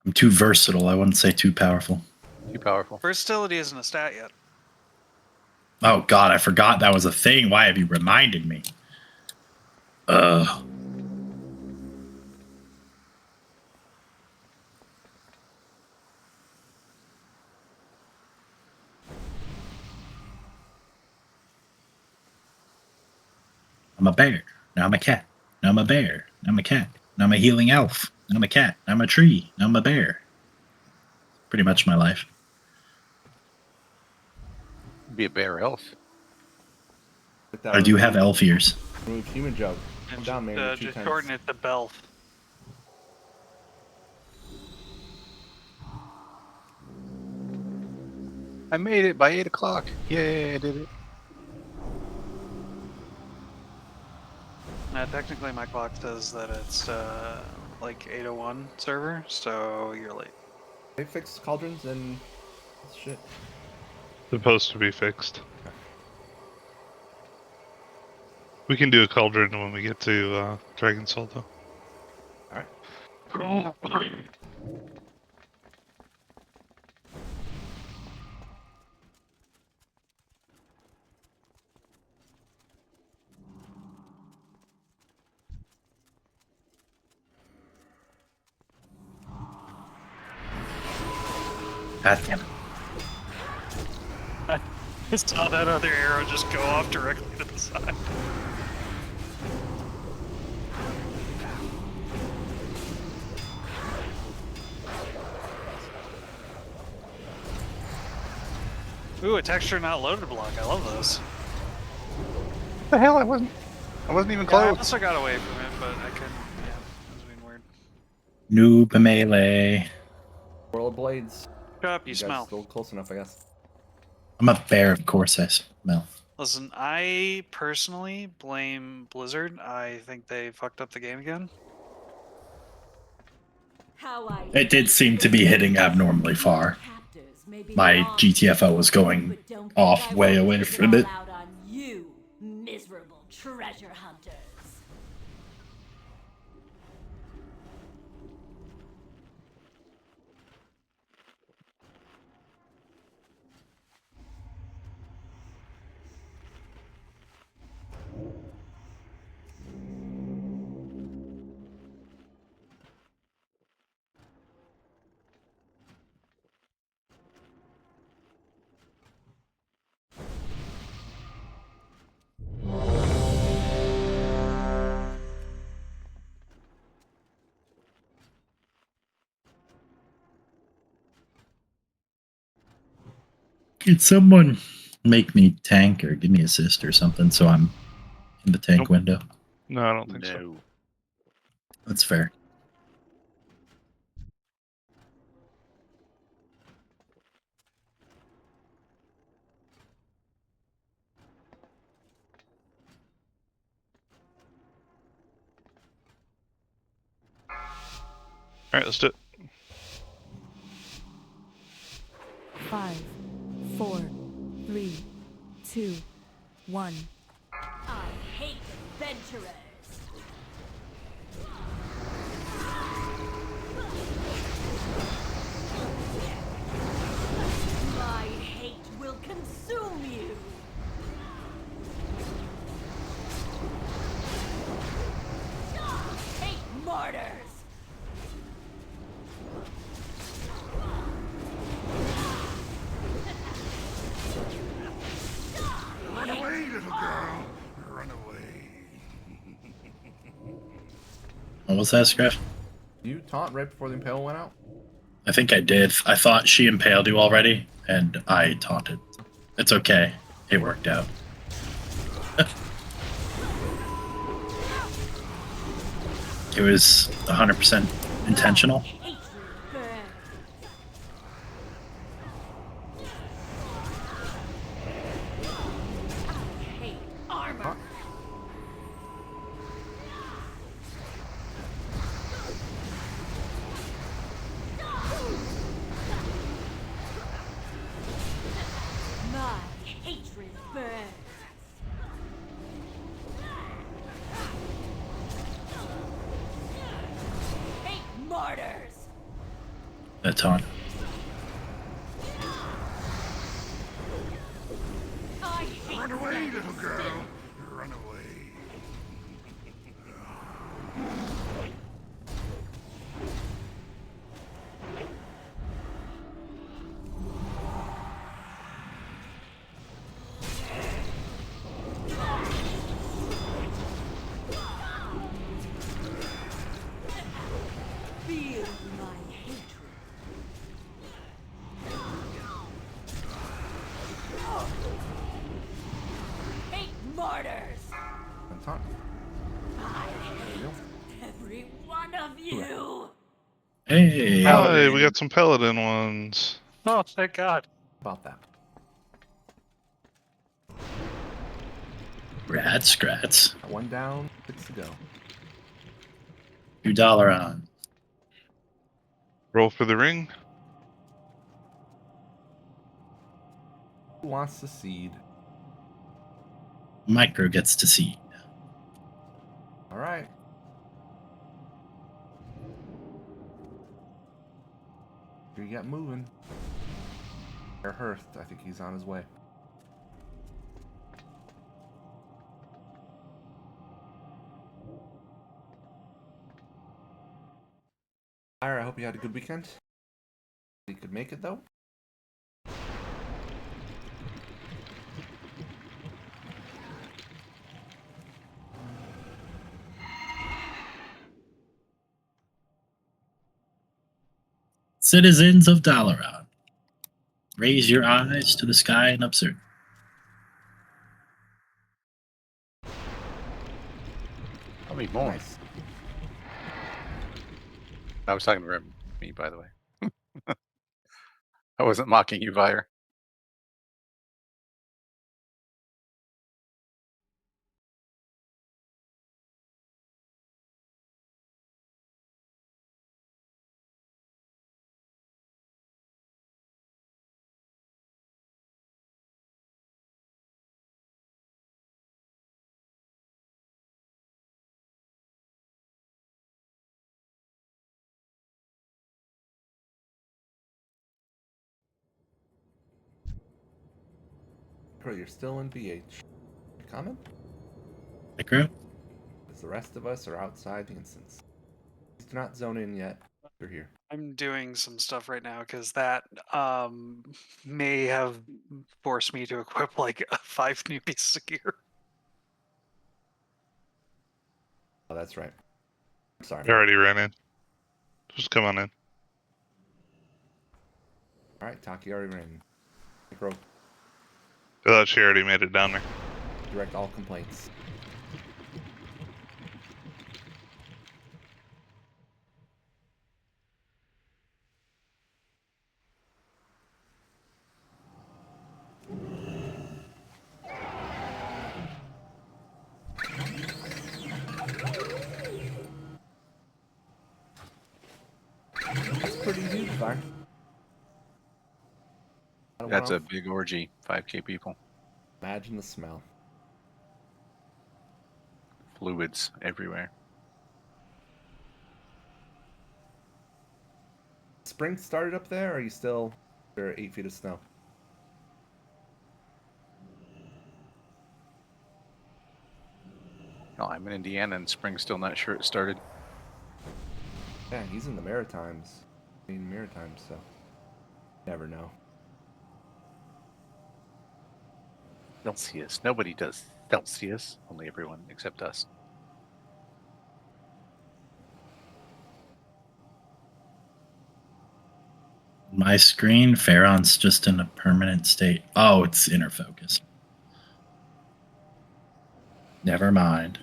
I'm too versatile. I wouldn't say too powerful. Too powerful. Versatility isn't a stat yet. Oh God, I forgot that was a thing. Why have you reminded me? I'm a bear. Now I'm a cat. Now I'm a bear. Now I'm a cat. Now I'm a healing elf. Now I'm a cat. Now I'm a tree. Now I'm a bear. Pretty much my life. Be a bear elf. I do have elf ears. Remove human joke. Calm down, man. Just shorten it to Belf. I made it by 8 o'clock. Yay, I did it. Technically my clock says that it's like 8:01 server, so you're late. They fixed cauldrons and shit. Supposed to be fixed. We can do a cauldron when we get to Dragon Soul, though. Alright. God damn it. I saw that other arrow just go off directly to the side. Ooh, a texture not loaded block. I love those. What the hell? I wasn't even Yeah, I close. also got away from it, but I couldn't. Yeah, it was being weird. Noob melee. World blades. Shut up, you guys smell. Still close enough, I guess. I'm a bear, of course I smell. Listen, I personally blame Blizzard. I think they fucked up the game again. It did seem to be hitting abnormally far. My GTFO was going off way away from it. You miserable treasure hunters. Could someone make me tank or give me assist or something so I'm in the tank Nope. window? No, I don't think so. No. That's fair. Alright, let's do it. 5, 4, 3, 2, 1. I hate adventurers. My hate will consume you. Hate martyrs. Run away, little girl. Run away. What was that, Scruff? You taunt right before the impale went out? I think I did. I thought she impaled you already, and I taunted. It's okay. It worked out. It was 100% intentional. Hatred burns. I hate armor. My hatred burns. Hate martyrs. That taunt. I hate Run away, standing little still. girl. Run away. Feel my hatred. Hate martyrs. And taunt. I There you go. hate every one of you. Hey, Hey, we got some paladin ones. Oh, thank God. About that. rat scrats. Got one down, 6 to go. $2 on. Roll for the ring. Who wants to seed? Micro gets to see. All right. Here you get moving. Or Hearth, I think he's on his way. Fire, I hope you had a good weekend. You could make it though. Citizens of Dalaran, raise your eyes to the sky and observe. I'll be more. Nice. I was talking to me, by the way. I wasn't mocking you, Vire. Micro, you're still in BH. Comment? Micro? As the rest of us are outside the instance. Please do not zone in yet. You're here. I'm doing some stuff right now because that may have forced me to equip like 5 new pieces of gear. Oh, that's right. Sorry. I already ran in. Just come on in. All right, Taki already ran. Micro, I thought she already made it down there. direct all complaints. That's pretty huge, Fire. I don't That's a wanna big orgy. 5K people. imagine the smell. Fluids everywhere. Spring started up there, or are you still there are 8 feet of snow? No, I'm in Indiana and spring's still not sure it started. Yeah, he's in the Maritimes. Maritimes, so never know. Celsius. Nobody does Celsius. Only everyone except us. My screen, Farron's just in a permanent state. Oh, it's inner focus. Never mind.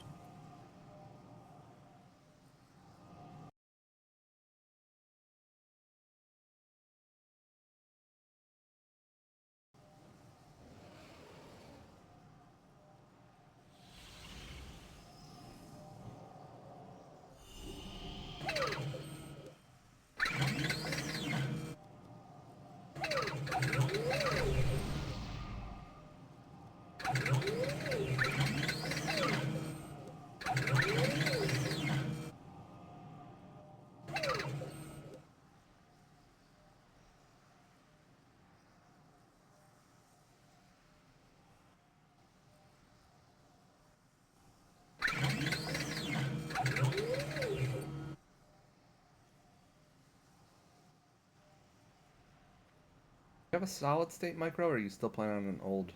You have a solid state micro, or are you still playing on an old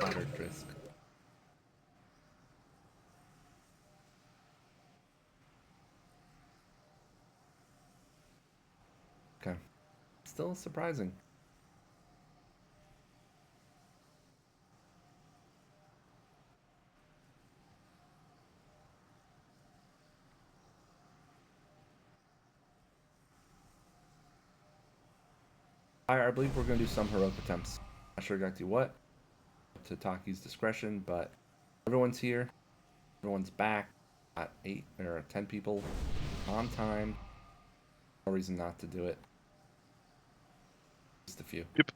ladder disc? Okay. Still surprising. I believe we're going to do some heroic attempts. Not sure exactly what, to Taki's discretion, but everyone's here. Everyone's back. Got 8 or 10 people on time. No reason not to do it. Just a few. Yep.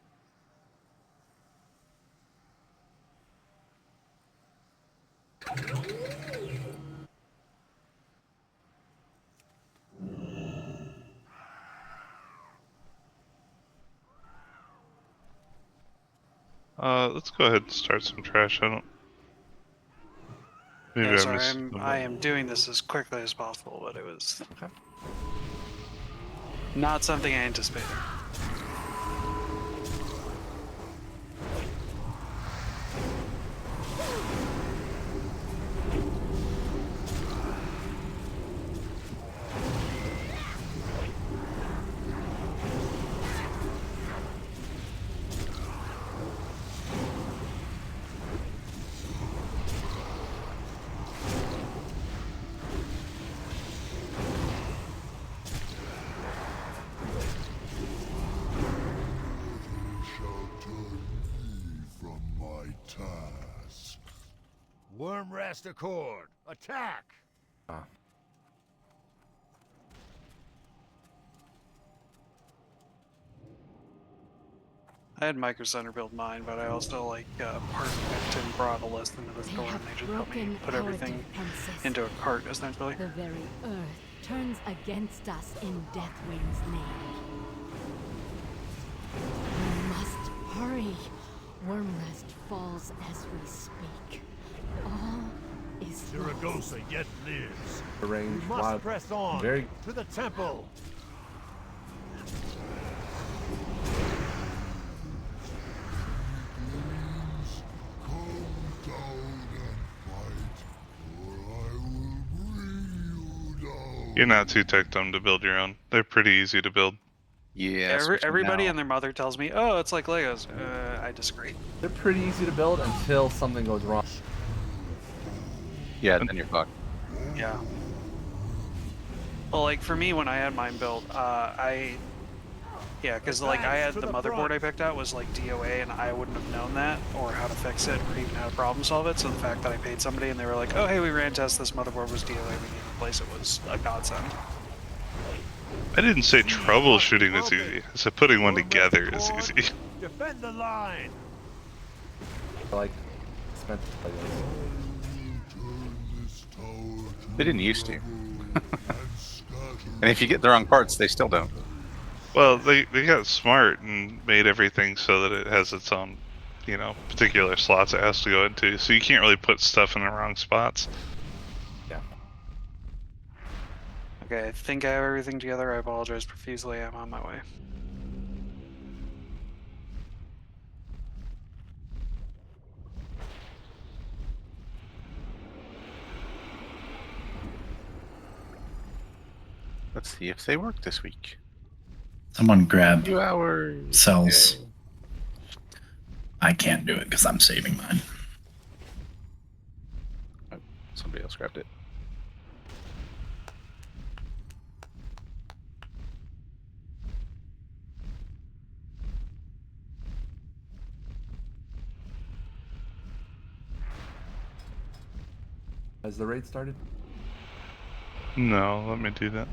Let's go ahead and start some trash. I don't. Maybe Yeah, I sorry, missed. I am doing this as quickly as possible, but it was Okay. not something I anticipated. Shall turn thee from my task. Worm Rest Accord, attack! Ah. I had Micro Center build mine, but I also like parked and brought a list into the They store, and have they just helped me broken put our everything defenses. into a cart, essentially. The very earth turns against us in Deathwing's name. We must hurry. Wormrest falls as we speak. All is lost. Zaragoza yet lives. The We range, must wild, press on very to the temple. Come down and fight, or I will bring you down. You're not too tech dumb to build your own. They're pretty easy to build. Yeah, especially Everybody now. and their mother tells me, "Oh, it's like Legos." I disagree. they're pretty easy to build until something goes wrong. Yeah, then you're fucked. Yeah. Well, like for me, when I had mine built, because like I had Advance to the the motherboard front. I picked out was like DOA, and I wouldn't have known that or how to fix it or even how to problem solve it. So the fact that I paid somebody and they were like, "Oh, hey, we ran test this motherboard was DOA, we need to replace it," was a godsend. I didn't say troubleshooting was easy. I said putting one Worm Rest together is Accord, easy. defend the line. Like, expensive Legos. Turn this tower to They didn't used to. rubble and scatter And if you get the wrong parts, they still don't. Well, they got smart and made everything so that it has its own, particular slots it has to go into. So you can't really put stuff in the wrong spots. Yeah. Okay, I think I have everything together. I apologize profusely. I'm on my way. Let's see if they work this week. Someone grab 2 hours. cells. Yay. I can't do it because I'm saving mine. Oh, somebody else grabbed it. Has the raid started? No, let me do that.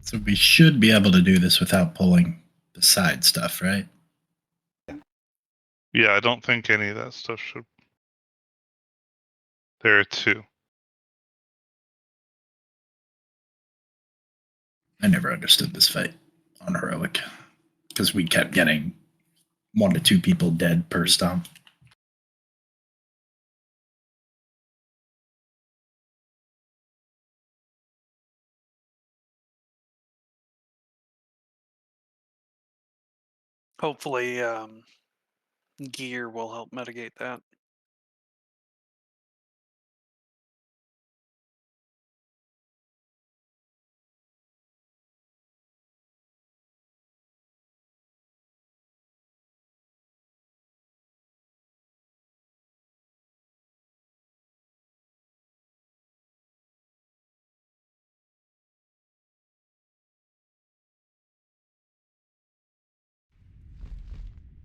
So we should be able to do this without pulling the side stuff, right? Yeah, I don't think any of that stuff should. There are two. I never understood this fight on heroic because we kept getting 1 to 2 people dead per stomp. Hopefully, gear will help mitigate that.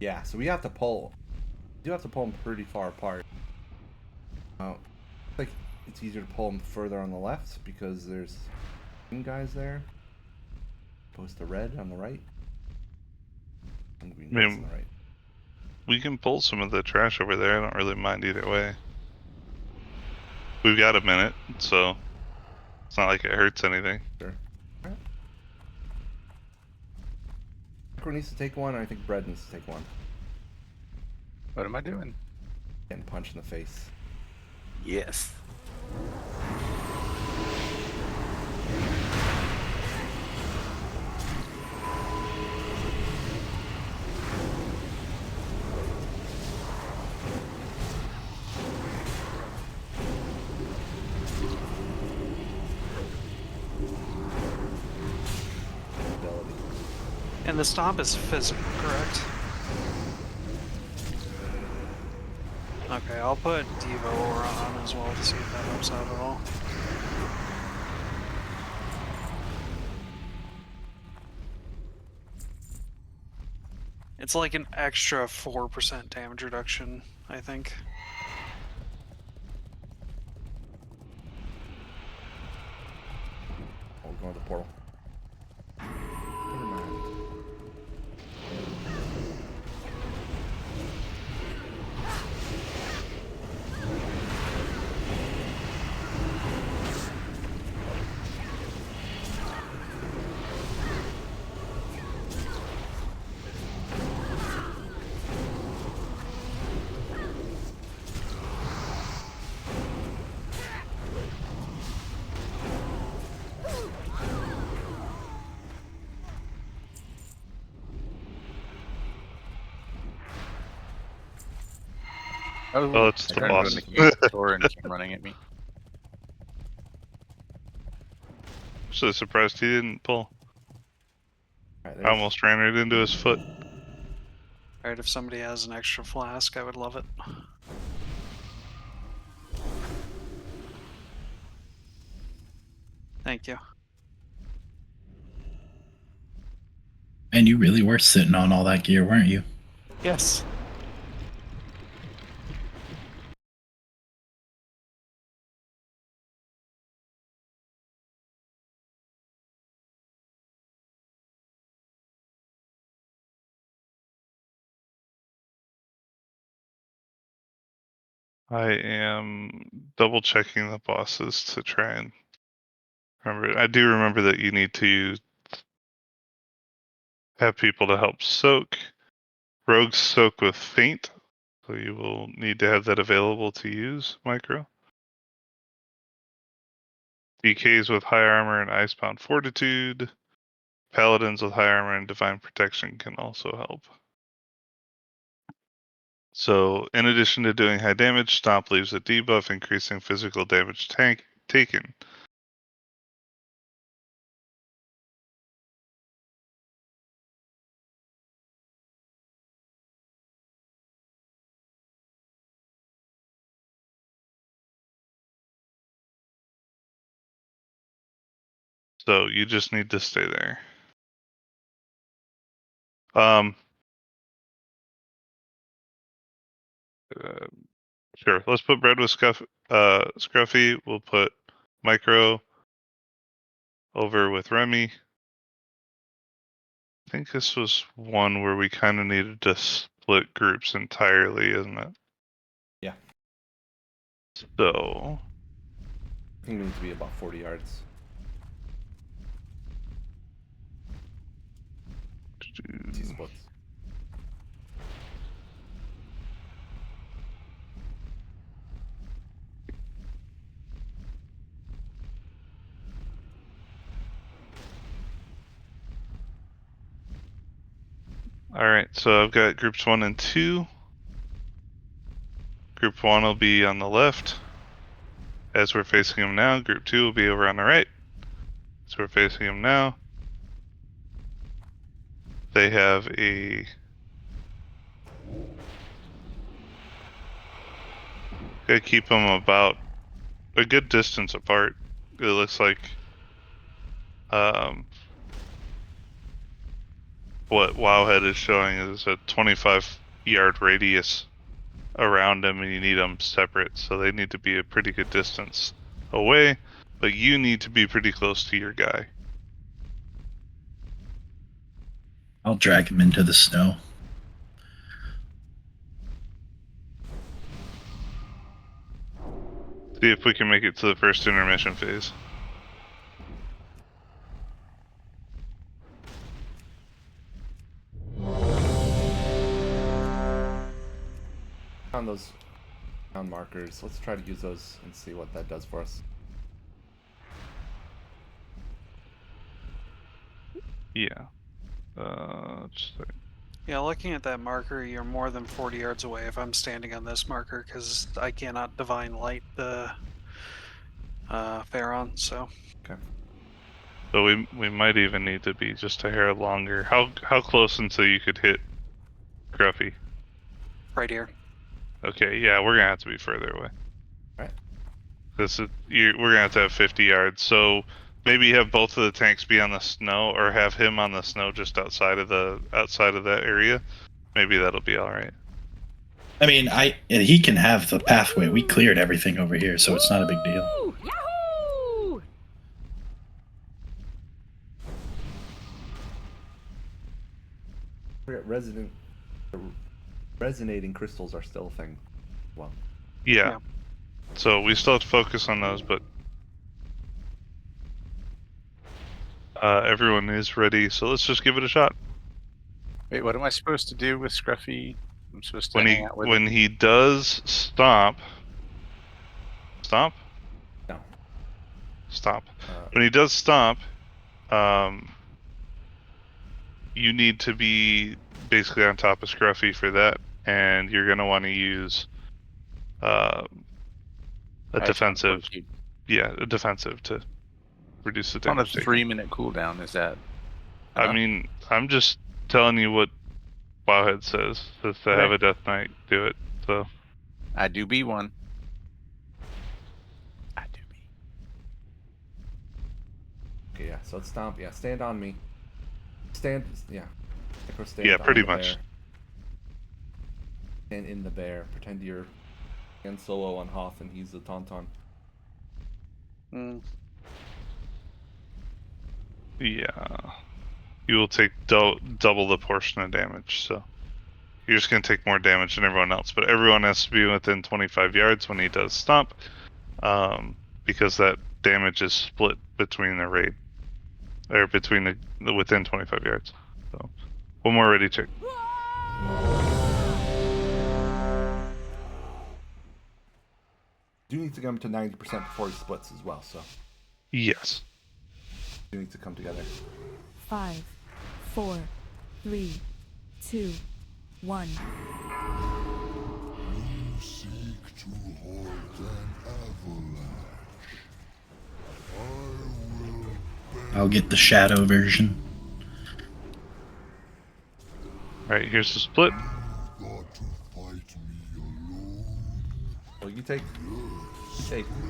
Yeah, so we have to pull. You do have to pull them pretty far apart. Like it's easier to pull them further on the left because there's green guys there. Opposed to red on the right. And green guys on the right. We can pull some of the trash over there. I don't really mind either way. We've got a minute, so it's not like it hurts anything. Sure. Alright. Micro needs to take one, and I think Bread needs to take one. What am I doing? Getting punched in the face. Yes. Ability. And the stomp is physical, correct? Okay, I'll put Devo Aura on as well to see if that helps out at all. It's like an extra 4% damage reduction, I think. Oh, we're going to the portal. Never mind. Oh, it's I the turned boss. into the convenience store and came running at me. So surprised he didn't pull. Alright, I there's almost ran right into his foot. Alright, if somebody has an extra flask, I would love it. Thank you. And you really were sitting on all that gear, weren't you? Yes. I am double checking the bosses to try and remember. I do remember that you need to have people to help soak. Rogues soak with faint, so you will need to have that available to use, Micro. DKs with high armor and icebound fortitude. Paladins with high armor and divine protection can also help. So, in addition to doing high damage, Stomp leaves a debuff, increasing physical damage taken. So, you just need to stay there. Sure. Let's put Bread with Scruffy. We'll put Micro over with Remy. think this was one where we kind of needed to split groups entirely, isn't it? Yeah. So, I think we need to be about 40 yards. T splits. alright, so I've got groups 1 and 2. Group 1 will be on the left. As we're facing them now, group 2 will be over on the right. As we're facing them now. They have a... Gotta keep them about a good distance apart. It looks like what Wowhead is showing is a 25-yard radius around them, and you need them separate, so they need to be a pretty good distance away, but you need to be pretty close to your guy. I'll drag him into the snow. See if we can make it to the first intermission phase. On those ground markers, let's try to use those and see what that does for us. Yeah. Just a second. Yeah, looking at that marker, you're more than 40 yards away if I'm standing on this marker, because I cannot divine light the Pharaon, so... Okay. So we might even need to be just a hair longer. How close until you could hit Gruffy? Right here. Okay, yeah, we're gonna have to be further away. Alright. We're gonna have 50 yards. So maybe have both of the tanks be on the snow, or have him on the snow just outside of that area. Maybe that'll be all right. I mean, he can have the pathway. We cleared everything over here, so it's not a big deal. Woo! Yahoo! Resonating crystals are still a thing. Well. Yeah. So we still have to focus on those, but everyone is ready. So let's just give it a shot. Wait, what am I supposed to do with Scruffy? I'm supposed to hang out with when him? he does stop. Stop. No. Stop. When he does stop, you need to be basically on top of Scruffy for that, and you're gonna want to use a defensive. Yeah, a defensive to reduce the On a damage. 3-minute cooldown, is that enough? I mean, I'm just telling you what Wowhead says. Says to have a Death Knight do it. So I do be one. I do be. Okay, yeah, so let's stomp. Yeah, stand on me. Stand, yeah. Stand yeah, on pretty the much. bear. Stand in the bear. Pretend you're and solo on Hoth and he's the Tauntaun. Yeah. You will take double the portion of damage, so you're just going to take more damage than everyone else. But everyone has to be within 25 yards when he does stomp, because that damage is split between the raid, or between the within 25 yards. So, one more ready check. You need to get him to 90% before he splits as well, so Yes. you need to come together. 5, 4, 3, 2, 1. You seek to halt an avalanche. I will I'll get the shadow version. Alright, here's the split. got to fight me alone. Well, you take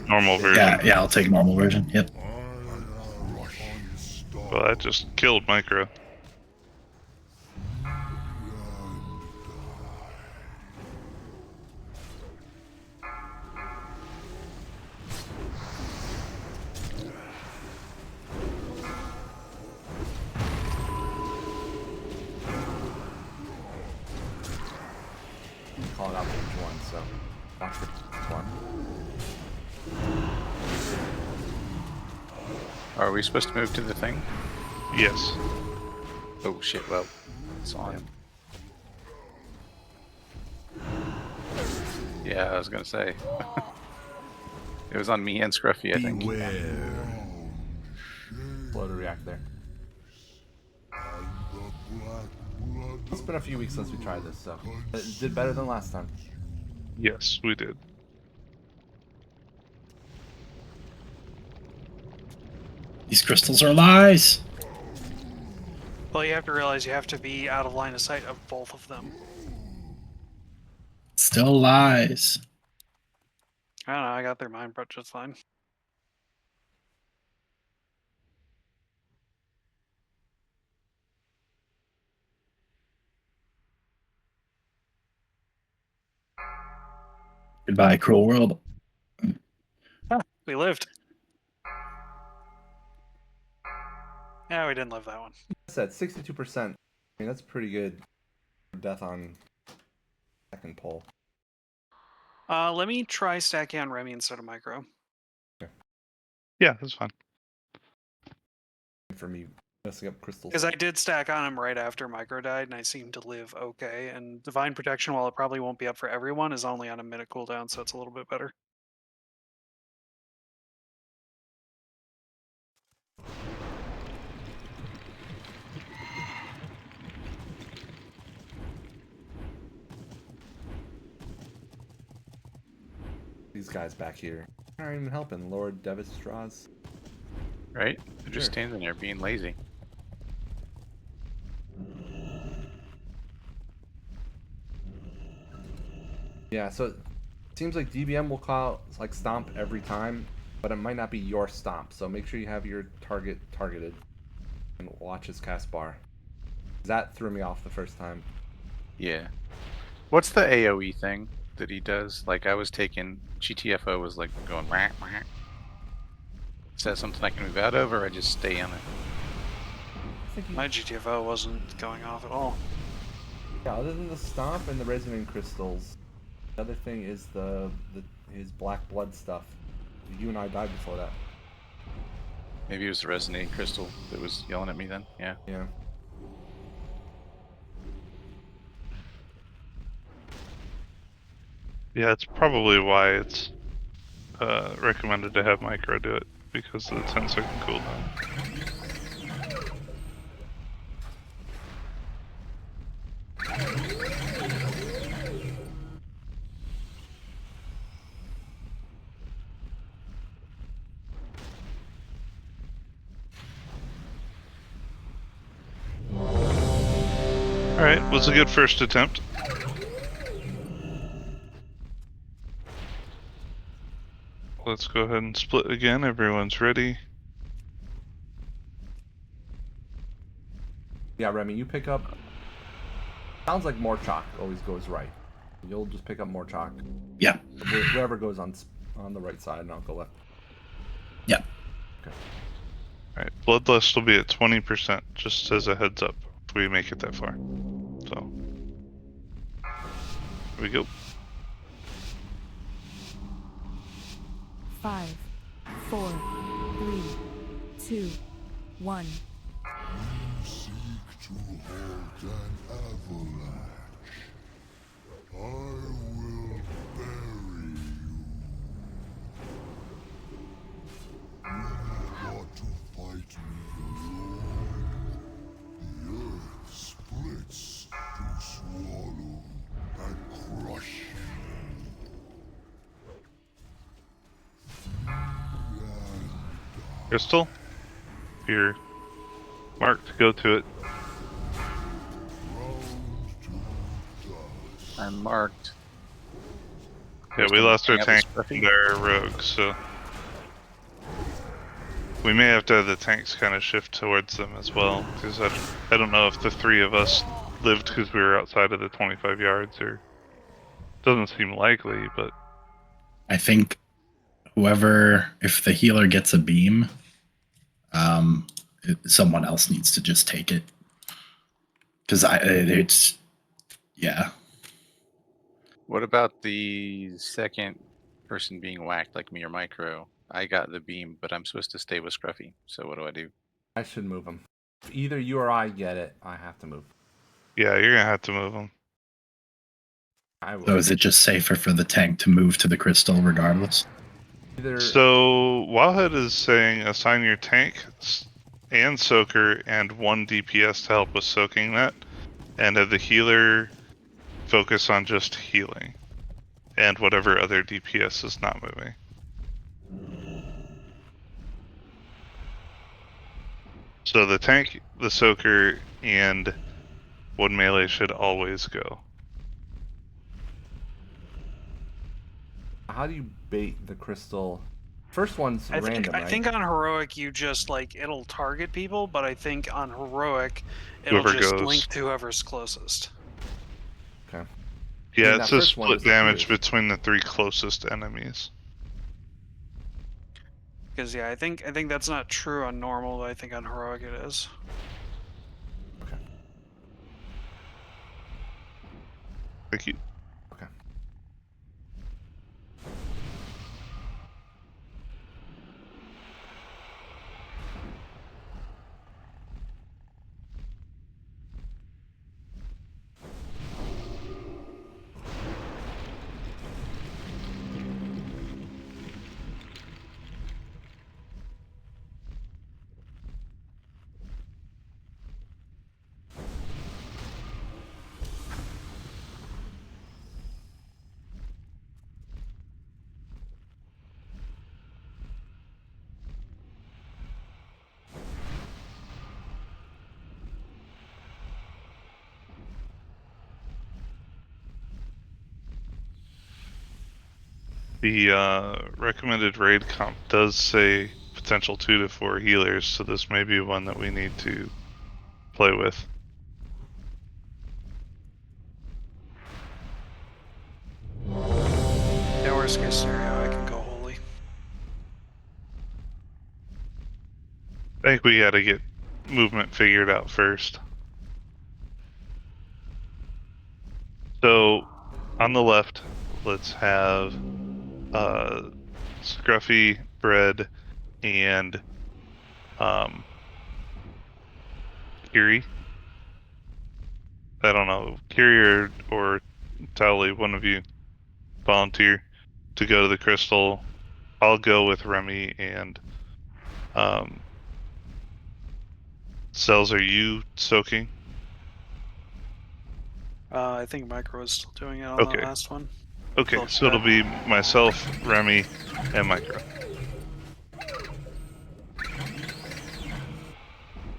Normal version. Yeah, I'll take normal version. Yep. Well, that just killed Micro. Watch the one. Are we supposed to move to the thing? Yes. Oh shit, well, it's on. Yeah, I was gonna say. It was on me and Scruffy, I think. Beware. Slow to react there. It's been a few weeks since we tried this, so it did better than last time. Yes, we did. These crystals are lies. Well, you have to realize you have to be out of line of sight of both of them. Still lies. I don't know, I got their mind but just fine. Goodbye, cruel world. We lived. Yeah, we didn't live that one. I said 62%. I mean, that's pretty good. Death on second pull. Let me try stacking on Remy instead of Micro. Yeah, that's fine. For me, messing up crystals. Because I did stack on him right after Micro died, and I seemed to live okay. And Divine Protection, while it probably won't be up for everyone, is only on a minute cooldown, so it's a little bit better. These guys back here aren't even helping. Lord Devis straws. Right? They're just Sure. standing there being lazy. Yeah, so it seems like DBM will call like stomp every time, but it might not be your stomp. So make sure you have your target targeted and watch his cast bar. That threw me off the first time. Yeah. What's the AoE thing that he does? Like, I was taking... GTFO was like going whack, whack. Is that something I can move out of, or I just stay on it? My GTFO wasn't going off at all. Yeah, other than the stomp and the resonant crystals, the other thing is his black blood stuff. You and I died before that. Maybe it was the resonating crystal that was yelling at me then. Yeah. Yeah. Yeah, it's probably why it's recommended to have Micro do it, because of the 10-second cooldown. Alright, was a good first attempt. Let's go ahead and split again. Everyone's ready. Yeah, Remy, you pick up. Sounds like more chalk always goes right. You'll just pick up more chalk. Yeah. Whoever goes on the right side, and I'll go left. Yeah. Okay. Alright, Bloodlust will be at 20%, just as a heads up, if we make it that far. So, here we go. 5, 4, 3, 2, 1. Seek to halt an avalanche. I will bury you. You want to fight me alone? The earth splits to swallow and crush you. Crystal? If you're marked, go to it. I'm marked. Yeah, we lost our Hang up tank his Scruffy. and our rogues, so we may have to have the tanks kind of shift towards them as well, because I don't know if the three of us lived because we were outside of the 25 yards, or doesn't seem likely, but I think if the healer gets a beam, someone else needs to just take it. Because yeah. What about the second person being whacked, like me or Micro? I got the beam, but I'm supposed to stay with Scruffy. So what do I do? I should move him. If either you or I get it, I have to move. Yeah, you're gonna have to move them. I will. So is it just safer for the tank to move to the crystal regardless? Either So Wildhead is saying assign your tank and soaker and 1 DPS to help with soaking that, and have the healer focus on just healing, and whatever other DPS is not moving. So the tank, the soaker, and 1 melee should always go. how do you bait the crystal? First one's random, right? I think on heroic you just like it'll target people, but I think on heroic it'll Whoever just goes. link to whoever's closest. Okay. Yeah, mean, it that says first one split damage disappears. between the 3 closest enemies. Because yeah, I think that's not true on normal, but I think on heroic it is. Okay. Thank you. Okay. The recommended raid comp does say potential 2 to 4 healers, so this may be one that we need to play with. Yeah, worst case scenario, I can go holy. I think we gotta get movement figured out first. So, on the left, let's have Scruffy, Bread, and Kiri. I don't know, Kiri or Tally, one of you volunteer to go to the crystal. I'll go with Remy and Cells. Are you soaking? I think Micro is still doing it on Okay. the last one. Okay, Well, so it'll be myself, Remy, and Micro.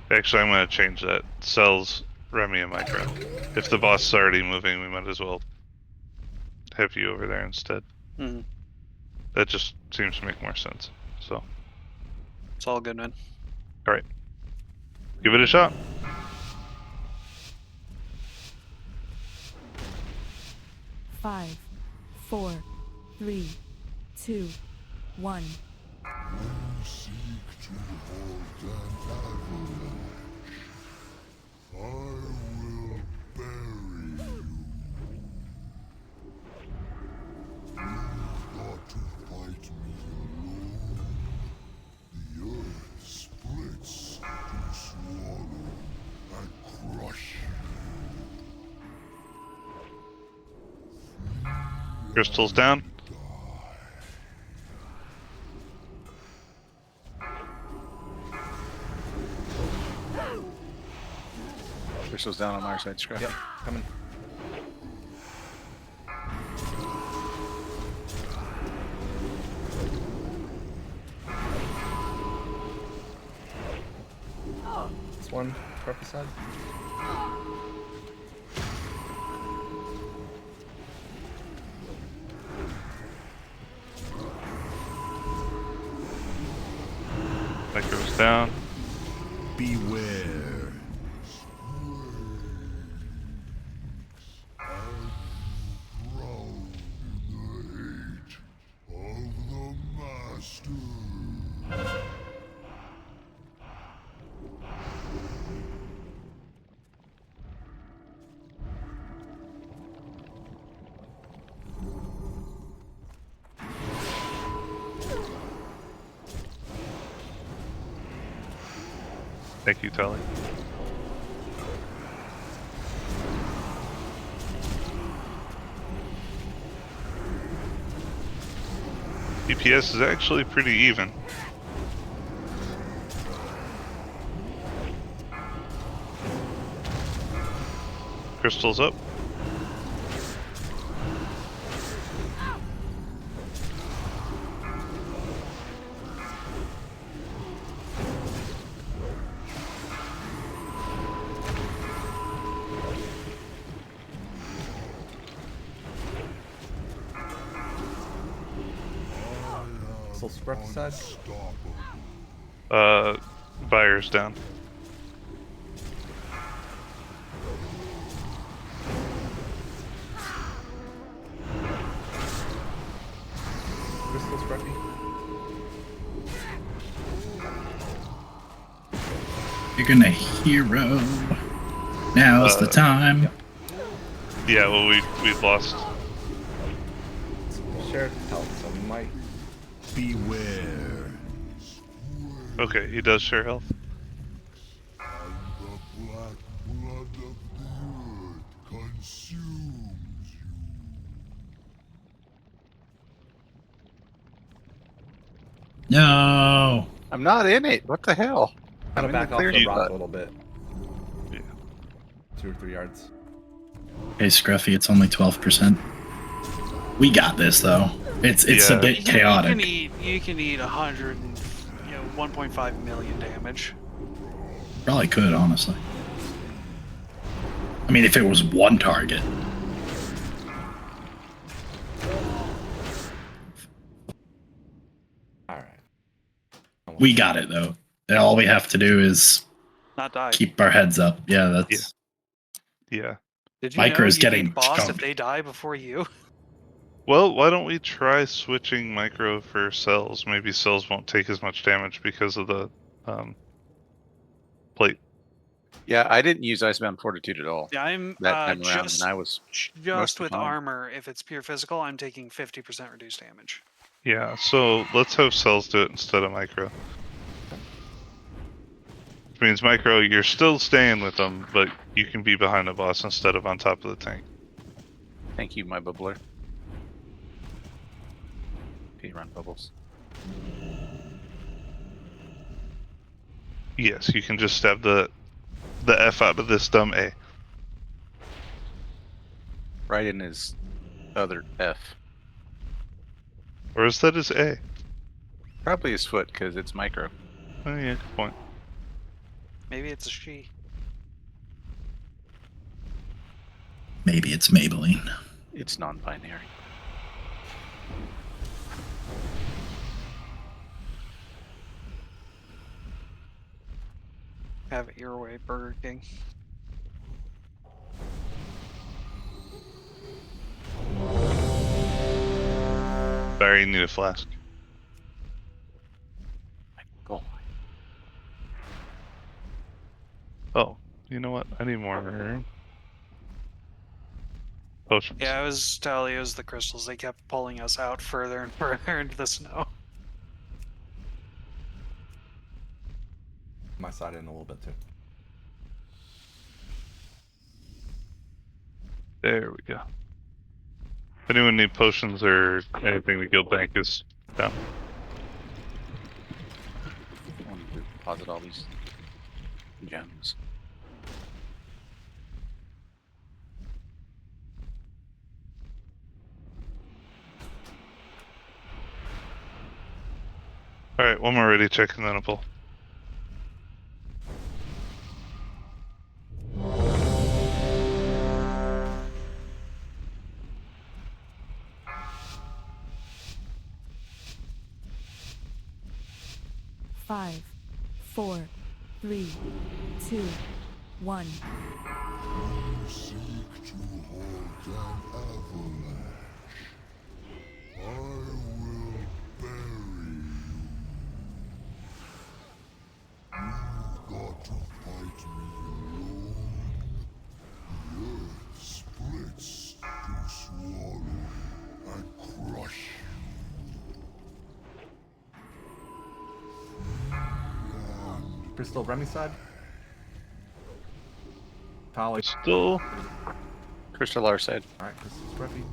Actually, I'm going to change that. Cells, Remy, and Micro. If the boss is already moving, we might as well have you over there instead. Mm-hmm. That just seems to make more sense. So, It's all good, man. alright. Give it a shot. Five, 4, 3, 2, 1. Seek to halt an avalanche. I will bury you. You've got to fight me alone. The earth splits to swallow and crush you. Crystal's down. Crystal's down on our side, Scruffy. Yep. Coming. This one, prophesied. That goes down. Beware. Drown in the hate of the Master. Thank you, Tally. DPS is actually pretty even. Crystal's up. Crystal spread aside. Buyer's down. Crystal spread. You're gonna hero. Now's the time. Yeah, well, we've lost. Shared health, so we might. Beware. Okay, he does share health. And the black blood of the earth consumes you. No. I'm not in it. What the hell? Gotta I'm in back the off clear the rock spot. a little bit. Yeah. 2 or 3 yards. Hey, Scruffy, it's only 12%. We got this, though. It's Yeah. a bit chaotic. You can eat 100 and 1.5 million damage. Probably could, honestly. I mean, if it was one target. Alright. We got it, though. And all we have to do is Not die. keep our heads up. Yeah, that's... Yeah. Did you Micro know is you getting beat boss if chunked. they die before you? Well, why don't we try switching micro for cells? Maybe cells won't take as much damage because of the plate. Yeah, I didn't use Icebound Fortitude at all Yeah, I'm that time around, just and I was just with fine. armor. If it's pure physical, I'm taking 50% reduced damage. Yeah, so let's have cells do it instead of micro. Which means micro, you're still staying with them, but you can be behind the boss instead of on top of the tank. Thank you, my bubbler. Okay, run bubbles. Yes, you can just stab the F out of this dumb A. Right in his other F. Or is that his A? Probably his foot, because it's micro. Oh yeah, good point. Maybe it's a she. Maybe it's Maybelline. It's non-binary. Have it your way, Burger King. Barry, you need a flask. Oh, Oh, you know what? I need more potions. Yeah, it was Tally. It was the crystals. They kept pulling us out further and further into the snow. My side in a little bit too. There we go. If anyone need potions or anything, the guild bank is down. I want to deposit all these gems. Alright, one more ready check and then a pull. Five, 4, 3, 2, 1. You seek to halt an avalanche. I will bury you. You've got to fight me alone. The earth splits to swallow and crush you. Crystal Remy side. Tali. Crystal. Crystal our side. Alright, this is Scruffy.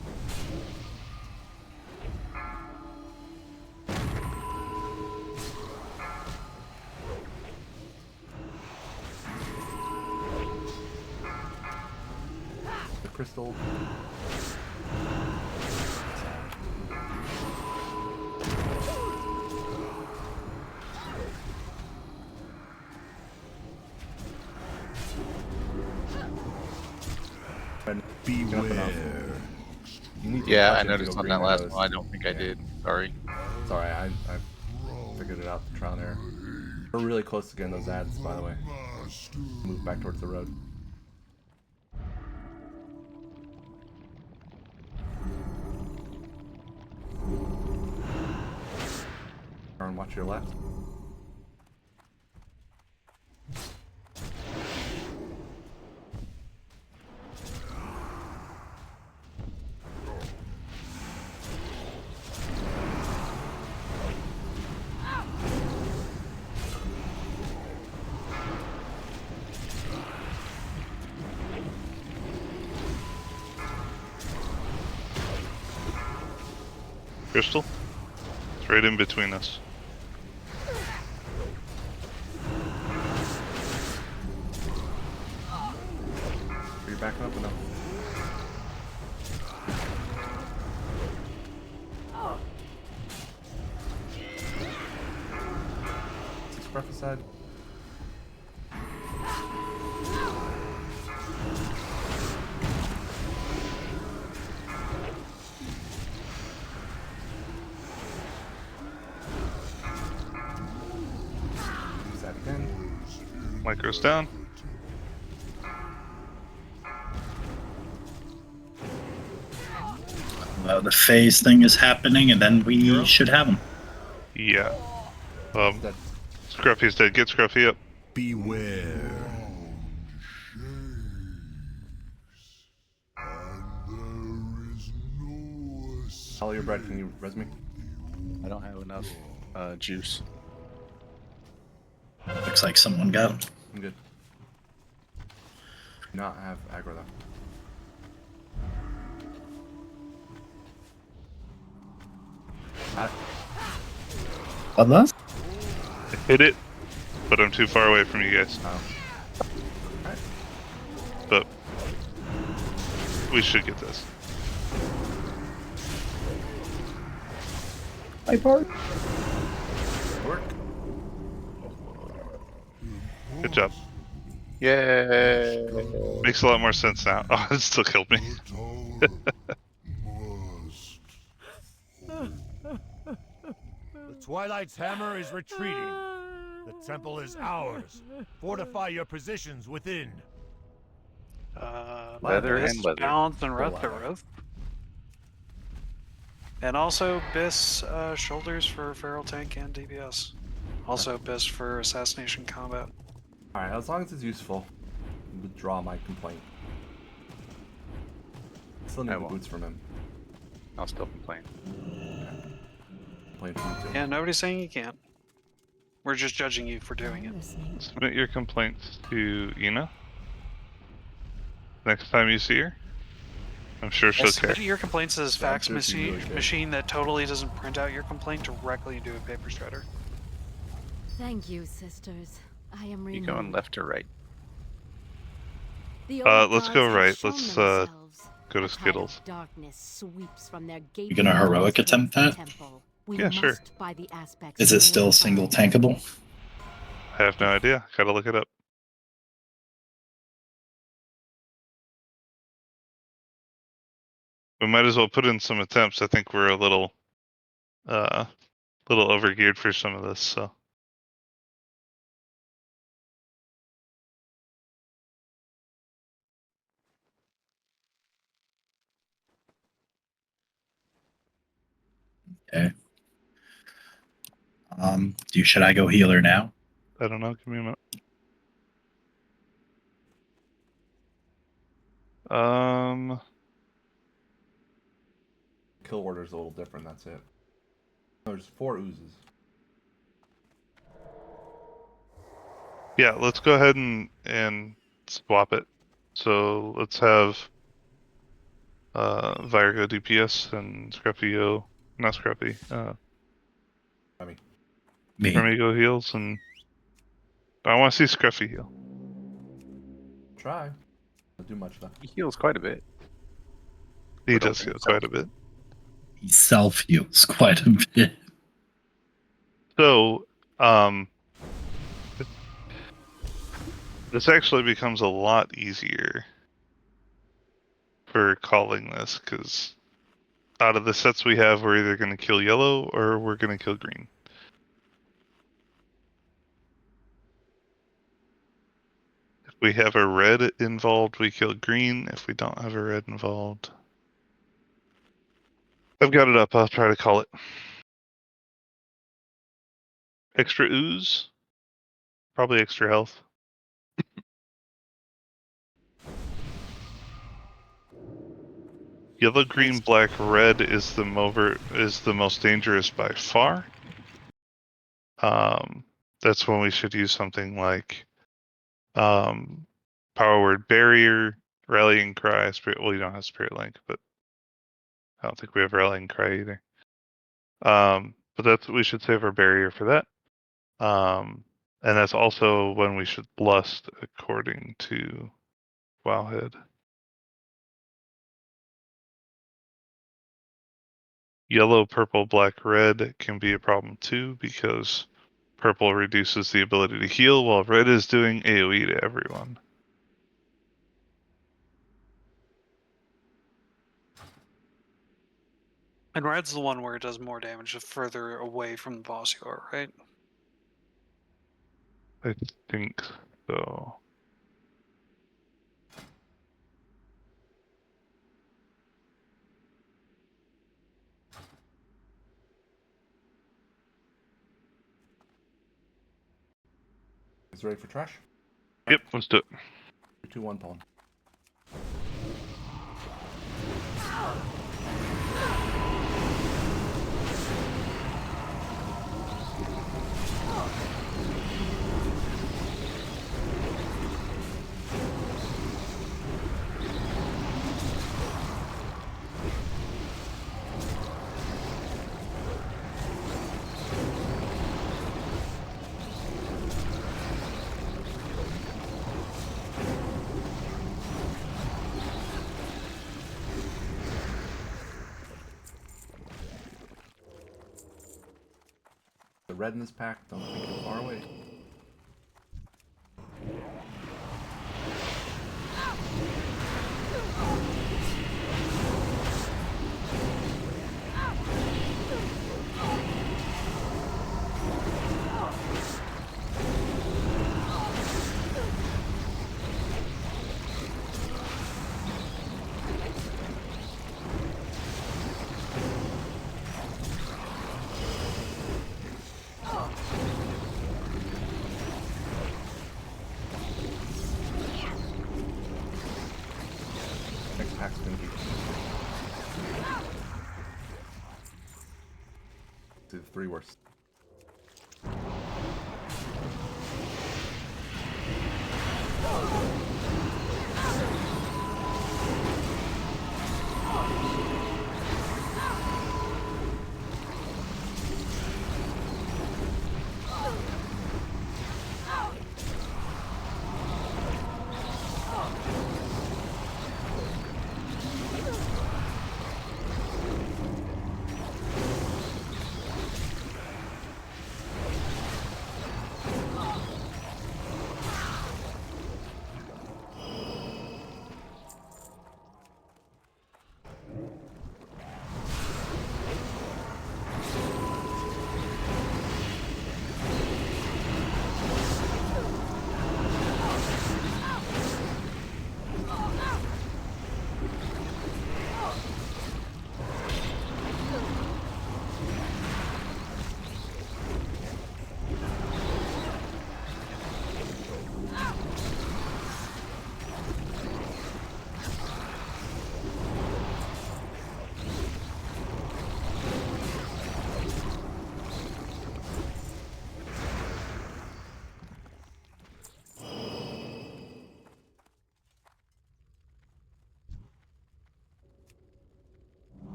The crystal. Beware. You need to Yeah, touch I it to noticed go on green that last arrows. one. I don't think I did. Sorry. Sorry, I figured it out, the trial and error. We're really close to getting those ads, by the way. Move back towards the road. Turn, watch your left. Crystal. It's right in between us. Are you backing up or no? Is this Scruffy side? Use that again. Micro's down. The phase thing is happening, and then we Hero? should have him. Yeah. That Scruffy's dead. Get Scruffy up. Beware. Follow your bread, can you res me? I don't have enough juice. Looks like someone got him. I'm good. Do not have aggro though. Bloodlust? I hit it, but I'm too far away from you guys. Alright. But we should get this. Hi, Bart. Work. Good job. Yay! Makes a lot more sense now. Oh, it still killed me. The Twilight's hammer is retreating. The temple is ours. Fortify your positions within. Leather Biss, and leather. balance, and Go rough leather. growth. And also Biss shoulders for feral tank and DPS. Also Biss for assassination combat. Alright, as long as it's useful, withdraw my complaint. Still need I the won't. boots from him. I'll still complain. Complaint from you too. Yeah, nobody's saying you can't. We're just judging you for doing I'm it. listening. Submit your complaints to Ina. Next time you see her, I'm sure she'll Yes, care. your complaints is Yeah, I'm fax sure she really machine, cares. machine that totally doesn't print out your complaint directly into a paper shredder. Thank you, sisters. I am You renewed. going left or right? The old Let's go gods have right. shown Let's themselves. go to A tide of Skittles. darkness sweeps from their You gonna heroic attempt that? temple. We Yeah, sure. must buy the aspects Is it still single tankable? I have no idea. Gotta look it up. We might as well put in some attempts. I think we're a little overgeared for some of this, so. Okay. Should I go healer now? I don't know. Give me a minute. Kill order's a little different, that's it. There's 4 oozes. Yeah, let's go ahead and swap it. So let's have Virgo DPS and Scruffy go, not Scruffy, I mean, Me. Remy go heals, and I want to see Scruffy heal. try. Don't do much though. He heals quite a bit. He But does only heal quite a bit. He self heals quite a bit. So, this actually becomes a lot easier for calling this, because out of the sets we have, we're either going to kill yellow or we're going to kill green. If we have a red involved, we kill green. If we don't have a red involved, I've got it up. I'll try to call it. Extra ooze, probably extra health. Yellow, green, black, red is the most dangerous by far. That's when we should use something like Power Word Barrier, Rallying Cry, Spirit. Well, you don't have Spirit Link, but I don't think we have Rallying Cry either. But we should save our barrier for that. And that's also when we should lust, according to Wowhead. Yellow, purple, black, red can be a problem too, because purple reduces the ability to heal, while red is doing AoE to everyone. And red's the one where it does more damage the further away from the boss you are, right? I think so. Is ready for trash? Yep, let's do it. 3, 2, 1, pawn. The red in this pack, don't think too far away. Next pack's gonna be. See the 3 worst.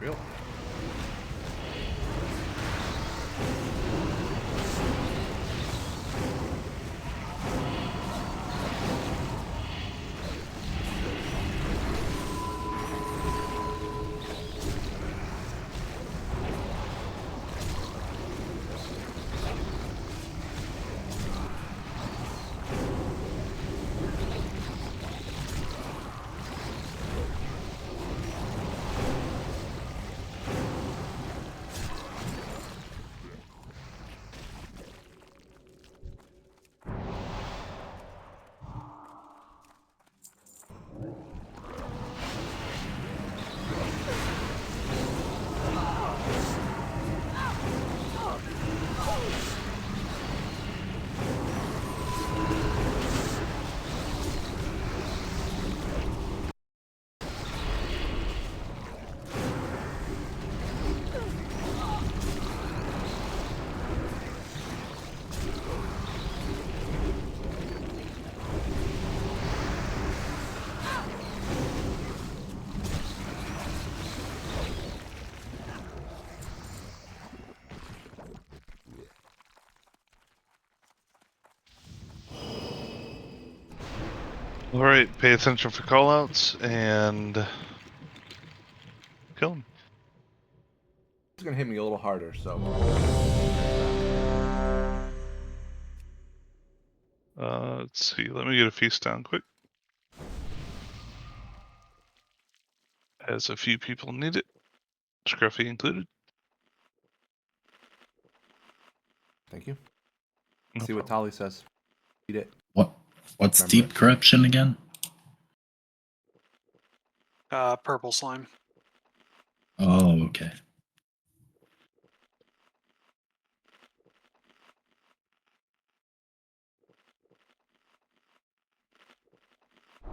Real. All right, pay attention for callouts and kill him. It's gonna hit me a little harder, so. Let's see. Let me get a feast down quick. As a few people need it, Scruffy included. Thank you. No See what problem. Tali says. Eat it. What's Remember deep it. corruption again? Purple slime. Oh, okay.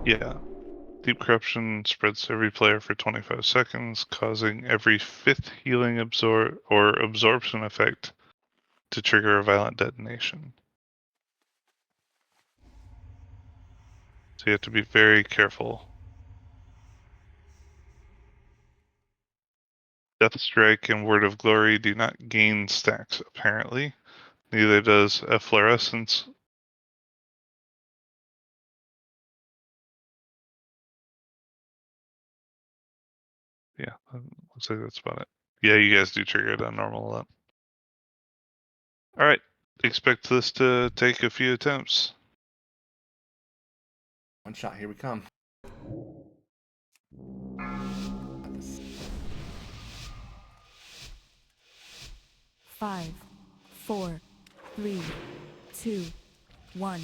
Yeah. Deep corruption spreads to every player for 25 seconds, causing every 5th healing absorption effect to trigger a violent detonation. So you have to be very careful. Death Strike and Word of Glory do not gain stacks, apparently. Neither does Efflorescence. Yeah, looks like that's about it. Yeah, you guys do trigger it on normal a lot. Alright, expect this to take a few attempts. One shot. Here we come. Got this. 5, 4, 3, 2, 1.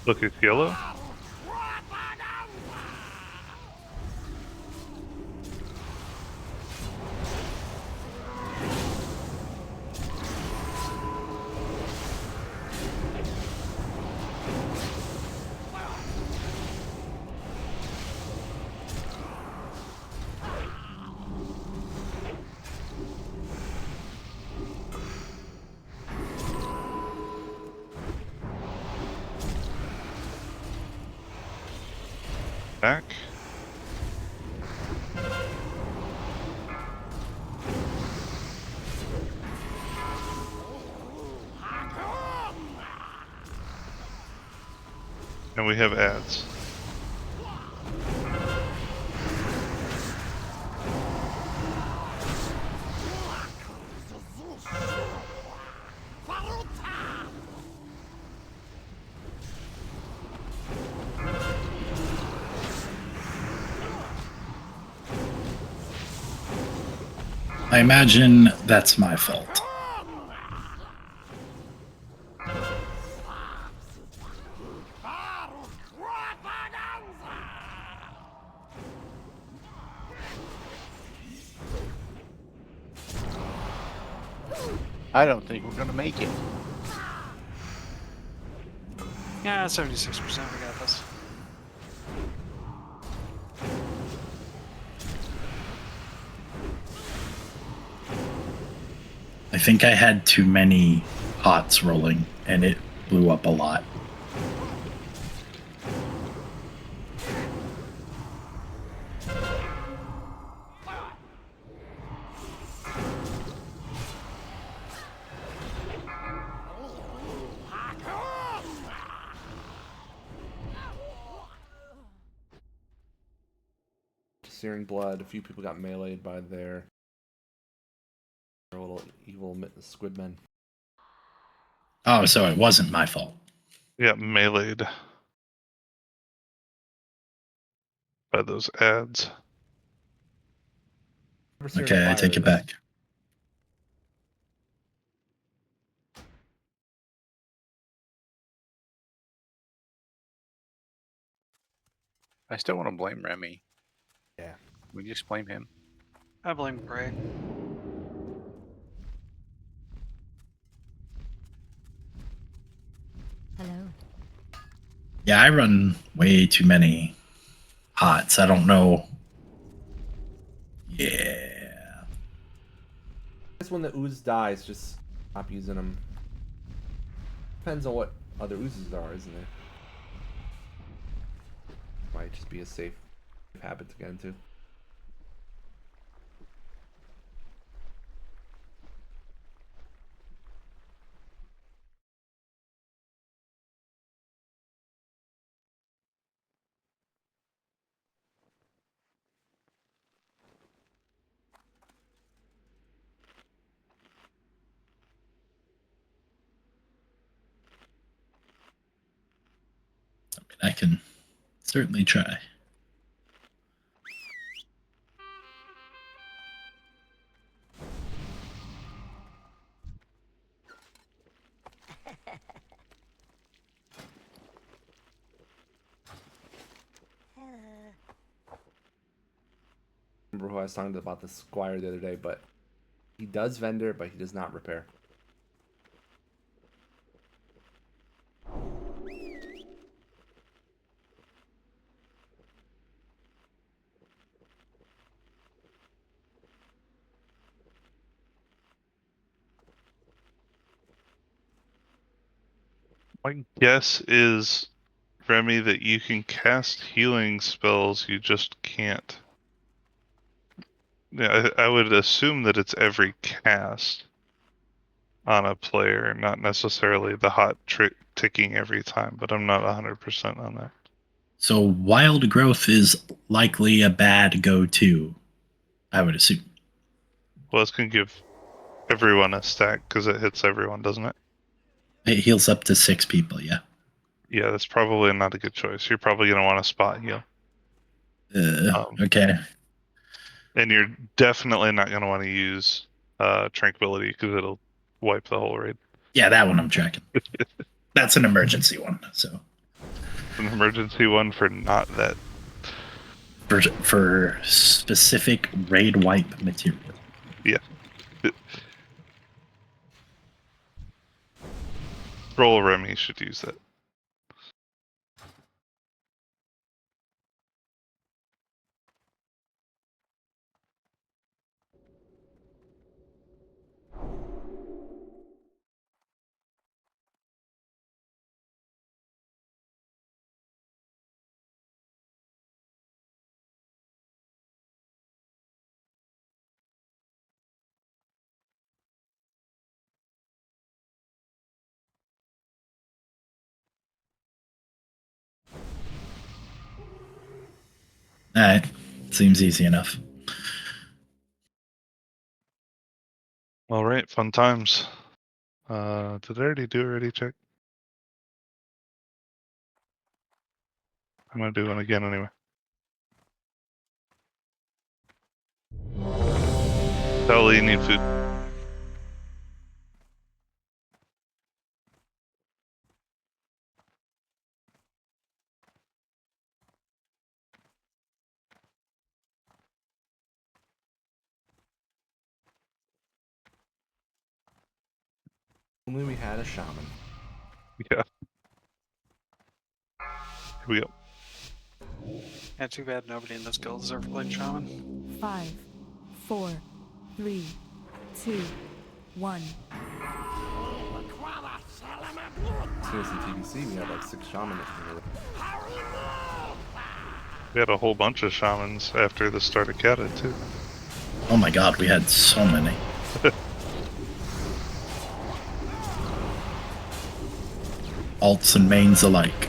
Look, it's yellow. Back. And we have ads. I imagine that's my fault. I don't think we're gonna make it. Yeah, 76%. We got this. I think I had too many pots rolling, and it blew up a lot. Searing blood. A few people got meleeed by their little evil squid men. Oh, so it wasn't my fault. Yeah, meleeed by those ads. Okay, I take it back. I still want to blame Remy. Yeah. We just blame him. I blame Prey. Hello. Yeah, I run way too many pots. I don't know. Yeah. I guess when the ooze dies, just stop using them. Depends on what other oozes are, isn't it? Might just be a safe habit to get into. I can certainly try. Remember who I was talking about the Squire the other day, but he does vendor, but he does not repair. My guess is, Remy, that you can cast healing spells, you just can't. Yeah, I would assume that it's every cast on a player, not necessarily the hot trick ticking every time, but I'm not 100% on that. So wild growth is likely a bad go-to, I would assume. Well, it's going to give everyone a stack because it hits everyone, doesn't it? It heals up to 6 people, yeah. Yeah, that's probably not a good choice. You're probably going to want to spot heal. Okay. And you're definitely not going to want to use Tranquility because it'll wipe the whole raid. Yeah, that one I'm tracking. That's an emergency one, so. An emergency one for not that. For specific raid wipe material. Yeah. Roll Remy should use that. Alright. Seems easy enough. All right, fun times. Did I already do a ready check? I'm gonna do one again anyway. Tell you need food. Only we had a shaman. Yeah. we go. Yeah, too bad nobody in this guild has ever played Shaman. 5, 4, 3, 2, 1. Seriously, TBC, we had like 6 shamans. We had a whole bunch of shamans after the start of Kata, too. Oh my god, we had so many. Alts and mains alike.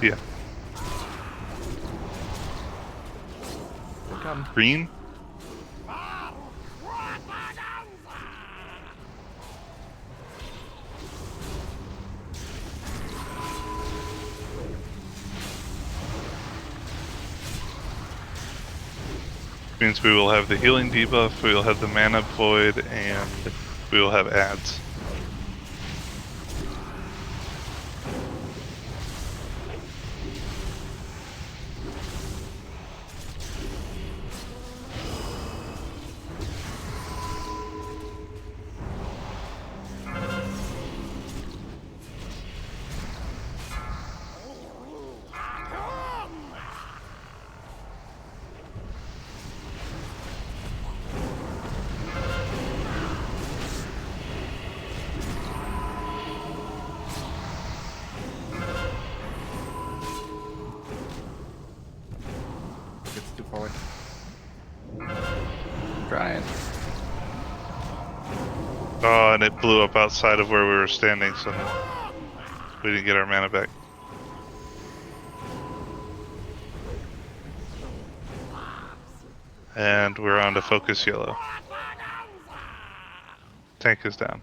Yeah. They come. Green? Means we will have the healing debuff, we will have the mana void, and we will have ads. Gets too far away. Trying. Oh, and it blew up outside of where we were standing, so we didn't get our mana back. And we're on to focus yellow. Tank is down.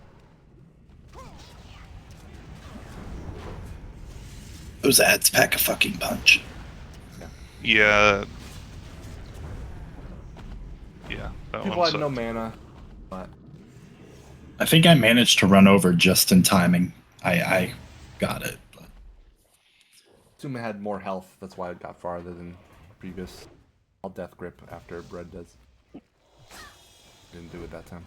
Those ads pack a fucking punch. Yeah. Yeah, that People one had no sucked. mana, but I think I managed to run over just in timing. I got it. But Suma had more health, that's why it got farther than previous. I'll death grip after Bread does. Didn't do it that time.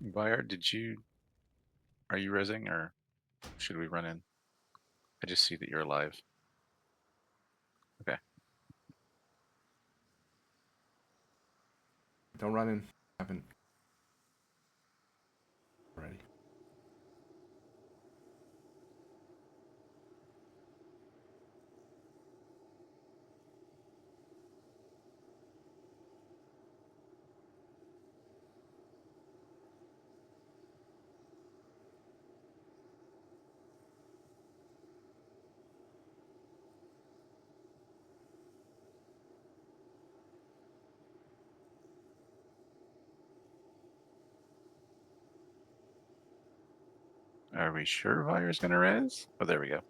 Byard, are you rezzing or should we run in? I just see that you're alive. Okay. Don't run in. Haven't already. Are we sure Vyre's gonna res? Oh, there we go.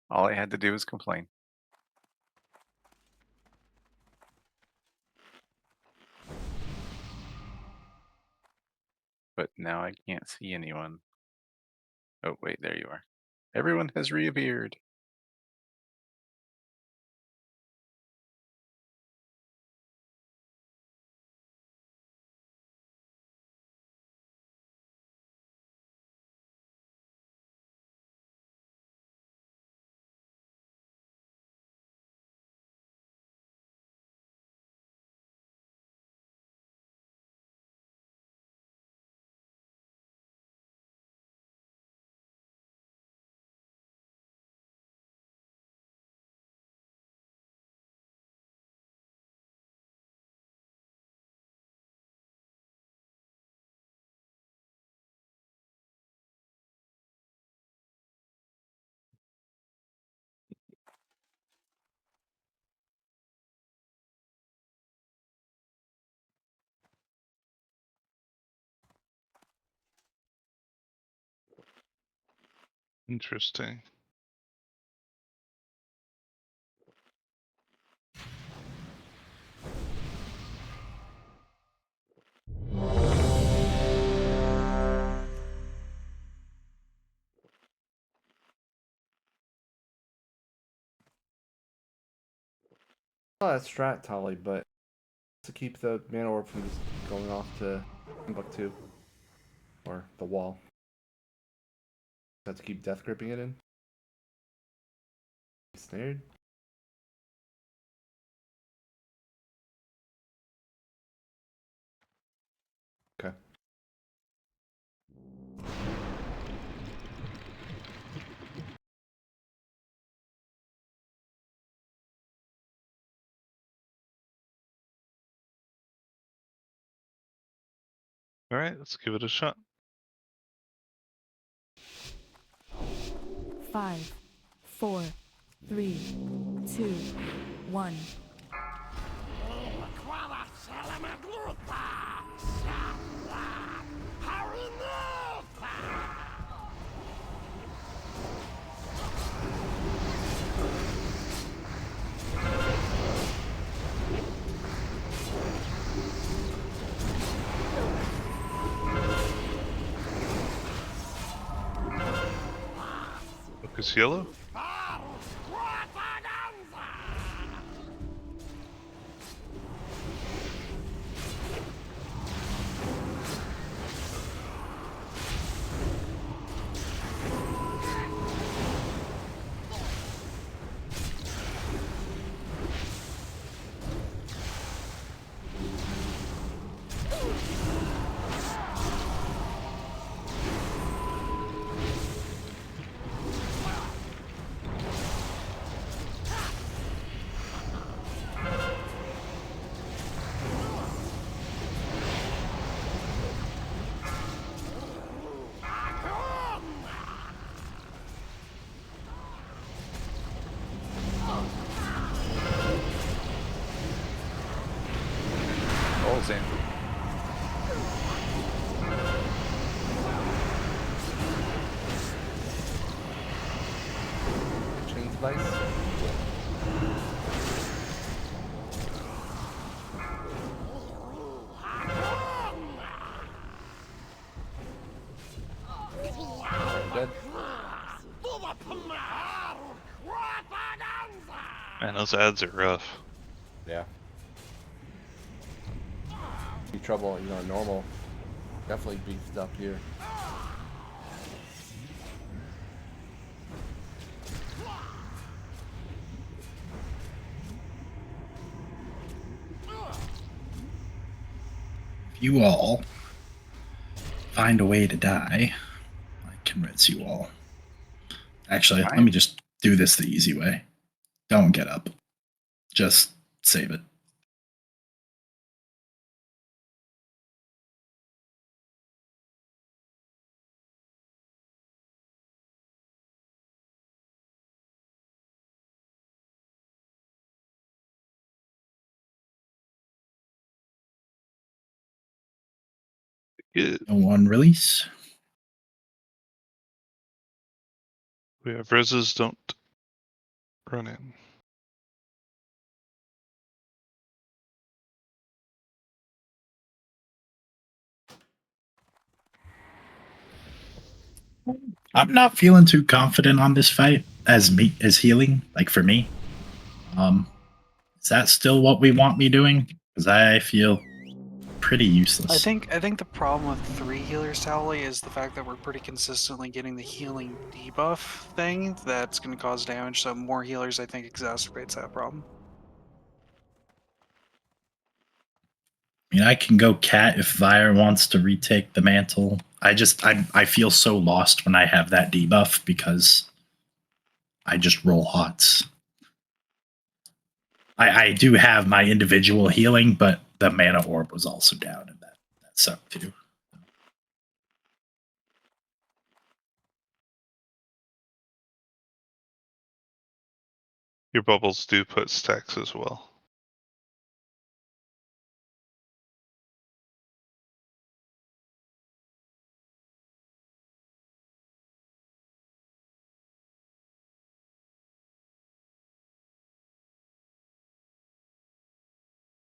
All I had to do was complain. But now I can't see anyone. Oh, wait, there you are. Everyone has reappeared. Interesting. Oh, that's strat Tolly, but to keep the mana orb from just going off to Timbuktu or the wall. Have to keep death gripping it in. Snared. Okay. All right, let's give it a shot. 5, 4, 3, 2, 1. Focus yellow. Rolls in. Chain slice. Dead. Man, those ads are rough. Yeah. Be trouble, normal. Definitely beefed up here. If you all find a way to die, I convince you all. Actually, let me just do this the easy way. Don't get up. Just save it. Good. No one release. We have reses, don't run in. I'm not feeling too confident on this fight as healing, like for me. Is that still what we want me doing? Because I feel pretty useless. I think the problem with 3 healers tally is the fact that we're pretty consistently getting the healing debuff thing that's going to cause damage. So more healers, I think, exacerbates that problem. I mean, I can go cat if Vire wants to retake the mantle. I feel so lost when I have that debuff because I just roll hots. I do have my individual healing, but the mana orb was also down, and that sucked too. Your bubbles do put stacks as well.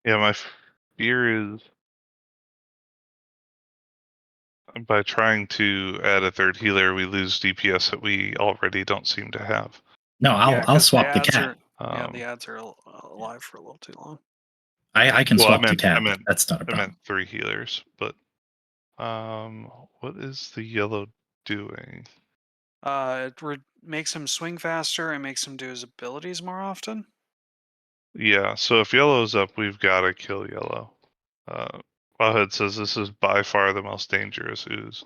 Yeah, my fear is by trying to add a third healer, we lose DPS that we already don't seem to have. No, I'll 'cause swap the ads cat. Are, the ads are alive for a little too long. I can Well, swap the cat. That's not a I problem. meant 3 healers, but what is the yellow doing? It makes him swing faster and makes him do his abilities more often. Yeah, so if yellow's up, we've got to kill yellow. Wowhead says this is by far the most dangerous ooze.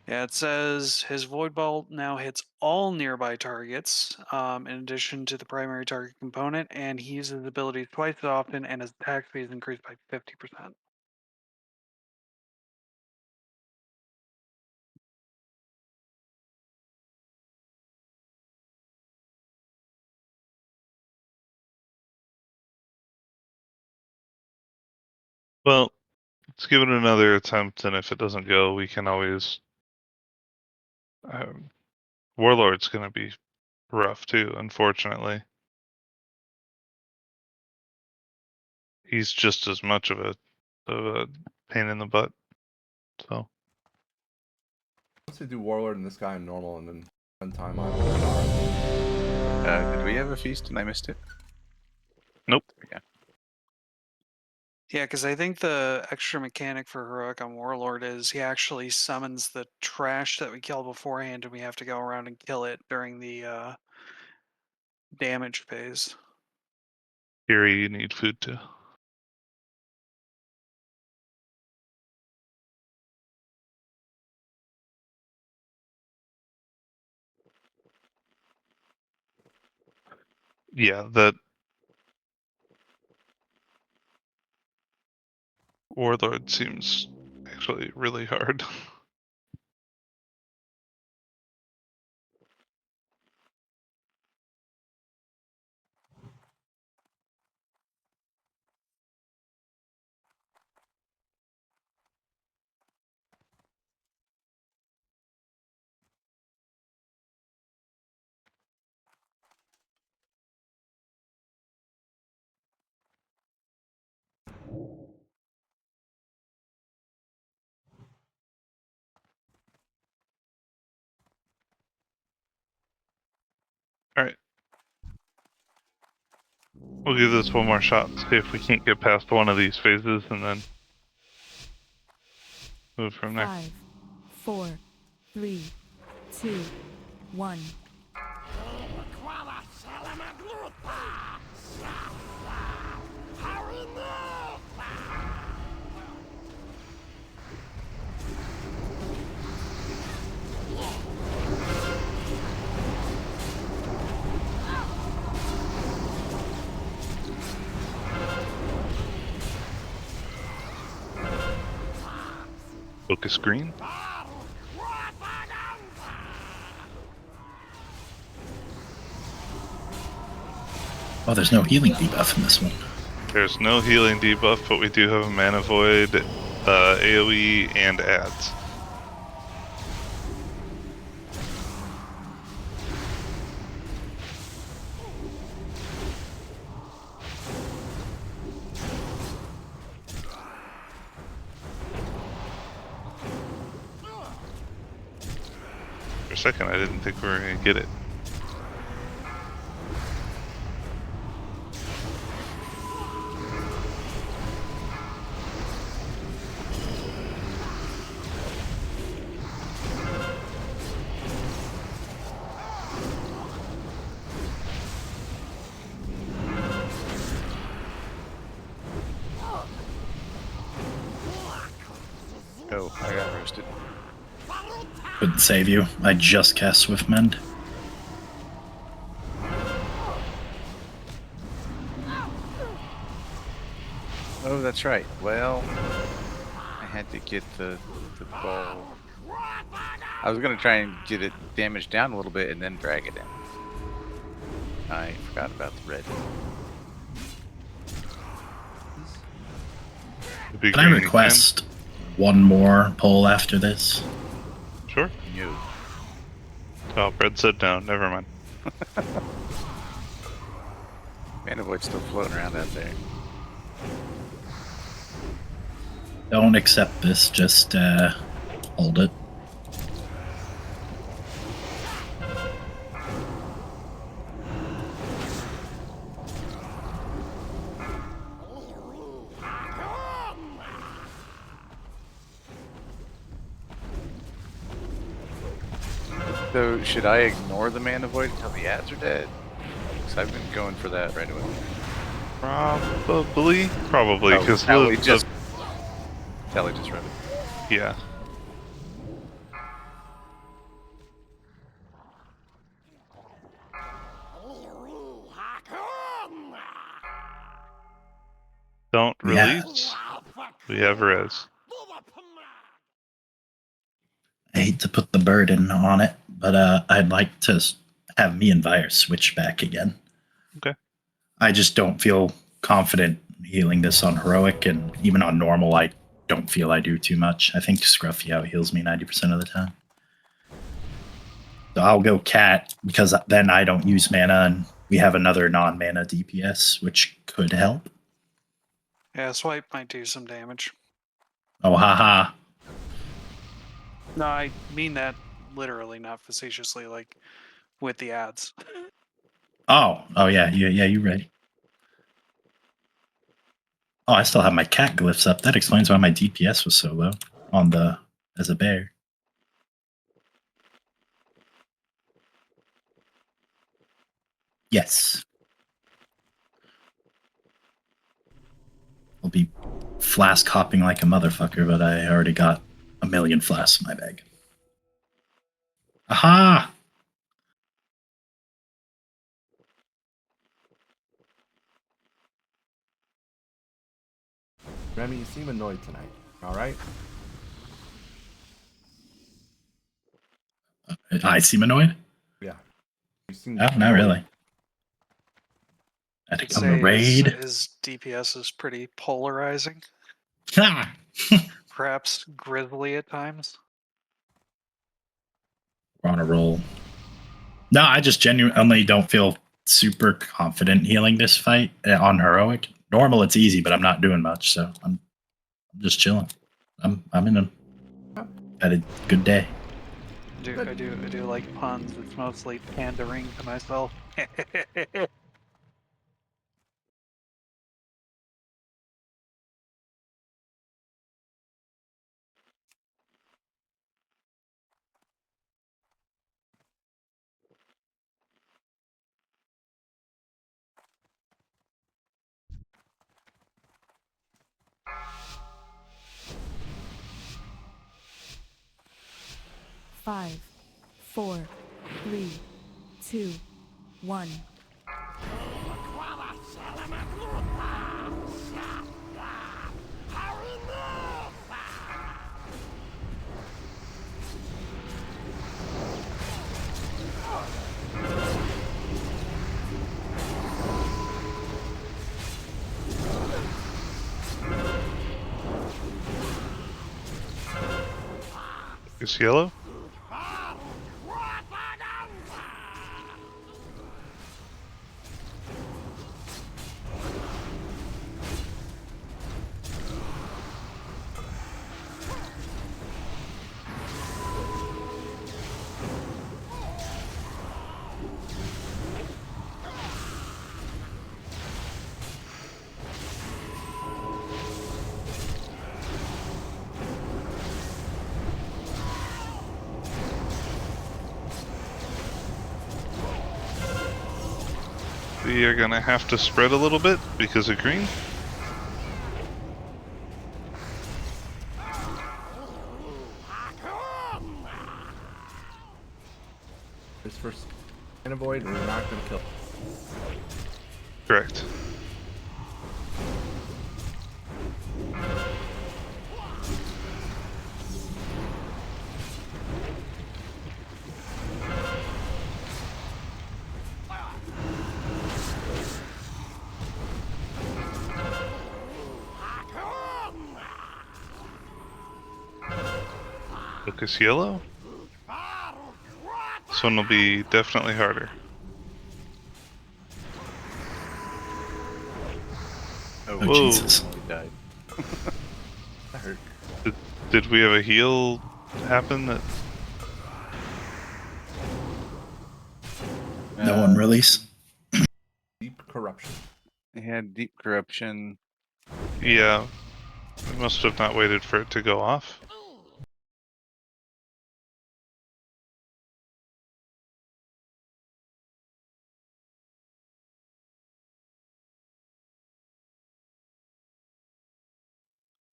Yeah, it says his void bolt now hits all nearby targets, in addition to the primary target component, and he uses abilities twice as often, and his attack speed is increased by 50%. Well, let's give it another attempt, and if it doesn't go, we can always. Warlord's gonna be rough too, unfortunately. He's just as much of a pain in the butt. So. Let's say do Warlord and this guy in normal, and then spend time on. Did we have a feast and I missed it? Nope. Yeah. Yeah, because I think the extra mechanic for Heroic on Warlord is he actually summons the trash that we kill beforehand, and we have to go around and kill it during the damage phase. Here you need food too. Yeah, that Warlord seems actually really hard. Alright. We'll give this one more shot, see if we can't get past one of these phases, and then move from there. 5, 4, 3, 2, 1. Focus green. Oh, there's no healing debuff in this one. There's no healing debuff, but we do have a mana void, AoE, and ads. For a second, I didn't think we were gonna get it. Oh, I got roasted. Couldn't save you. I just cast Swift Mend. Oh, that's right. Well, I had to get the ball. I was gonna try and get it damaged down a little bit and then drag it in. I forgot about the red. It'd be Can I green again. request one more poll after this? Sure. You. Oh, Brett said no. Never mind. Mana Void's still floating around out there. Don't accept this, just hold it. So, should I ignore the Mana Void until the ads are dead? Because I've been going for that right away. Probably, Oh, because Tally just read it. yeah. Don't Yeah. release. We have res. I hate to put the burden on it, but I'd like to have me and Vire switch back again. Okay. I just don't feel confident healing this on heroic, and even on normal, I don't feel I do too much. I think Scruffy out heals me 90% of the time. So I'll go Cat because then I don't use mana, and we have another non-mana DPS, which could help. Yeah, swipe might do some damage. Oh, haha. No, I mean that literally, not facetiously, like with the ads. Oh, yeah, you're right. Oh, I still have my cat glyphs up. That explains why my DPS was so low on the as a bear. Yes. I'll be flask hopping like a motherfucker, but I already got 1 million flasks in my bag. Aha! Remy, you seem annoyed tonight. All right? I seem annoyed? Yeah. You seem No, not really. I had to I'd come to say raid. his DPS is pretty polarizing, Ha! perhaps grisly at times. We're on a roll. No, I just genuinely don't feel super confident healing this fight on heroic. Normal, it's easy, but I'm not doing much, so I'm just chilling. I'm in a had a good day. I do like puns. It's mostly pandering to myself. Five, 4, 3, 2, 1. Is yellow? We are gonna have to spread a little bit because of green. This first Mana Void, and we're not going to kill. Correct. Focus yellow. This one will be definitely harder. Oh, Whoa. Jesus. He died. That hurt. Did we have a heal happen that No one release. Deep corruption. He had deep corruption. yeah, we must have not waited for it to go off.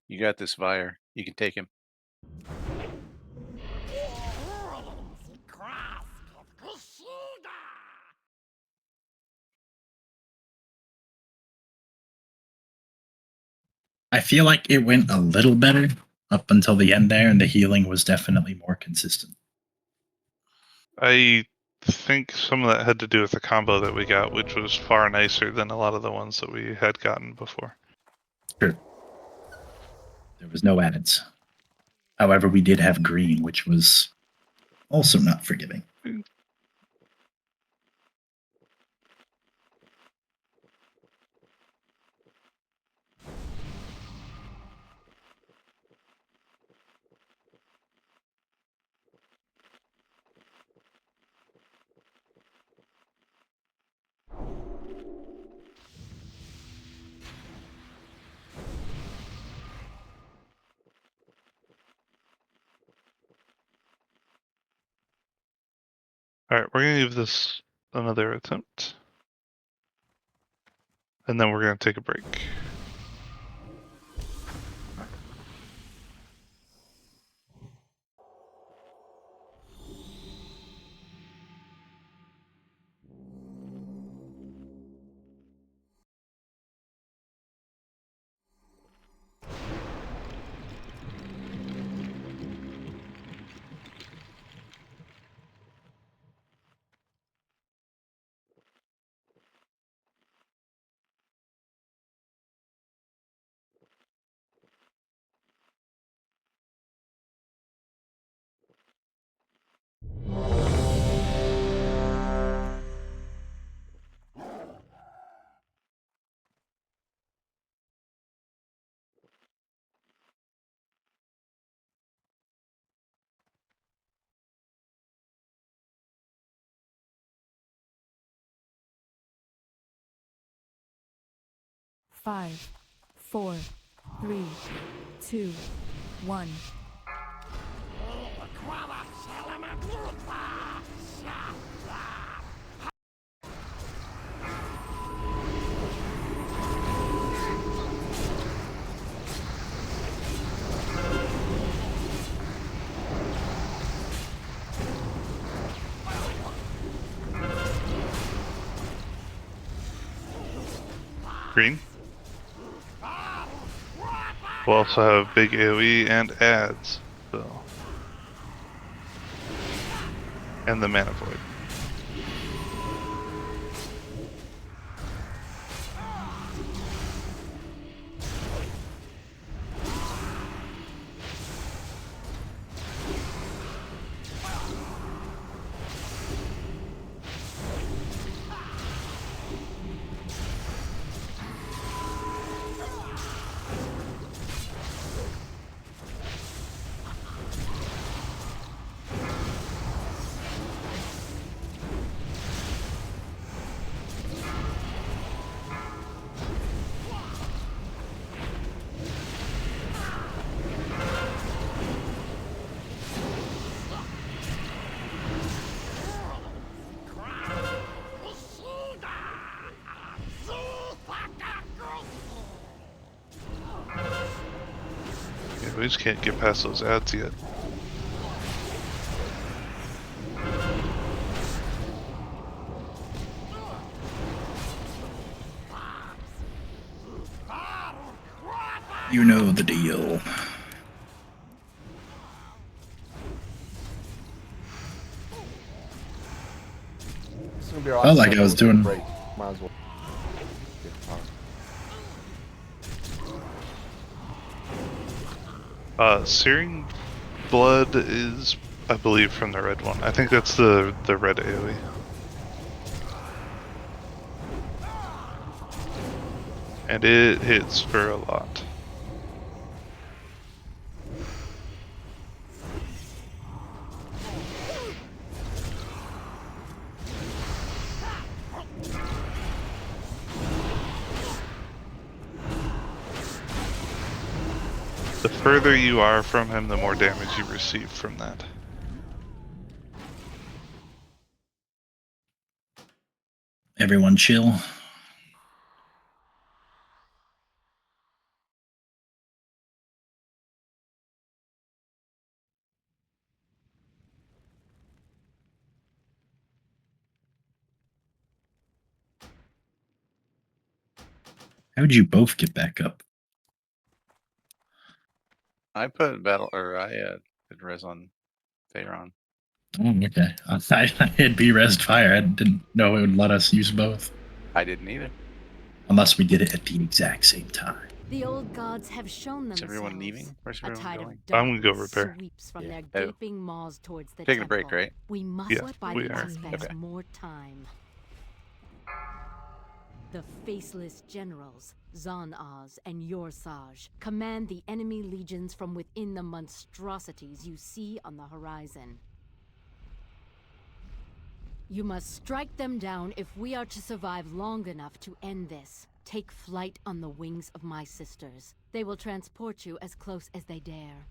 You got this, Vire. You can take him. I feel like it went a little better up until the end there, and the healing was definitely more consistent. I think some of that had to do with the combo that we got, which was far nicer than a lot of the ones that we had gotten before. Sure. There was no addeds. However, we did have green, which was also not forgiving. Alright, we're gonna give this another attempt. And then we're gonna take a break. Five, 4, 3, 2, 1. Green. We'll also have big AoE and ads, so. And the Mana Void. Yeah, we just can't get past those ads yet. You know the deal. It's gonna be our Felt last like time I was we'll take a doing- break. Might as well. Get on. Searing blood is, I believe, from the red one. I think that's the red AoE. And it hits for a lot. The further you are from him, the more damage you receive from that. Everyone chill. How would you both get back up? I put battle, or I did res on Pharaon. Oh, okay. I had B-Res Fire. I didn't know it would let us use both. I didn't either. Unless we did it at the exact same time. The old gods have shown Is themselves. everyone leaving? Where's A everyone tide going? of I'm gonna go darkness repair. sweeps from Yeah. their Oh. gaping maws towards the Taking a temple. break, right? We must Yeah, buy we the are. aspects Okay. more time. The faceless generals, Zon-Az and Yorsaj, command the enemy legions from within the monstrosities you see on the horizon. You must strike them down if we are to survive long enough to end this. Take flight on the wings of my sisters. They will transport you as close as they dare.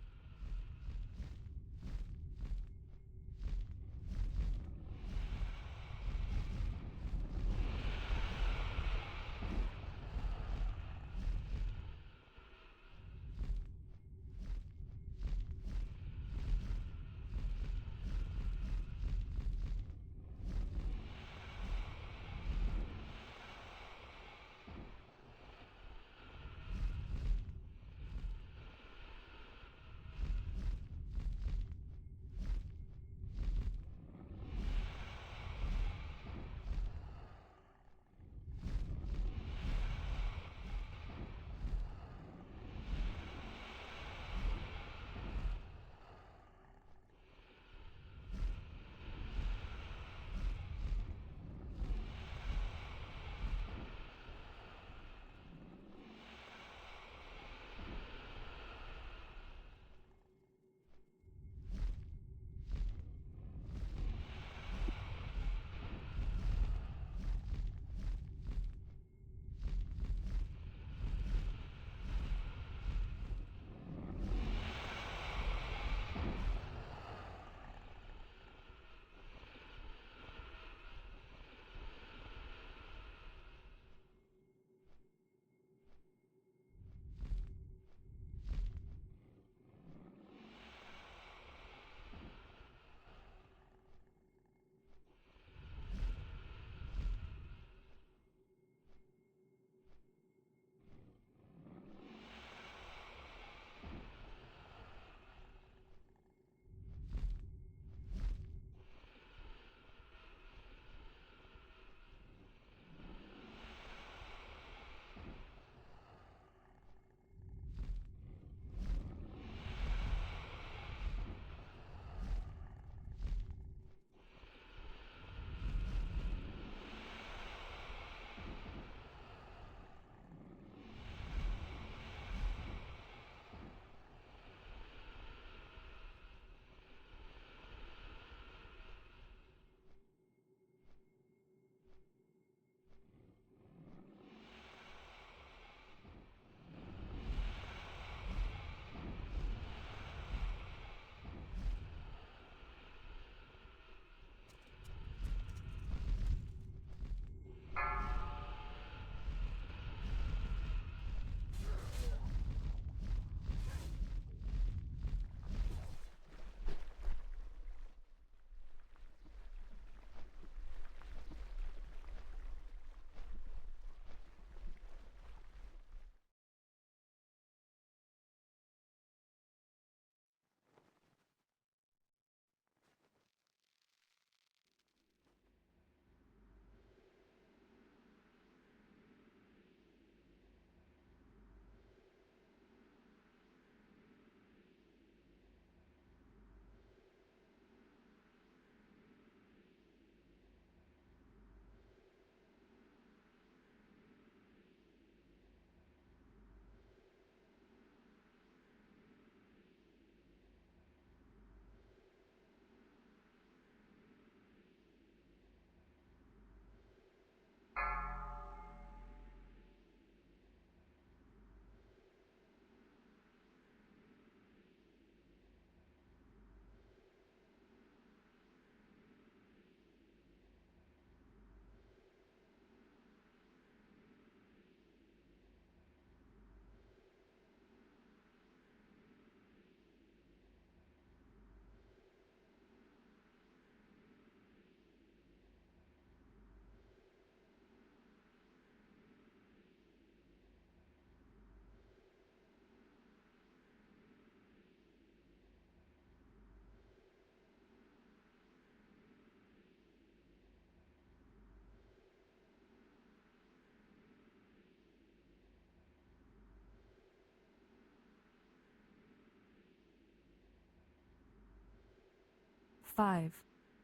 5,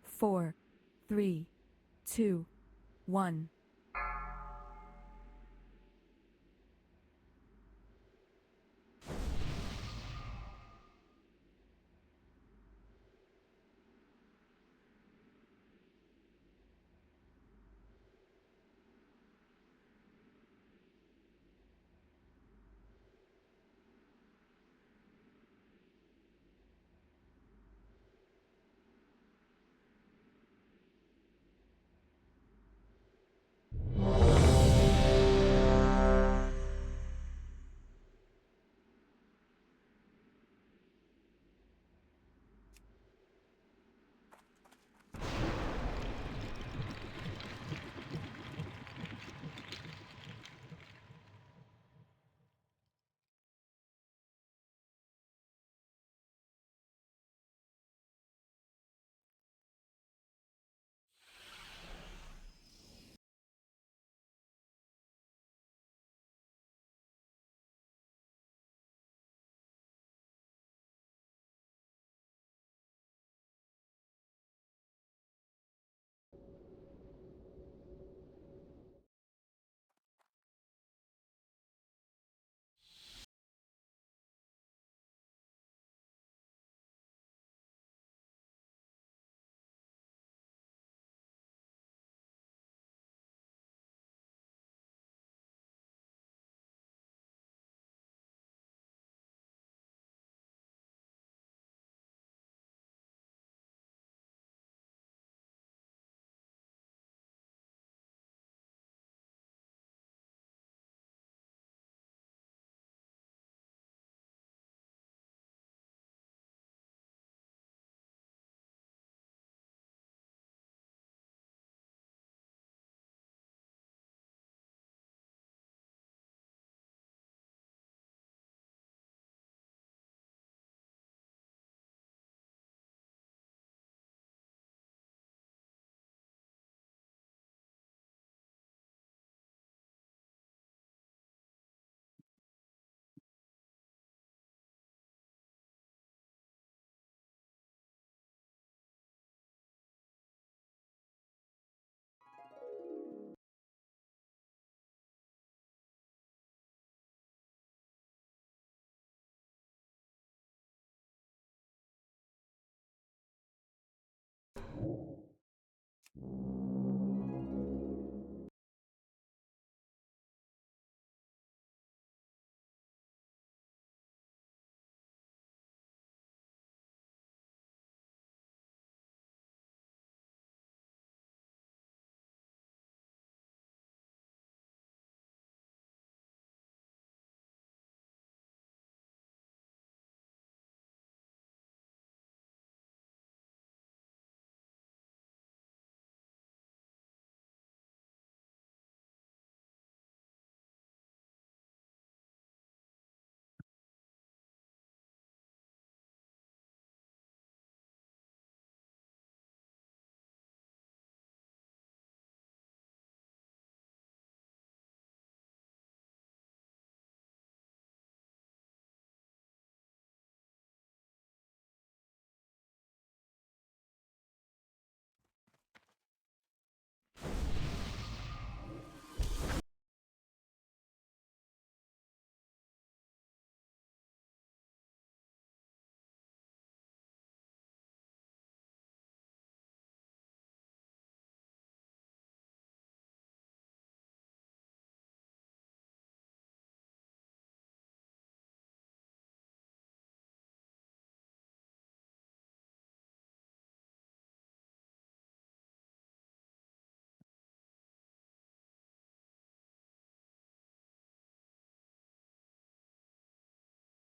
4, 3, 2, 1.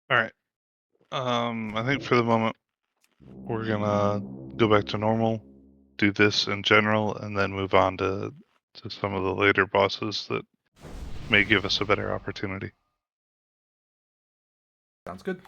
All right. I think for the moment we're gonna go back to normal, do this in general, and then move on to some of the later bosses that may give us a better opportunity. Sounds good.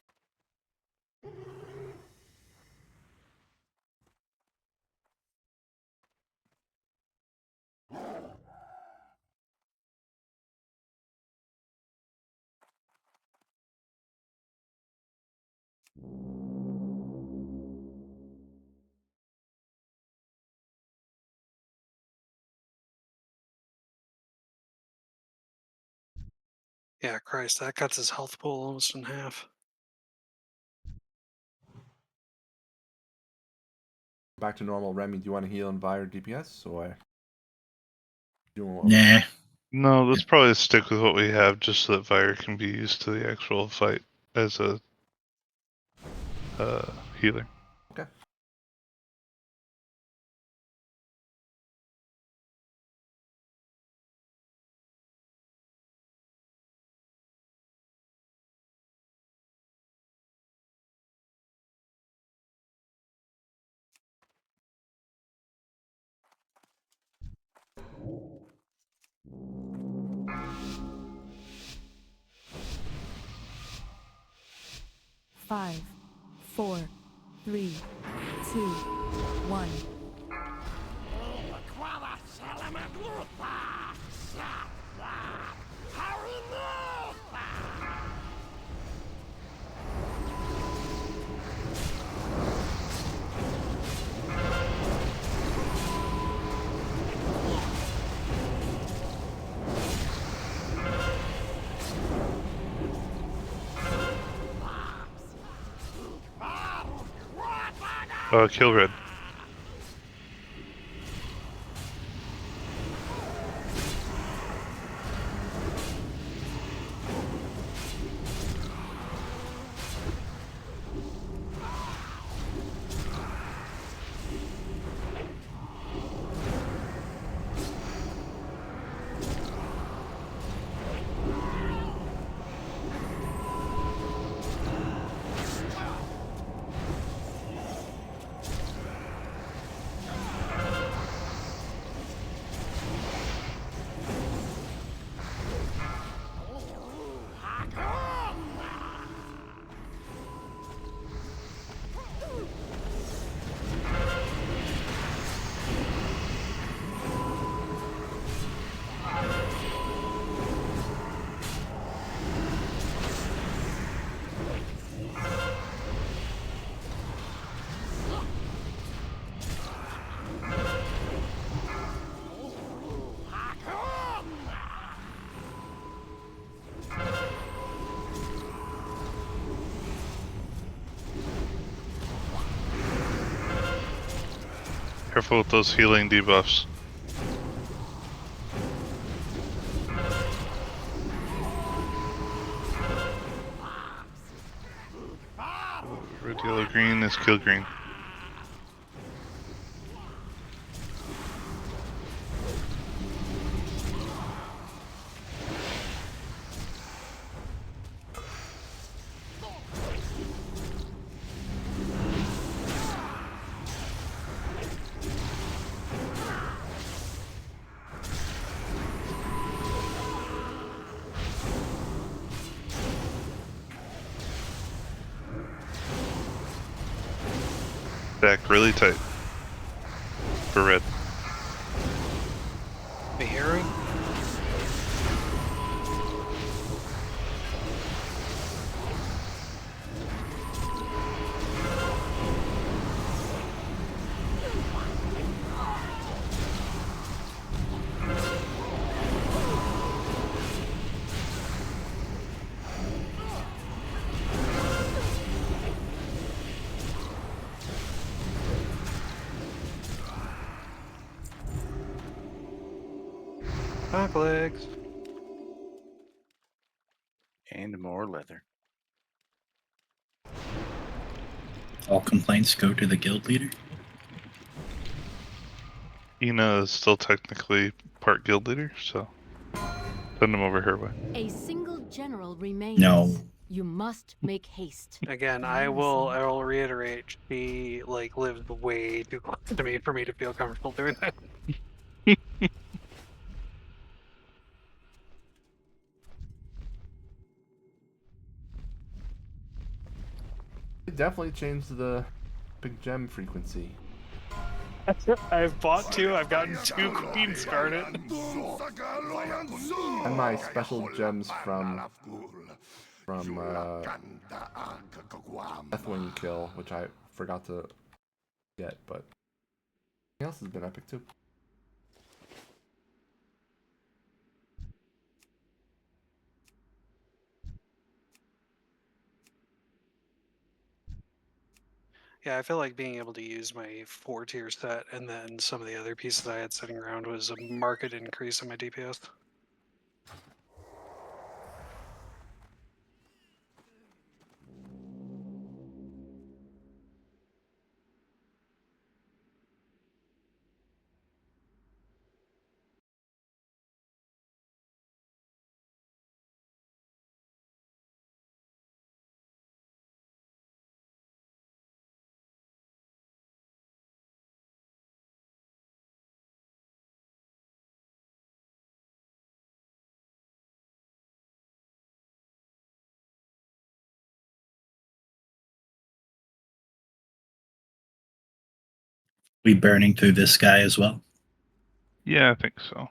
Yeah, Christ, that cuts his health pool almost in half. Back to normal. Remy, do you want to heal and Vi or DPS, or do you want? Nah. No, let's probably stick with what we have, just so that Fire can be used to the actual fight as a healer. Okay. Five, 4, 3, 2, 1. Kill red. Careful with those healing debuffs. Red, yellow, green is kill green. Back really tight for red. The hero? Back legs. And more leather. All complaints go to the guild leader. Ina is still technically part guild leader, so send him over her way. A single general remains. No. You must make haste. Again, I will reiterate, she like lived way too close to me for me to feel comfortable doing that. It definitely changed the big gem frequency. I've bought two, I've gotten 2 queens guarded. And my special gems from Deathwing kill, which I forgot to get, but everything else has been epic too. Yeah, I feel like being able to use my 4-tier set and then some of the other pieces I had sitting around was a marked increase in my DPS. We burning through this guy as well. Yeah, I think so.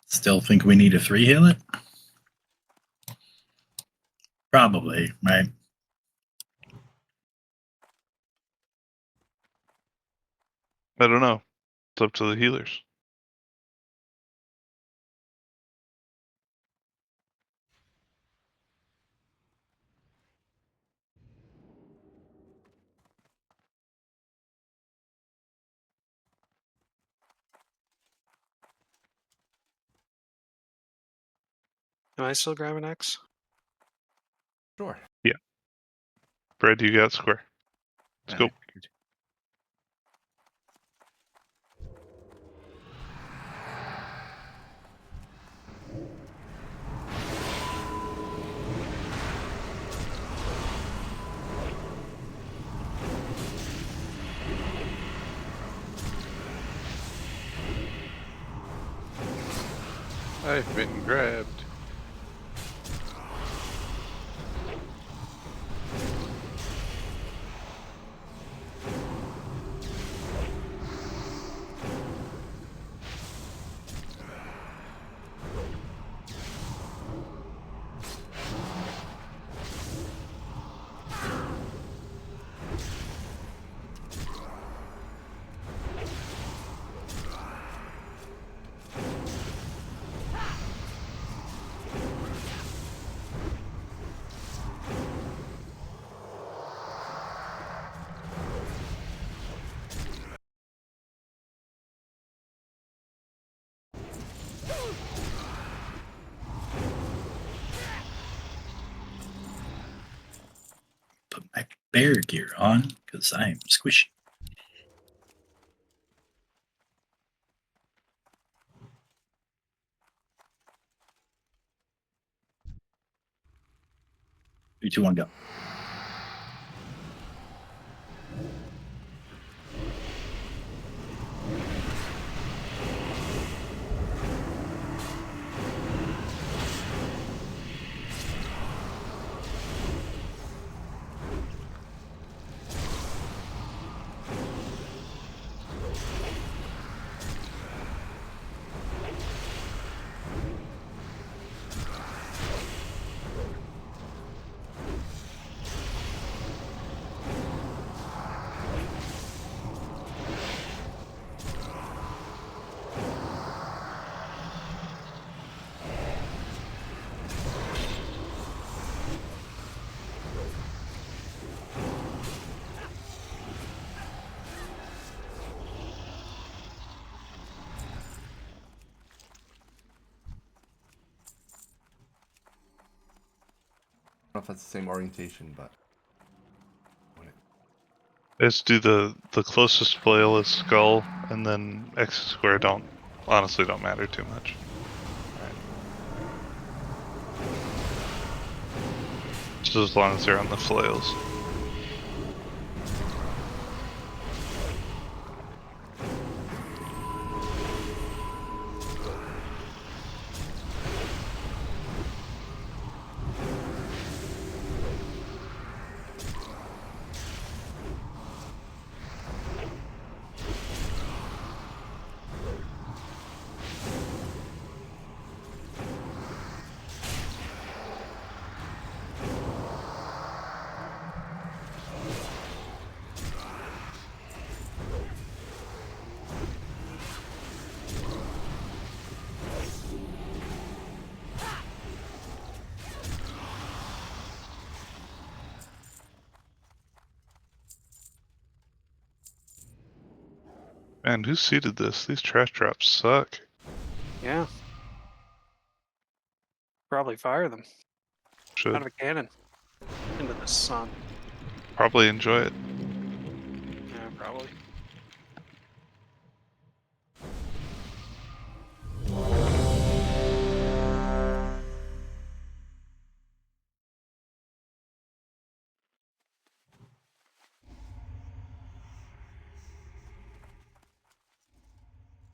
Still think we need a 3 heal it? Probably, right? I don't know. It's up to the healers. Am I still grabbing X? Sure. Brad, you got square. Let's go. I've been grabbed. Put my bear gear on because I am squishy. Three, two, one, go. I don't know if that's the same orientation, but Let's do the closest flail is skull, and then X square honestly don't matter too much. Just as long as they're on the flails. Man, who seeded this? These trash traps suck. Yeah. Probably fire them Should out of a cannon into the sun. probably enjoy it. Yeah, probably.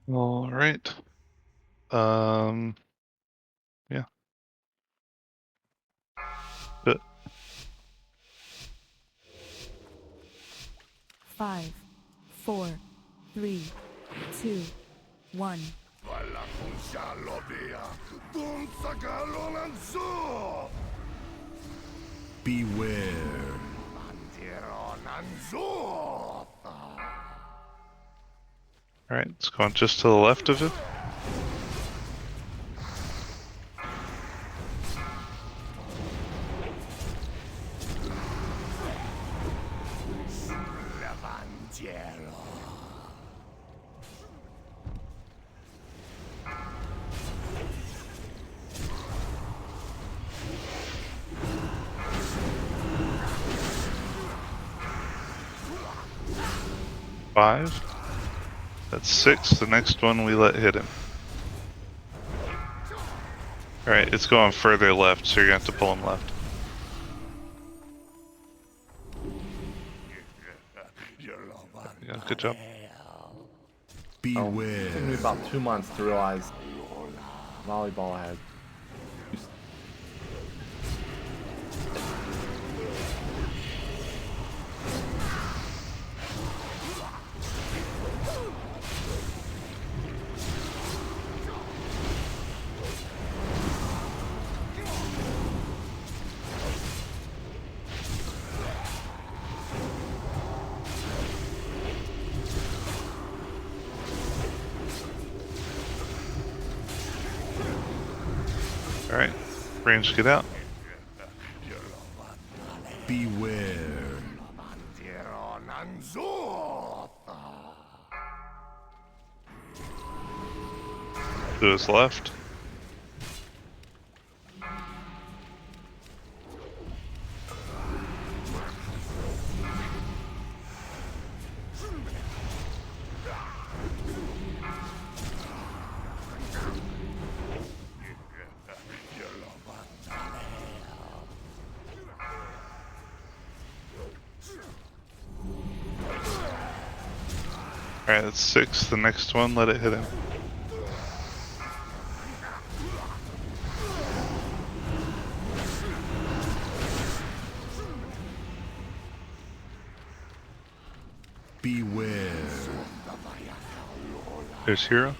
All right. Yeah. But 5, 4, 3, 2, 1. Beware. all right, it's going just to the left of it. Five. That's 6. The next one we let hit him. Alright, it's going further left, so you're gonna have to pull him left. Yeah, good job. Oh, it took me about 2 months to realize volleyball had. Alright, range, get out. Beware. To his left. Alright, that's 6. The next one, let it hit him. Beware. There's Hero.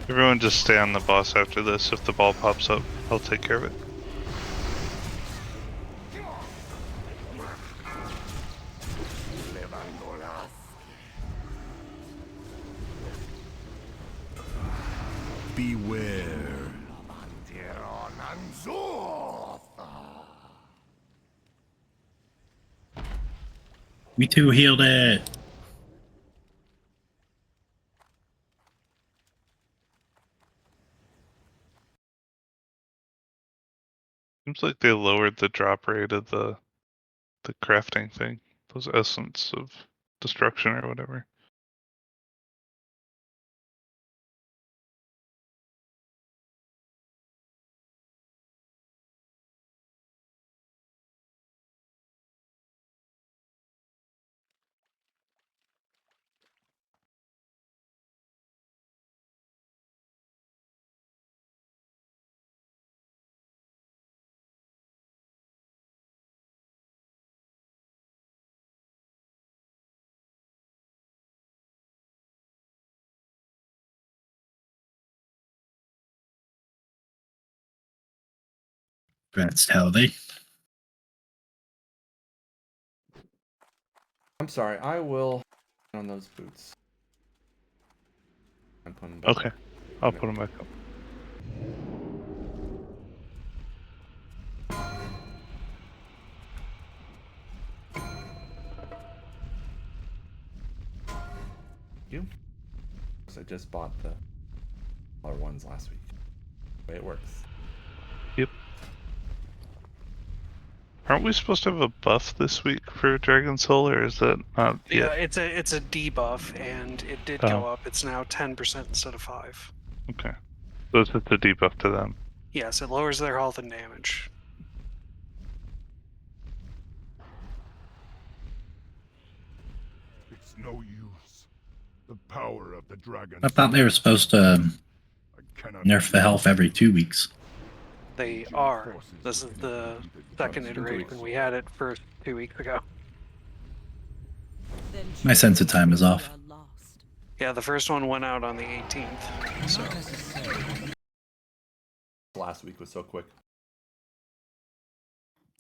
Everyone just stay on the boss after this. If the ball pops up, I'll take care of it. Beware. Me too healed it. Seems like they lowered the drop rate of the crafting thing. Those essence of destruction or whatever. That's healthy. I'm sorry. I will on those boots. I'm putting them back. Okay. I'll put them back up. You? I just bought the color ones last week. The way it works. Yep. Aren't we supposed to have a buff this week for Dragon Soul, or is that not Yeah, yet? it's a debuff, and it did go up. It's now 10% instead of 5. Okay. So it's just a debuff to them. Yes, it lowers their health and damage. It's no use. The power of the dragon. I thought they were supposed to I cannot nerf the health every 2 weeks. They are. This is the second iteration. We had it for 2 weeks ago. My sense of time is off. Yeah, the first one went out on the 18th. So Last week was so quick.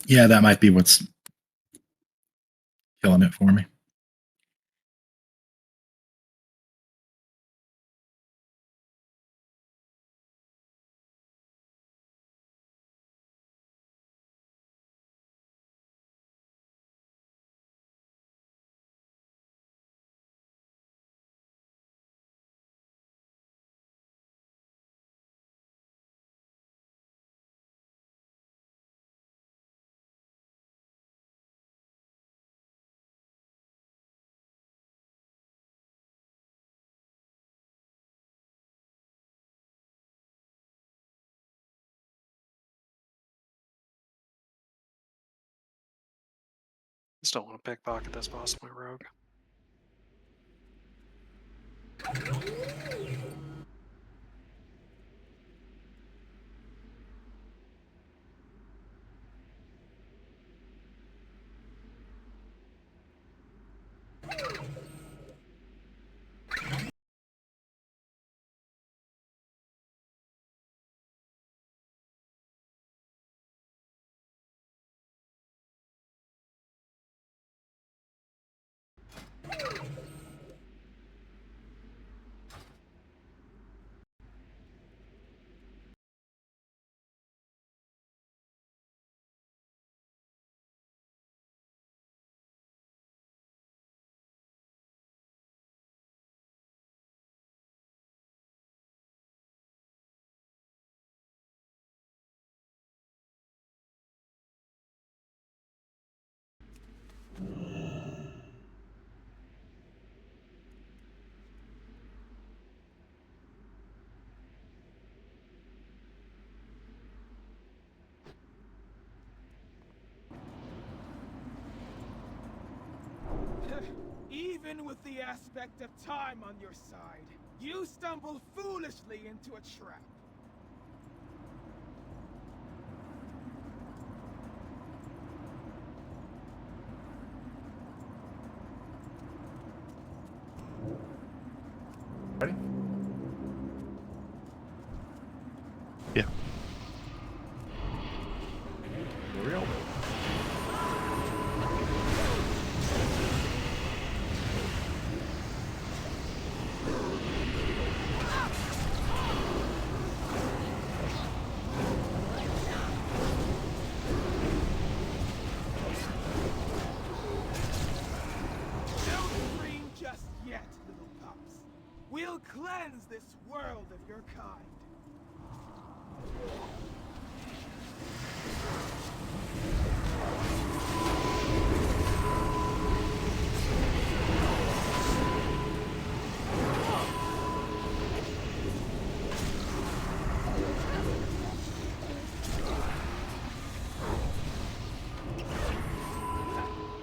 Yeah, that might be what's killing it for me. just don't want to pickpocket this boss of my rogue. Even with the aspect of time on your side, you stumble foolishly into a trap. Ready? Yeah. Here we go. Don't scream just yet, little pups. We'll cleanse this world of your kind.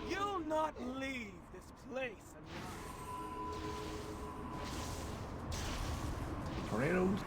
You'll not leave this place alive. Tornadoes.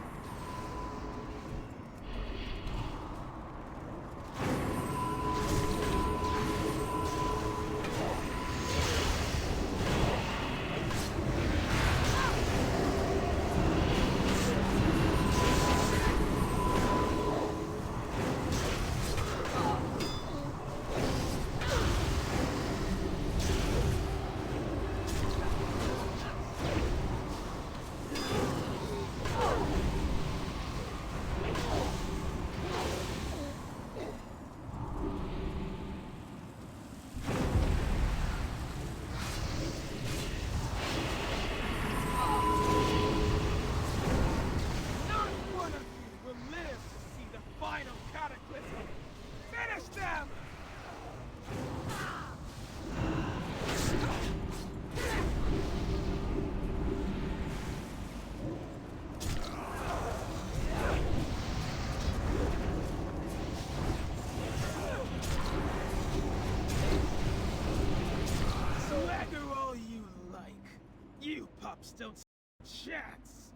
You pups don't stand a chance.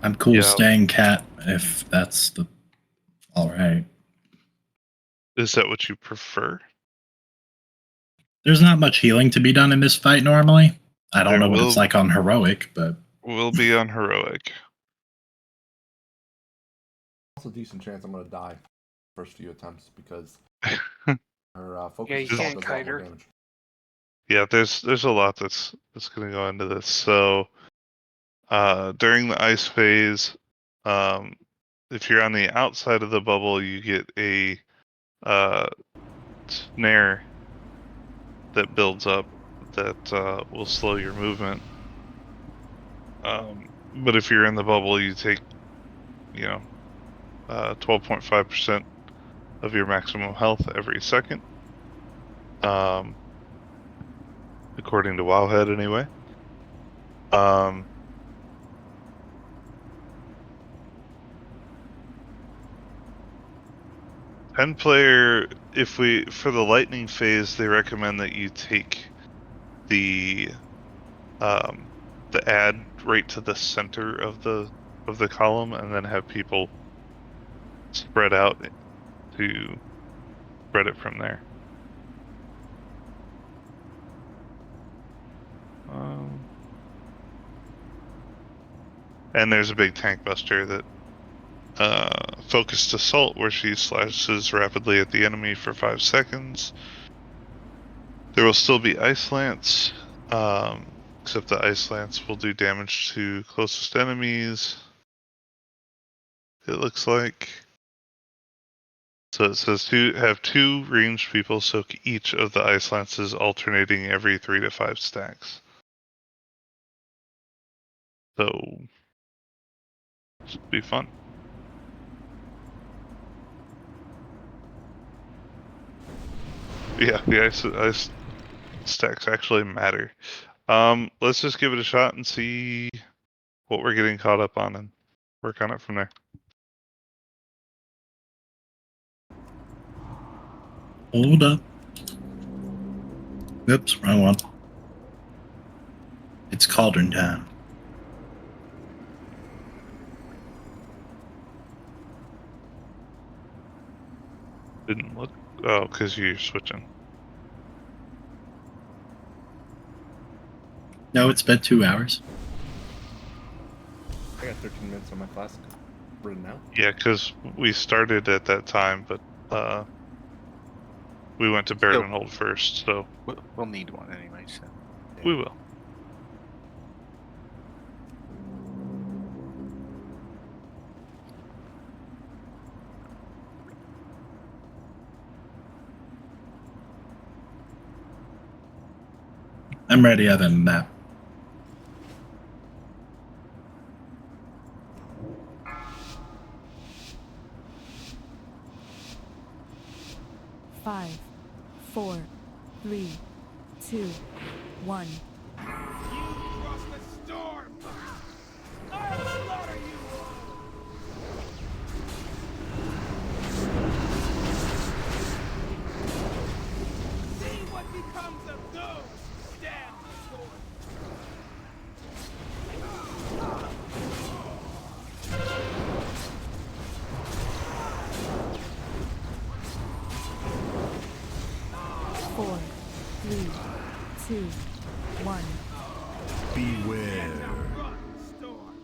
I'm cool Yeah. staying cat if that's the all right. Is that what you prefer? There's not much healing to be done in this fight normally. I don't There know what will- it's like on heroic, but We'll be on heroic. Also, decent chance I'm gonna die first few attempts because her focus Yeah, you assault can't does a lot kite more her. damage. Yeah, there's a lot that's gonna go into this. So during the ice phase, if you're on the outside of the bubble, you get a snare that builds up that will slow your movement. But if you're in the bubble, you take 12.5% of your maximum health every second. According to Wowhead, anyway. 10-player, for the lightning phase, they recommend that you take the ad right to the center of the column and then have people spread out to spread it from there. And there's a big tank buster that focused assault where she slashes rapidly at the enemy for 5 seconds. There will still be ice lance, except the ice lance will do damage to closest enemies. It looks like. So it says have 2 ranged people soak each of the ice lances, alternating every 3 to 5 stacks. So should be fun. Yeah, the ice stacks actually matter. Let's just give it a shot and see what we're getting caught up on and work on it from there. hold up. Oops, wrong one. It's cauldron time. Didn't look. Oh, because you're switching. No, it's been 2 hours. I got 13 minutes on my flask written out. Yeah, because we started at that time, but we went to Baron and Hold first, so We'll need one anyway, so. we will. I'm ready other than that. Five, 4, 3, 2, 1. You cross the storm! I'll slaughter you all! See what becomes of those who stand before Four, 3, 2, 1. Beware. Run, storm!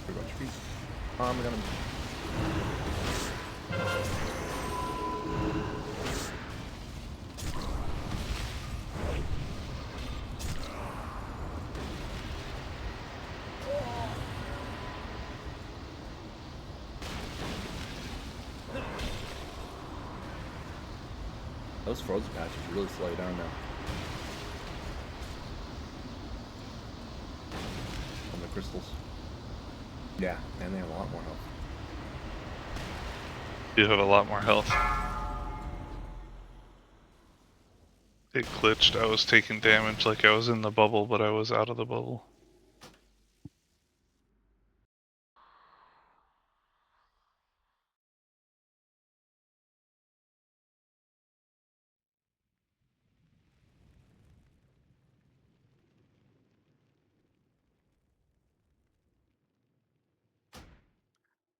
Pretty much feet. I'm gonna. Those frozen patches really slow you down now. On the crystals. Yeah, and they have a lot more health. You have a lot more health. It glitched. I was taking damage like I was in the bubble, but I was out of the bubble.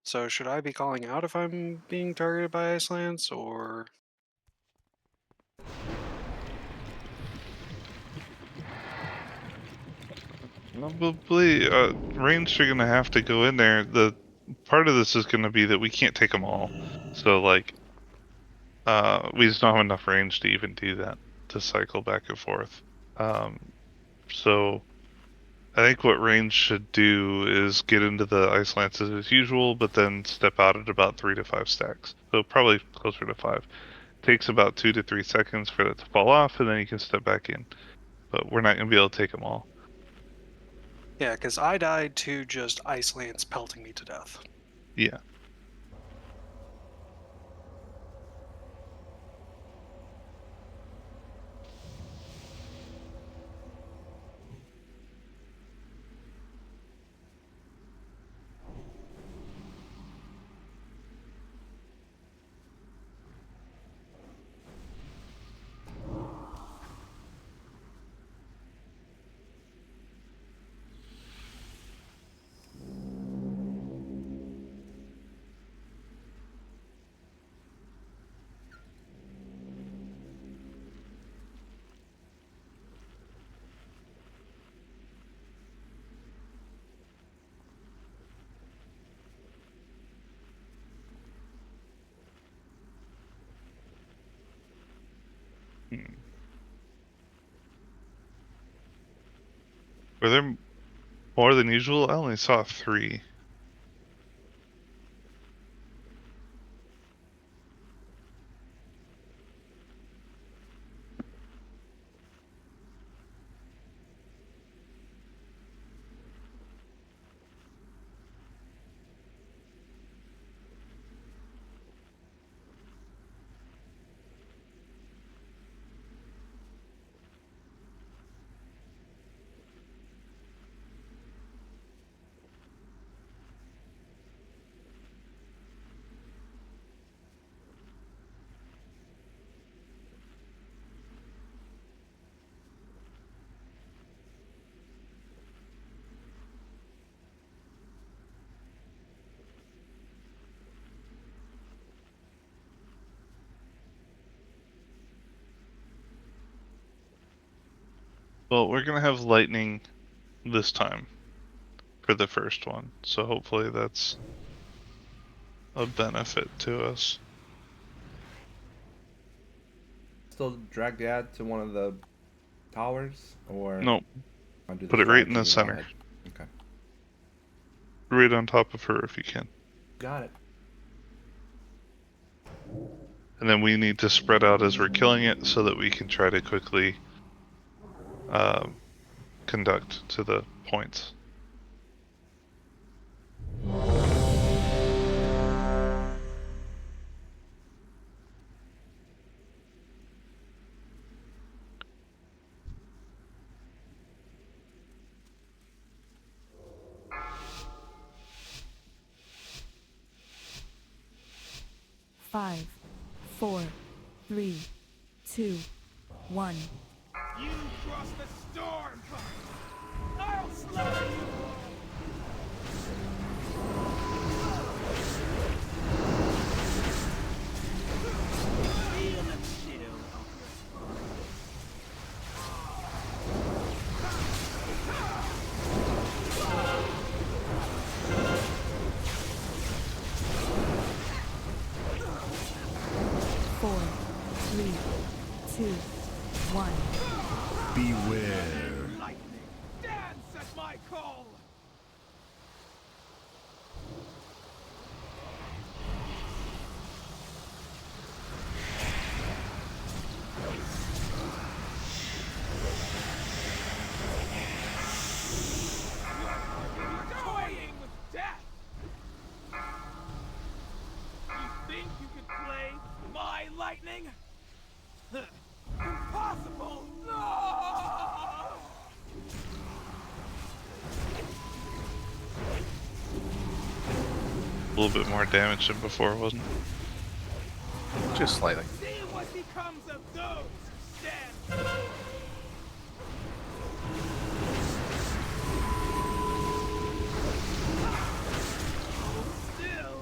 So should I be calling out if I'm being targeted by ice lance, or? Probably, ranged are gonna have to go in there. The part of this is gonna be that we can't take them all. So, like, we just don't have enough range to even do that, to cycle back and forth. So, I think what range should do is get into the ice lances as usual, but then step out at about 3 to 5 stacks. So probably closer to 5. Takes about 2 to 3 seconds for it to fall off, and then you can step back in. But we're not gonna be able to take them all. Yeah, because I died to just ice lance pelting me to death. Yeah. Were there more than usual? I only saw 3. Well, we're gonna have lightning this time for the first one, so hopefully that's a benefit to us. Still drag the ad to one of the towers, or Nope. I'll do the Put it right in the strategy center. Okay. Right on top of her if you can. Got it. And then we need to spread out as we're killing it so that we can try to quickly conduct to the points. Five, 4, 3, 2, 1. You cross the storm! I'll slay you! Feel the chill of Westfall. Four, 3, 2, 1. Beware. Lightning, dance at my call! away my lightning? Impossible! No! A little bit more damage than before, wasn't it? Just slightly. See what becomes of those who stand. Still.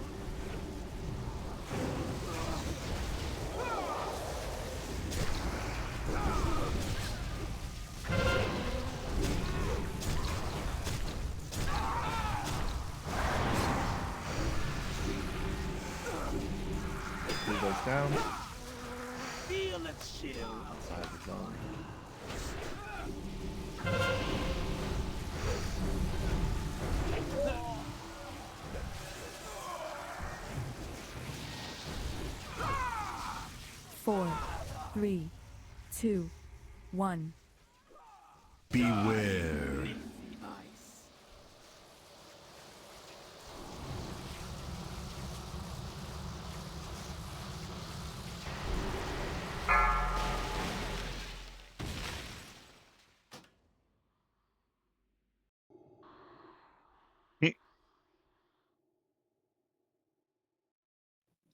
Blue goes down. Feel it chill. Outside the zone. Four, three, two, one. Beware. Nice.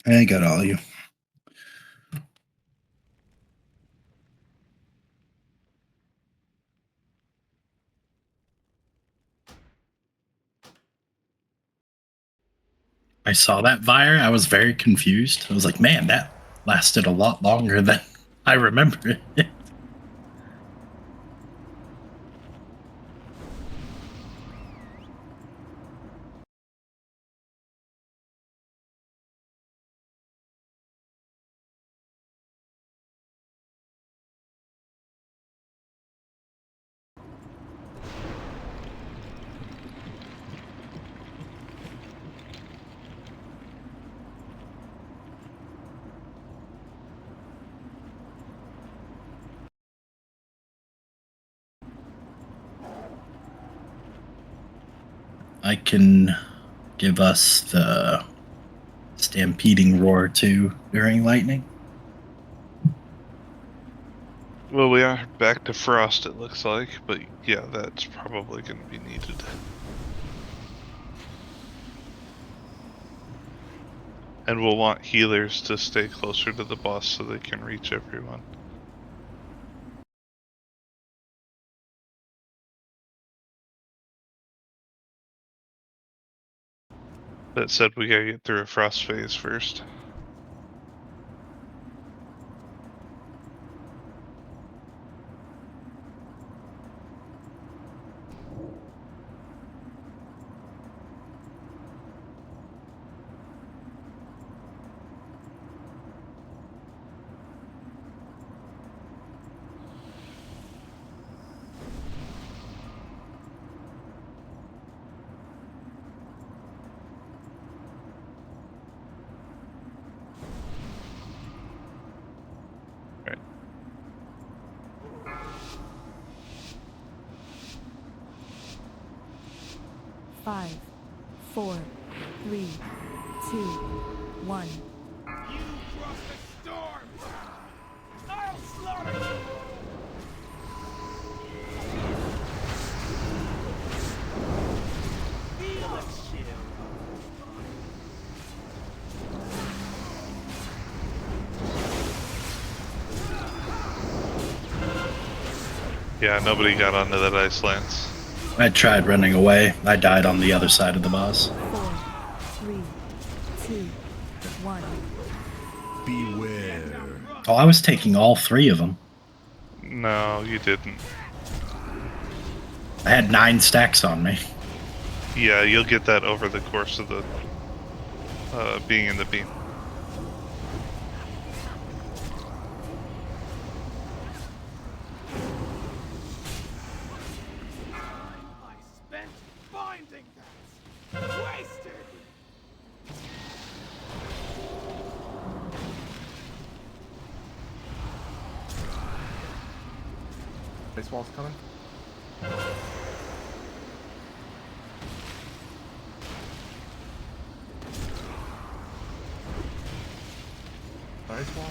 I got all you. I saw that fire. I was very confused. I was like, man, that lasted a lot longer than I remember it. I can give us the stampeding roar too during lightning. Well, we are back to frost, it looks like, but yeah, that's probably going to be needed. And we'll want healers to stay closer to the boss so they can reach everyone. That said, we gotta get through a frost phase first. Five, four, three, two, one. You cross the storm. I'll slaughter you. Feel it chill. Yeah, nobody got onto that ice lance. I tried running away. I died on the other side of the boss. 4, 3, 2, 1. Beware. Oh, I was taking all three of them. No, you didn't. I had 9 stacks on me. Yeah, you'll get that over the course of the being in the beam. I spent finding that. Wasted. Ice wall's coming. ice wall.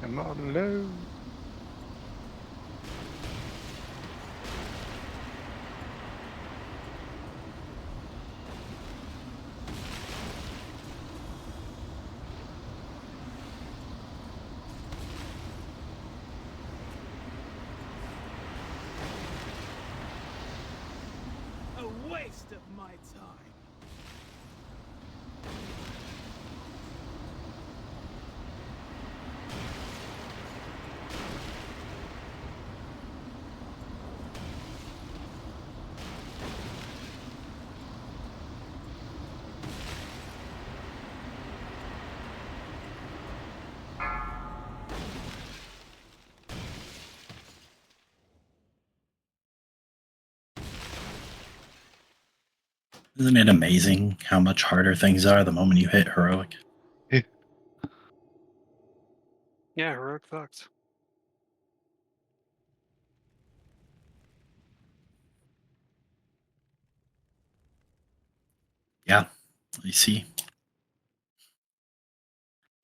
I'm all alone. A waste of my time. Isn't it amazing how much harder things are the moment you hit heroic? Yeah, heroic fucked. Yeah, I see.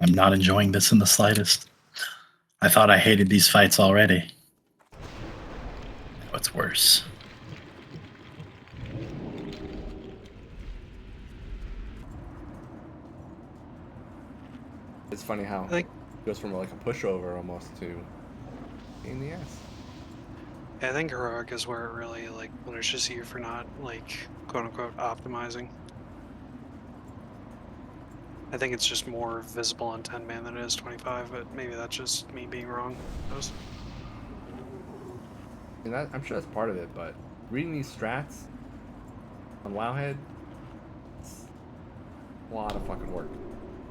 I'm not enjoying this in the slightest. I thought I hated these fights already. Now it's worse. It's funny how Like, it goes from like a pushover almost to in the ass. I think heroic is where it really like punishes you for not like quote unquote optimizing. I think it's just more visible on 10 man than it is 25, but maybe that's just me being wrong. And that, I'm sure that's part of it, but reading these strats on Wowhead, it's a lot of fucking work.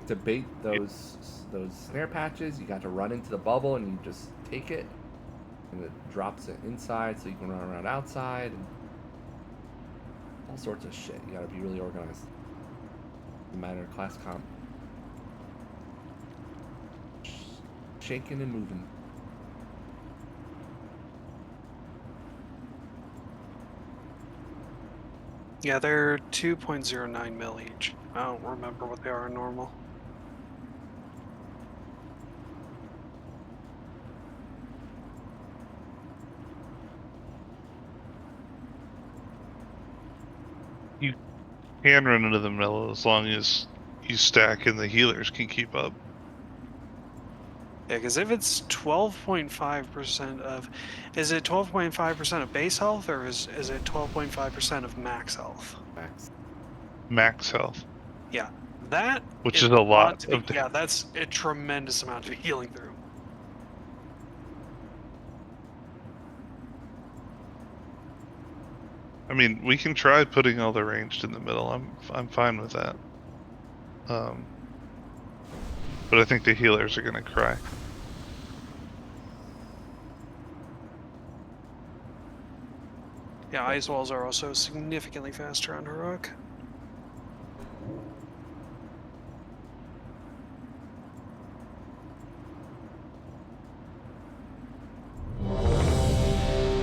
To bait those snare patches, you got to run into the bubble and you just take it, and it drops it inside so you can run around outside, and all sorts of shit. You got to be really organized. No matter class comp. Shaking and moving. Yeah, they're 2.09 mil each. I don't remember what they are in normal. You can run into the middle as long as you stack and the healers can keep up. Yeah, because if it's 12.5% of, is it 12.5% of base health or is it 12.5% of max health? Max health. Yeah, that Which is a lot to be, of yeah, that's a tremendous amount to be healing through. I mean, we can try putting all the ranged in the middle. I'm fine with that. But I think the healers are gonna cry. Yeah, ice walls are also significantly faster on heroic.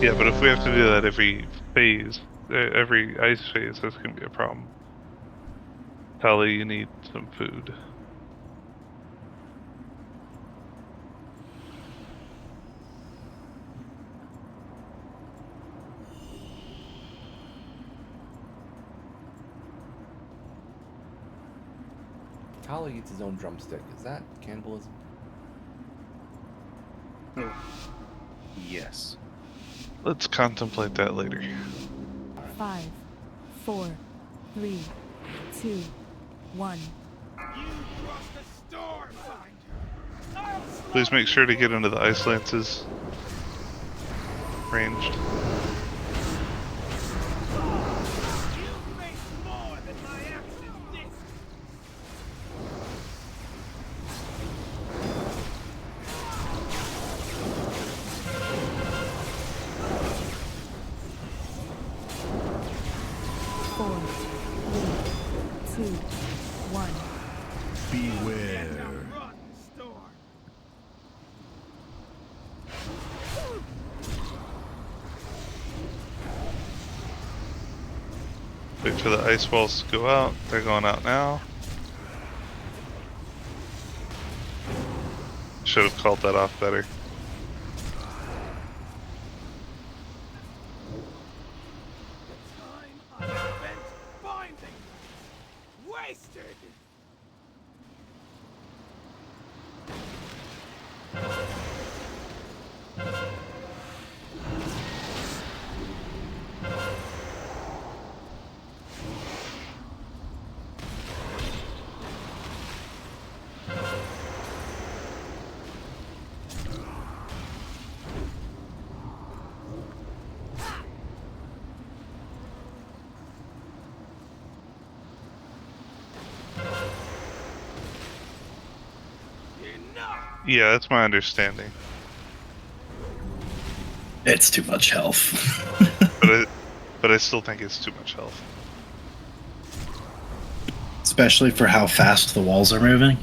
Yeah, but if we have to do that every phase, every ice phase, that's gonna be a problem. Tali, you need some food. Tali eats his own drumstick. Is that cannibalism? Yes. Let's contemplate that later. 5, 4, 3, 2, 1. You crossed the storm, Finder. Please make sure to get into the ice lances ranged. You face more than my action this. Wait for the ice walls to go out. They're going out now. Should have called that off better. Time I spent finding them. Wasted. Yeah, that's my understanding. It's too much health. But I still think it's too much health. Especially for how fast the walls are moving.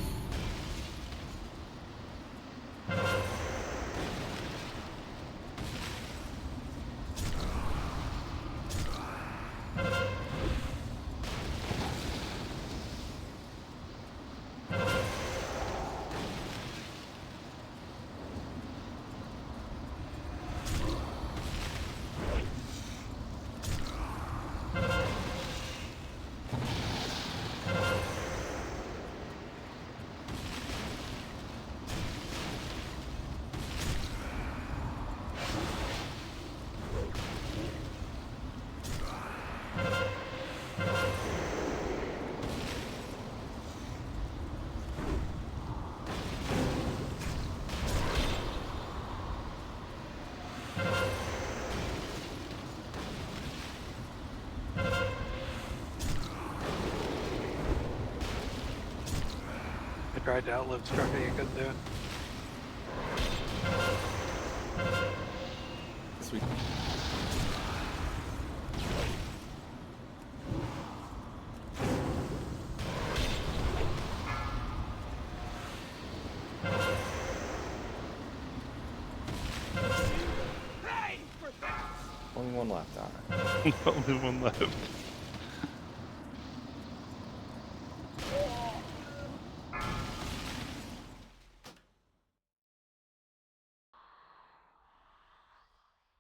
I tried to outlive Strucker, you couldn't do it. Sweet. Pay for that. Only one left. Alright. Only one left.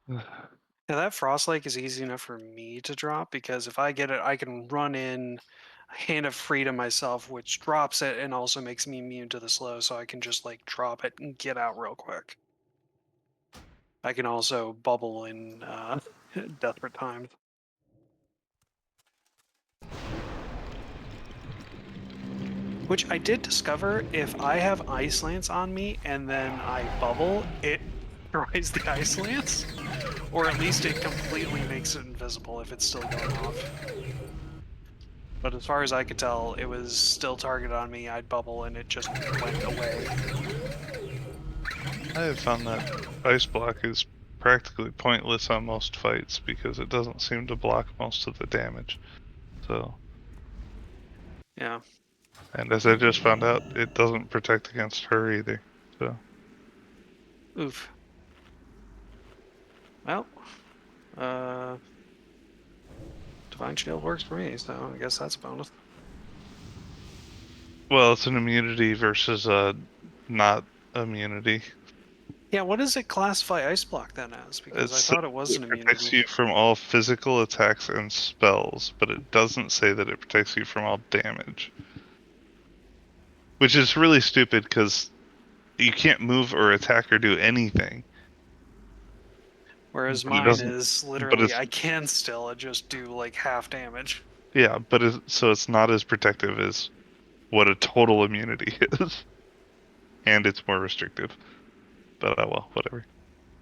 Yeah, that Frost Lake is easy enough for me to drop because if I get it, I can run in Hand of Freedom myself, which drops it and also makes me immune to the slow, so I can just like drop it and get out real quick. I can also bubble in Desperate Times. Which I did discover, if I have Ice Lance on me and then I bubble, it destroys the Ice Lance. Or at least it completely makes it invisible if it's still going off. But as far as I could tell, it was still targeted on me, I'd bubble and it just went away. I have found that ice block is practically pointless on most fights because it doesn't seem to block most of the damage. So, Yeah. and as I just found out, it doesn't protect against her either. So, Oof. Well, Divine Shield works for me, so I guess that's a bonus. well, it's an immunity versus not immunity. Yeah, what does it classify Ice Block then as? Because I thought it was an protects immunity. you from all physical attacks and spells, but it doesn't say that it protects you from all damage. Which is really stupid because you can't move or attack or do anything. Whereas But it mine doesn't- is but literally, it's- I can still just do like half damage. Yeah, but so it's not as protective as what a total immunity is. And it's more restrictive. But well, whatever.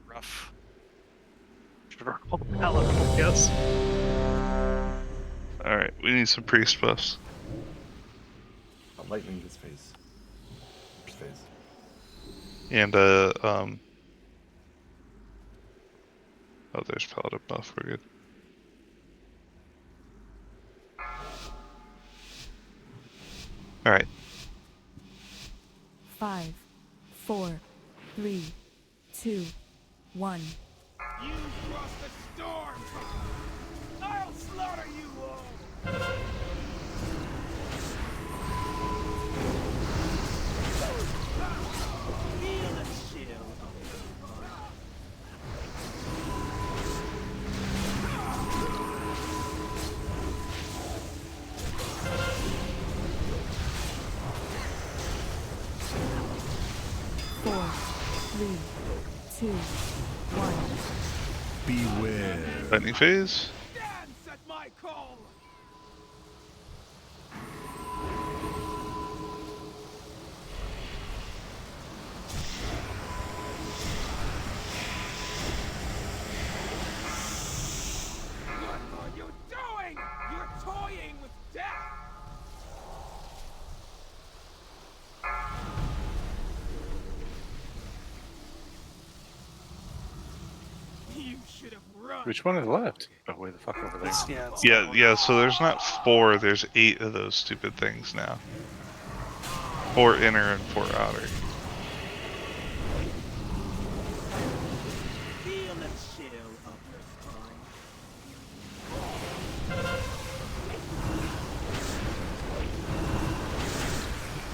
Rough. Should roll paladin, yes. Alright, we need some priest buffs. Lightning this phase. First phase. And oh, there's paladin buff, we're good. Alright. 5, 4, 3, 2, 1. You cross the storm. I'll slaughter you all. 3, 2, 1. Beware. Lightning phase. Dance at my call. What are you doing? You're toying with death. You should have run. Which one is left? Oh, way the fuck over there. It's Yeah, yeah. So there's not 4. There's 8 of those stupid things now. 4 inner and 4 outer. Feel the chill of your spine.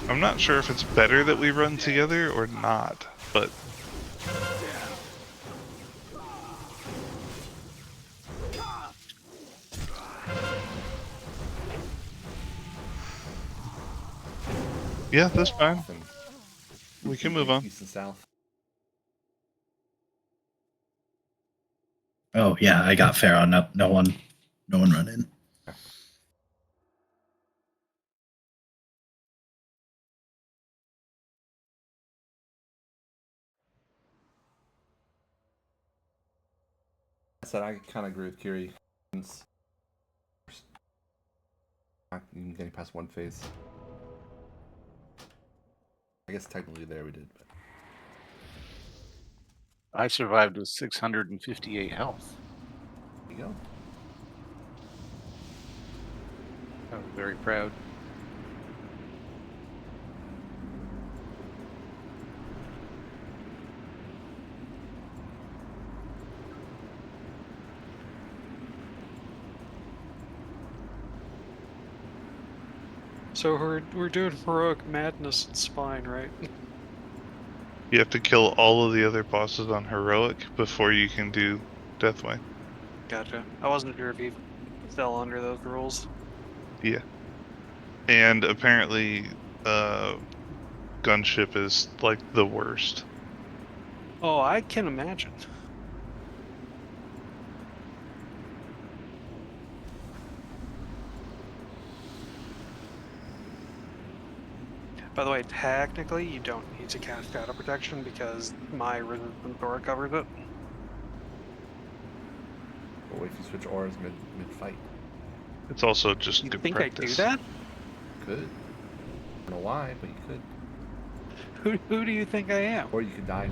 I'm not sure if it's better that we run together or not, but yeah, that's fine. And We can move on. east and south. Oh yeah, I got fair on up. No one run in. I said I kind of agree with Kiri. Since not even getting past one phase. I guess technically there we did, but I survived with 658 health. there you go. I was very proud. So we're doing heroic madness and spine, right? You have to kill all of the other bosses on heroic before you can do Deathway. Gotcha. I wasn't sure if he fell under those rules. Yeah. And apparently, gunship is like the worst. Oh, I can imagine. By the way, technically, you don't need to cast Shadow Protection because my Resistant Aura covers it. But what if you switch auras mid fight? It's also just You good think practice. I do that? Could. I don't know why, but you could. Who do you think I am? Or you could die.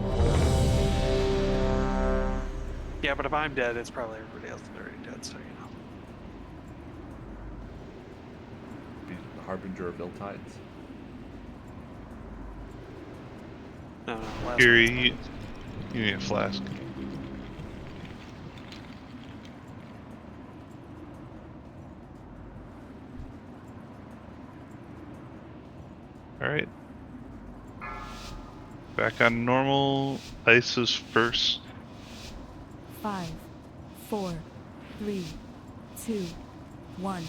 Yeah, but if I'm dead, it's probably everybody else that's already dead, so you know. Be the harbinger of ill tides. No, last Here, one's you fine. need a flask. Alright. Back on normal. Ice is first. 5, 4, 3, 2, 1. You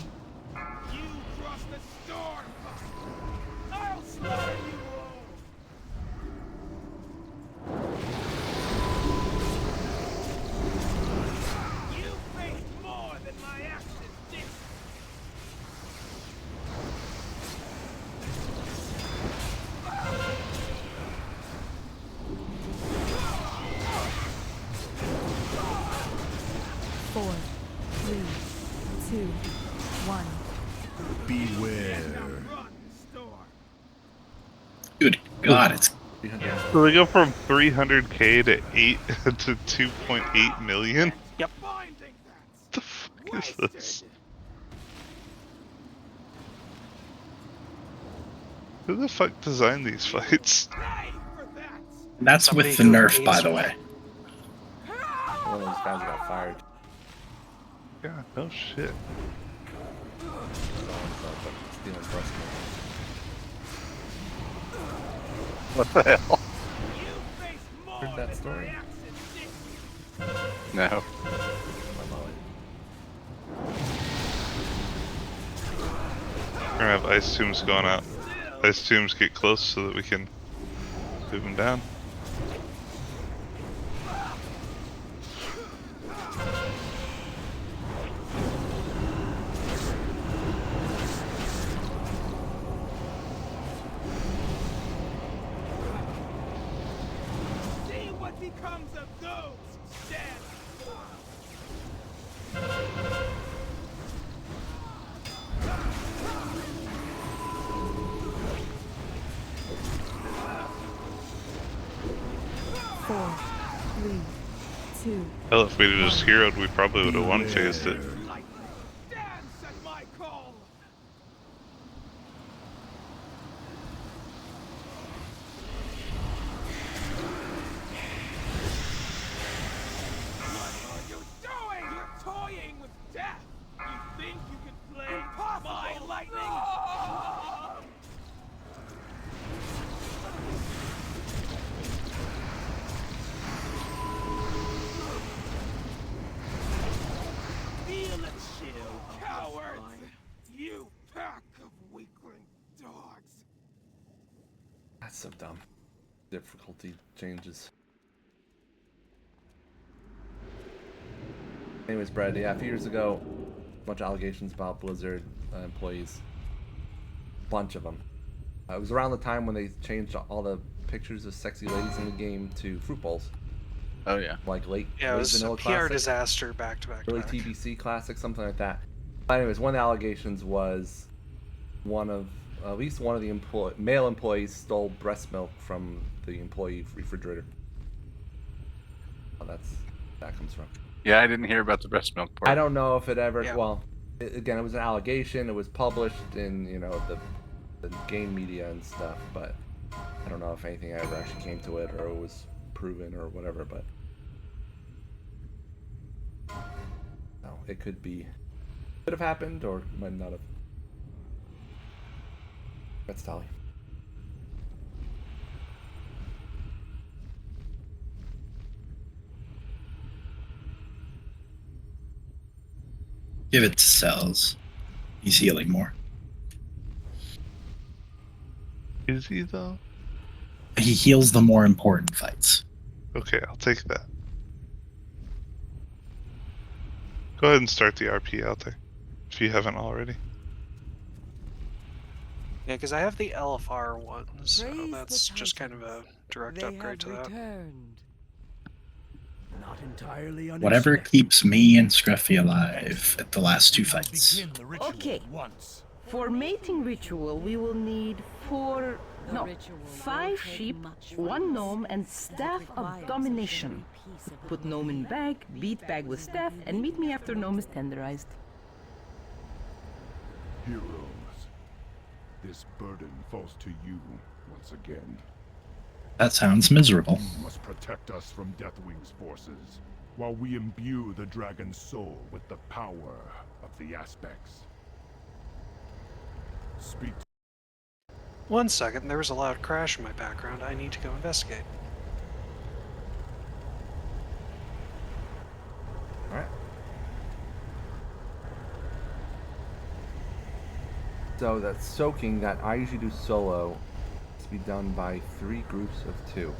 cross the storm. I'll slaughter you all. You faced more than my axes did. Four, 3, 2, 1. Beware. Run, storm. Good God, it's 300. So they go from 300k to 8 to 2.8 million? Yep. Finding What the fuck is Wasted. this? Who the fuck designed these fights? Pay for that. that's Somebody with the who nerf, hates by the way. One of those guys got fired. God, no shit. Stealing breast milk. What the hell? You face more Heard that than story. my axes did. No. My mullet. We're gonna have ice tombs going out. Ice tombs get close so that we can move them down. becomes a ghost dead. Four, three, two. Hell, if we'd have just heroed, we probably would have one-phased it. Dance at my call. What are you doing? You're toying with death. You think you can play my lightning? Feel a chill, cowards! You pack of weakling dogs! That's so dumb. Difficulty changes. Anyways, Brad, yeah, a few years ago, a bunch of allegations about Blizzard employees. Bunch of them. It was around the time when they changed all the pictures of sexy ladies in the game to fruit bowls. Oh yeah. Like late Yeah, it was a vanilla PR classic, disaster back to back to early back. TBC classic, something like that. But anyways, one of the allegations was at least one of the male employees stole breast milk from the employee refrigerator. Oh, that comes from. Yeah, I didn't hear about the breast milk part. I don't know if it ever. Yeah. Well, again, it was an allegation. It was published in the game media and stuff, but I don't know if anything ever actually came to it or it was proven or whatever. But no, it could have happened or might not have. That's Tali. Give it to Cells. He's healing more. Is he though? He heals the more important fights. Okay, I'll take that. Go ahead and start the RP out there, if you haven't already. Yeah, because I have the LFR one, so Praise the that's just kind of a Titans. direct They upgrade to have that. returned. Not entirely Whatever unexpected. keeps me and Scruffy alive at the last two fights. Begin the ritual Okay. at once. For mating ritual, we will need five sheep, one gnome, and staff of domination. Put gnome in bag, beat bag with staff, and meet me after gnome is tenderized. Heroes, this burden falls to you once again. That sounds miserable. You must protect us from Deathwing's forces, while we imbue the dragon's soul with the power of the aspects. Speak. 1 second, there was a loud crash in my background. I need to go investigate. Alright. So that soaking that I usually do solo has to be done by 3 groups of 2.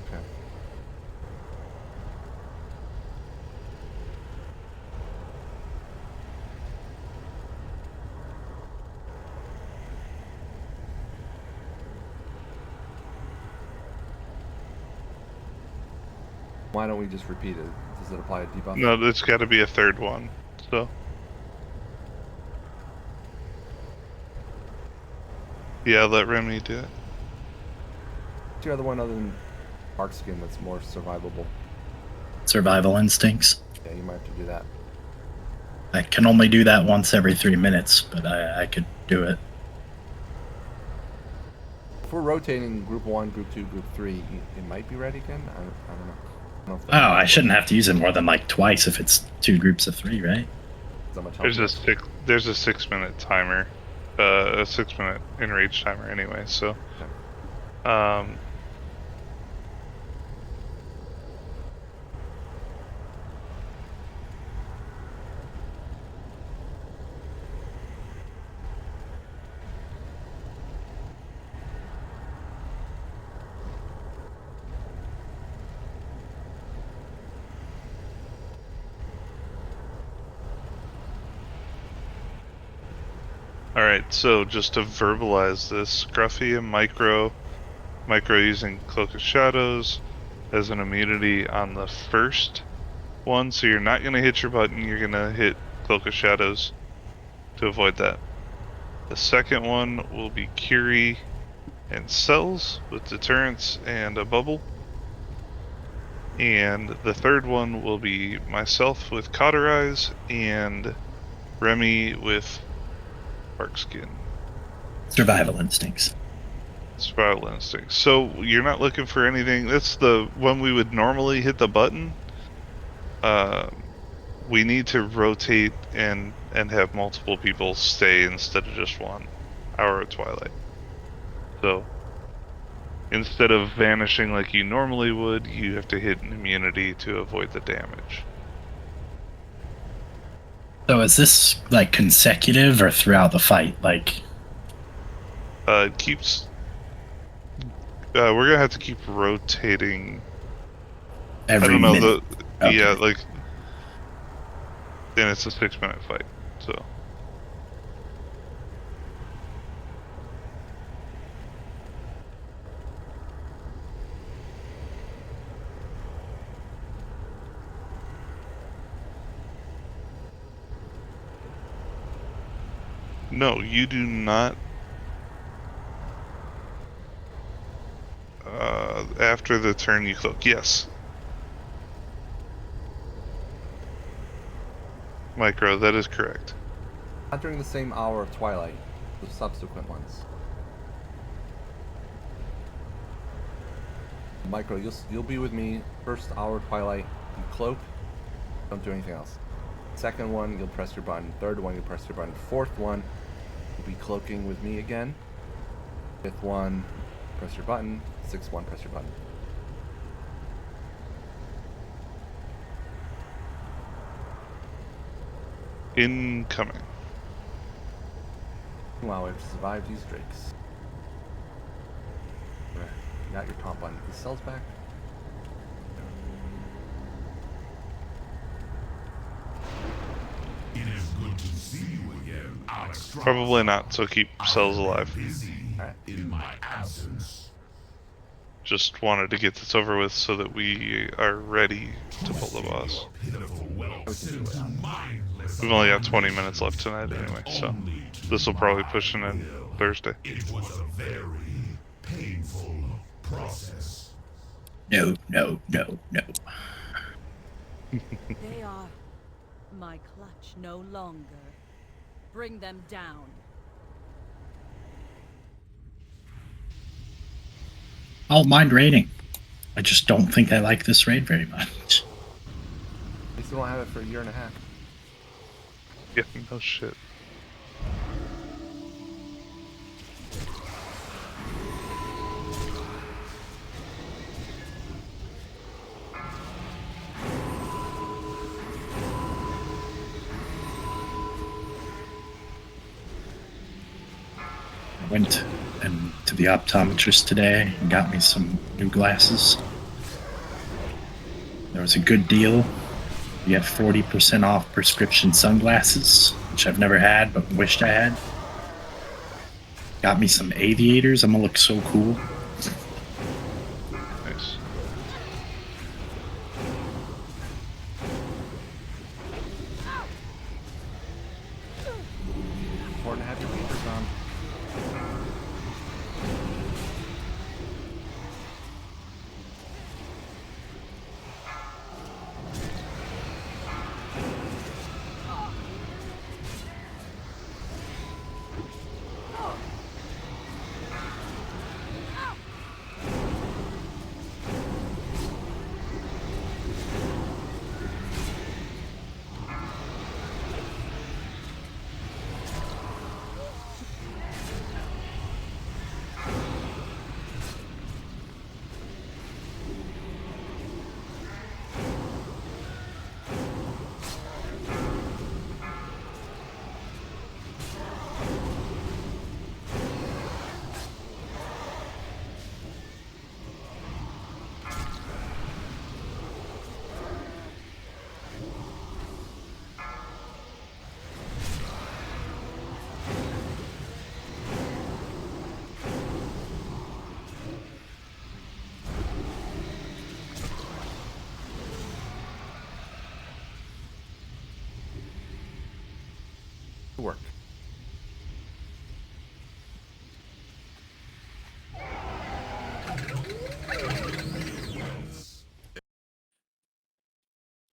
Okay. Why don't we just repeat it? Does it apply to debuff? No, there's got to be a third one. So. Yeah, let Remy do it. What's your other one other than Mark Skin that's more survivable? Survival instincts. Yeah, you might have to do that. I can only do that once every 3 minutes, but I could do it. If we're rotating group 1, group 2, group 3, it might be ready again? I don't know. I don't know if Oh, I shouldn't have to use it more than like twice if it's 2 groups of 3, right? So much There's a 6-minute timer, a 6-minute enrage timer anyway. So, Alright, so just to verbalize this, Scruffy and Micro Micro using Cloak of Shadows as an immunity on the first one, so you're not going to hit your button, you're going to hit Cloak of Shadows to avoid that. The second one will be Curie and Cells with Deterrence and a Bubble. And the third one will be myself with Cauterize and Remy with Bark Skin. Survival instincts. Survival Instinct. So you're not looking for anything. That's the one we would normally hit the button. We need to rotate and have multiple people stay instead of just one hour of Twilight. So instead of vanishing like you normally would, you have to hit an immunity to avoid the damage. So is this like consecutive or throughout the fight? Like, It keeps. We're gonna have to keep rotating. every I don't know minute. Okay. Yeah, like. Then it's a 6-minute fight, so. No, you do not. After the turn you cloak, yes. Micro, that is correct. Not during the same hour of Twilight, the subsequent ones. Micro, you'll be with me first hour of Twilight, you cloak, don't do anything else. Second one, you'll press your button. Third one, you'll press your button. Fourth one, you'll be cloaking with me again. Fifth one, press your button. Sixth one, press your button. Incoming. Wow, we have to survive these drakes. Right. You got your top button. The cells back. It is good to see you again, Alex. Probably not, so keep cells alive. Alright. In my absence. Just wanted to get this over with so that we are ready to pull the boss. We've only got 20 minutes left tonight anyway, so this will probably push in Thursday. It was a very painful process. No. They are my clutch no longer. Bring them down. I don't mind raiding. I just don't think I like this raid very much. At least we won't have it for a year and a half. Yeah, no shit. I went to the optometrist today and got me some new glasses. There was a good deal. You get 40% off prescription sunglasses, which I've never had but wished I had. Got me some aviators. I'm gonna look so cool. Nice. Important to have your papers on. Work.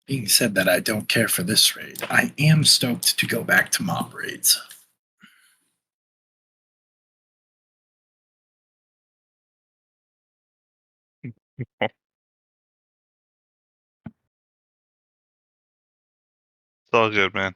Being said that I don't care for this raid, I am stoked to go back to mob raids. It's all good, man.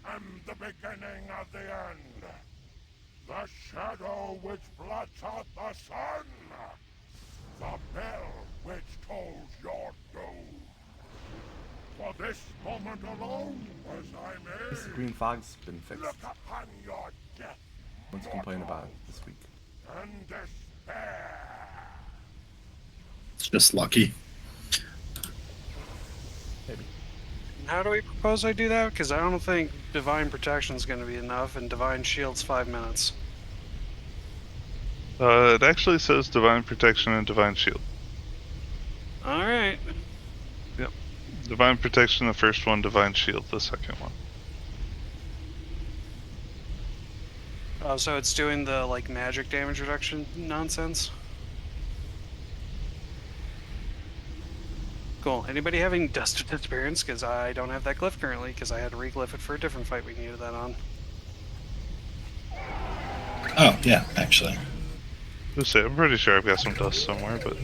I am the beginning of the end. The shadow which blots out the sun. The bell which tolls your doom. For this moment alone was I made. This green fog's been fixed. Look upon your death. Let's complain about it this week. And despair. It's just lucky. Maybe. How do we propose I do that? Because I don't think Divine Protection is going to be enough, and Divine Shield's 5 minutes. It actually says Divine Protection and Divine Shield. Alright. Yep. Divine Protection, the first one, Divine Shield, the second one. Oh, so it's doing the, like, magic damage reduction nonsense? Cool. Anybody having Dust of Disappearance? Because I don't have that glyph currently, because I had to reglyph it for a different fight we needed that on. Oh, yeah, actually. I'm pretty sure I've got some dust somewhere, but...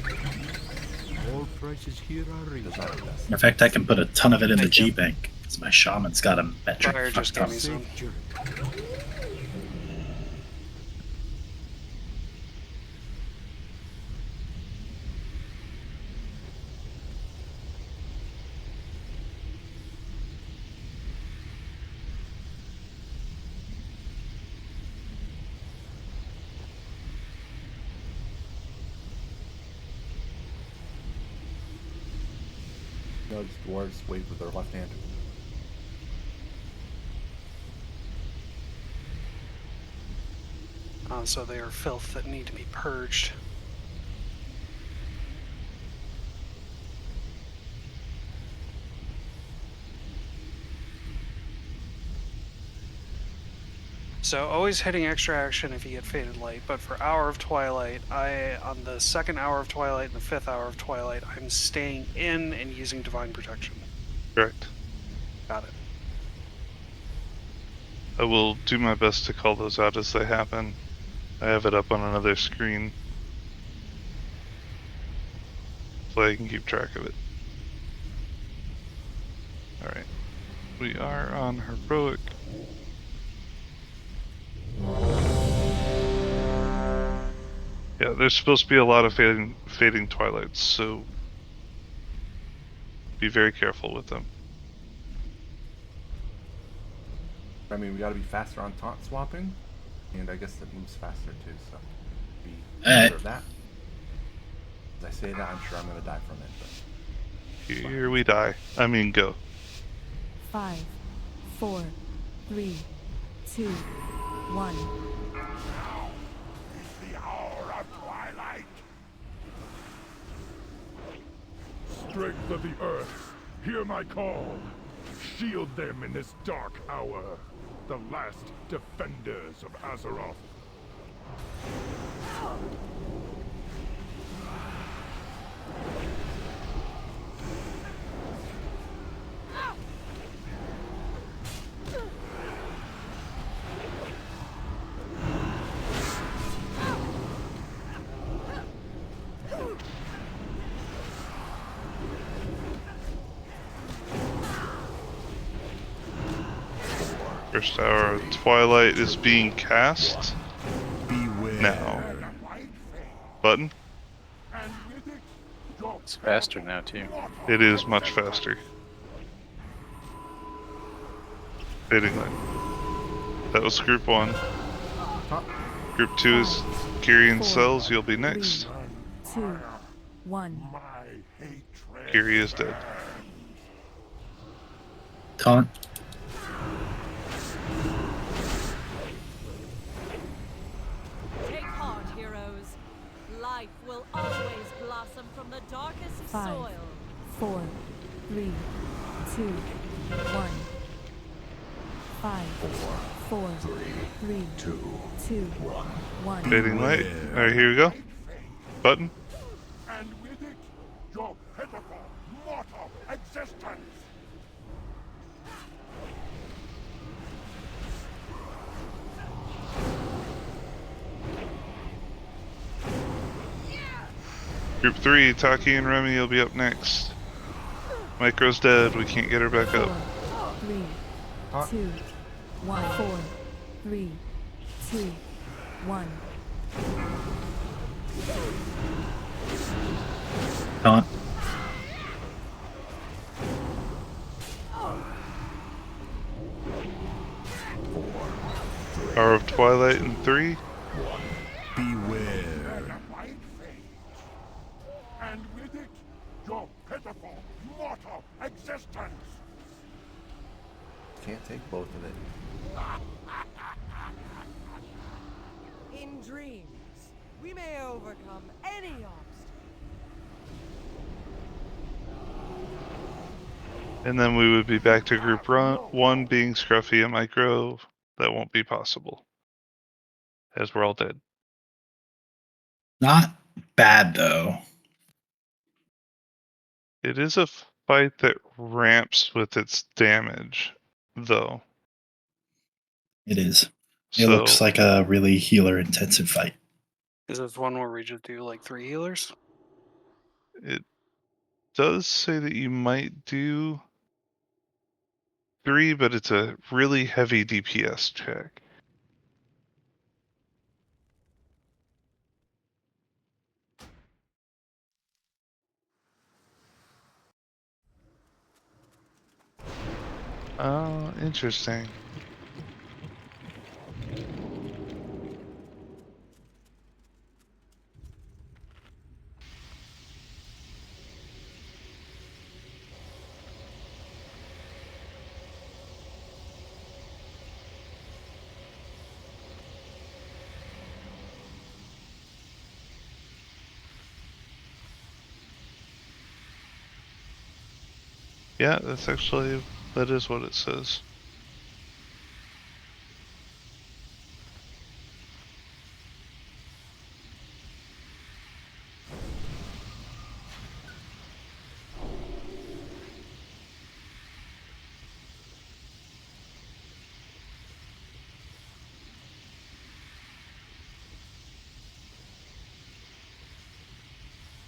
All prices here are reasonable. In fact, I can put a ton of it in the Thank you. G-Bank, because my shaman's got a metric Fire just fucked gave up. me some. Those dwarves wave with their left hand. So they are filth that need to be purged. So always hitting extra action if you get Faded Light, but for Hour of Twilight, on the second Hour of Twilight and the fifth Hour of Twilight, I'm staying in and using Divine Protection. Correct. Got it. I will do my best to call those out as they happen. I have it up on another screen, so I can keep track of it. Alright. We are on Heroic. Yeah, there's supposed to be a lot of fading twilights, so be very careful with them. I mean, we gotta be faster on taunt swapping, and I guess it moves faster too, so be sure of that. As I say that, I'm sure I'm gonna die from it, but... Here we die. I mean, go. 5, 4, 3, 2, 1. Now is the hour of twilight. Strength of the earth, hear my call. Shield them in this dark hour. The last defenders of Azeroth. First hour of Twilight is being cast. Beware. Now. Button? It's faster now too. It is much faster. Fading Light. That was group 1. Group 2 is Kiri and Cells. You'll be next. 2, 1. Kiri is dead. Taunt. Take heart, heroes. Life will always blossom from the darkest 5, soil. 4, 3, 2, 1. 5, 4, 3, 2, 1. Fading light. Alright, here we go. Button. And with it, your pitiful, mortal existence. Group 3, Taki and Remy will be up next. Micro's dead. We can't get her back up. 3, 2, 1. 4, 3, 2, 1. Taunt. Hour of Twilight in 3. Beware. And with it, your pitiful, mortal existence. Can't take both of it. In dreams, we may overcome any obstacle. And then we would be back to Group 1 being Scruffy and Micro. That won't be possible, as we're all dead. Not bad, though. It is a fight that ramps with its damage, though. It is. It So, looks like a really healer-intensive fight. Is this one where we just do like 3 healers? it does say that you might do 3, but it's a really heavy DPS check. Oh, interesting. Yeah, that is what it says.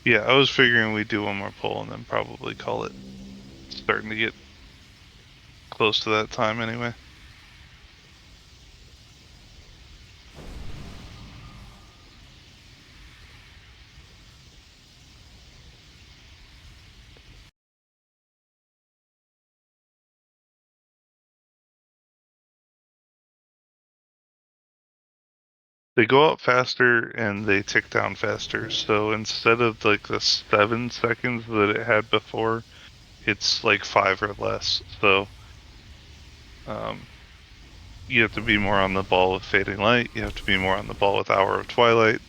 Yeah, I was figuring we'd do one more pull and then probably call it. It's starting to get close to that time anyway. They go up faster and they tick down faster. So instead of like the 7 seconds that it had before, it's like 5 or less. So you have to be more on the ball with Fading Light. You have to be more on the ball with Hour of Twilight.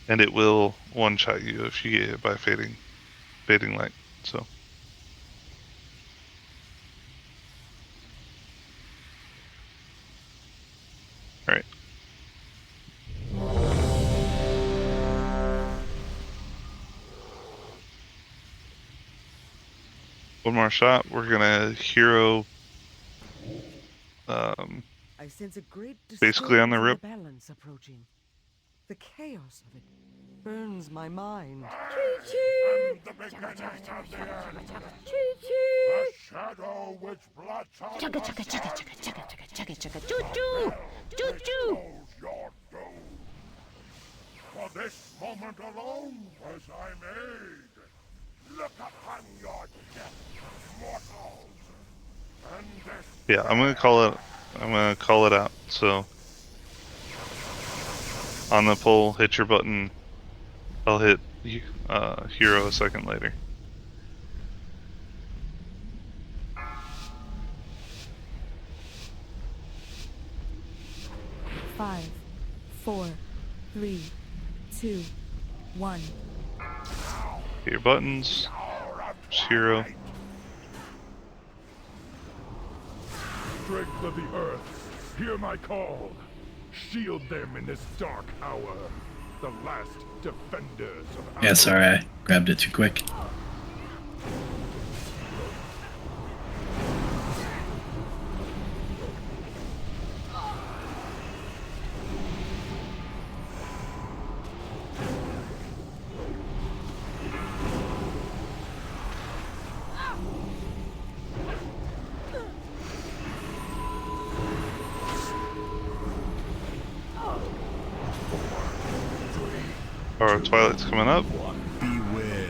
And it will one-shot you if you get hit by Fading Light. So. Alright. One more shot. We're gonna hero I sense a great basically on the disturbance in rip. balance approaching. The chaos of it burns my mind. And the beginning of the end. The shadow which blots out the sun. Choo-choo! Choo-choo! Your doom. For this moment alone was I made. Look upon your death, mortals. And this Yeah, I'm gonna call it. I'm gonna call it out. So on the pull, hit your button. I'll hit hero a second later. Five, 4, 3, 2, 1. Hit your buttons. Just hero. strength of the earth, hear my call. Shield them in this dark hour. The last defenders of Yeah, sorry, I grabbed it too quick. Our Twilight's coming up.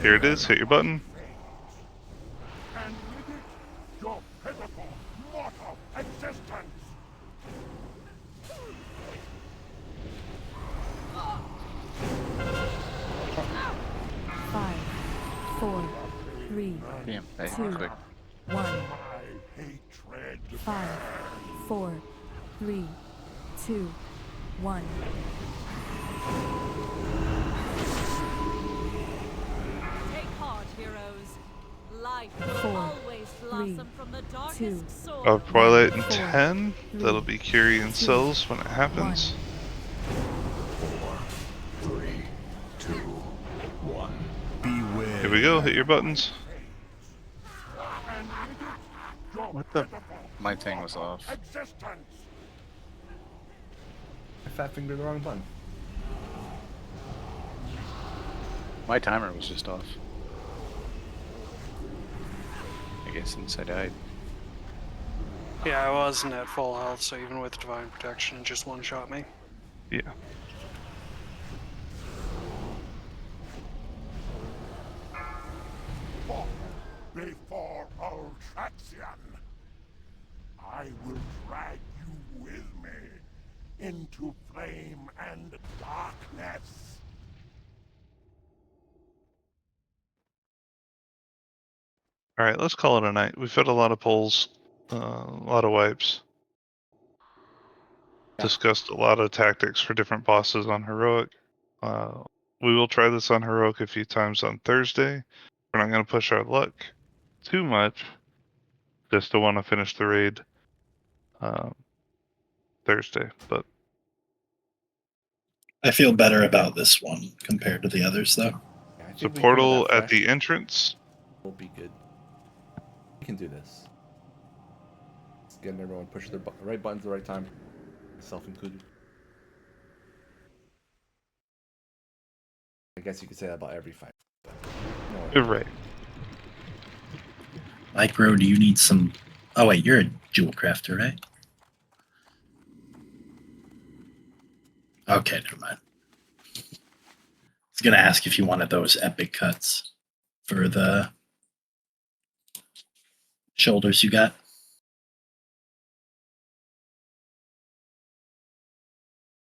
Here it is. Hit your button. and with it, your pitiful, mortal existence. Five, 4, 3, Damn, hey, 2, quick. 1. My hatred 5, 4, 3, 2, 1. Take heart, heroes. Life will 4, always 3, blossom from the 2, darkest soul. Our Twilight in 4, 10. 3, That'll be Curie and 2, Cells when it happens. 3, 2, 1. Beware. Here we go. Hit your buttons. And with it, your What the? pitiful, My thing was off. existence. I fat fingered the wrong button. My timer was just off. I guess since I died. Yeah, I wasn't at full health, so even with divine protection, it just one-shot me. Yeah. Fall before Ultraxion. I will drag you with me into flame and darkness. All right, let's call it a night. We've had a lot of polls, a lot of wipes. Discussed a lot of tactics for different bosses on heroic. We will try this on heroic a few times on Thursday. We're not going to push our luck too much. Just to want to finish the raid Thursday, but I feel better about this one compared to the others, though. Yeah, I think so we come with portal that at the fresh, entrance. will be good. We can do this. Just getting everyone push their right buttons at the right time, myself included. I guess you could say that about every fight. But no, You're right. Micro, do you need some... Oh, wait, you're a jewel crafter, right? Okay, never mind. I was going to ask if you wanted those epic cuts for the shoulders you got.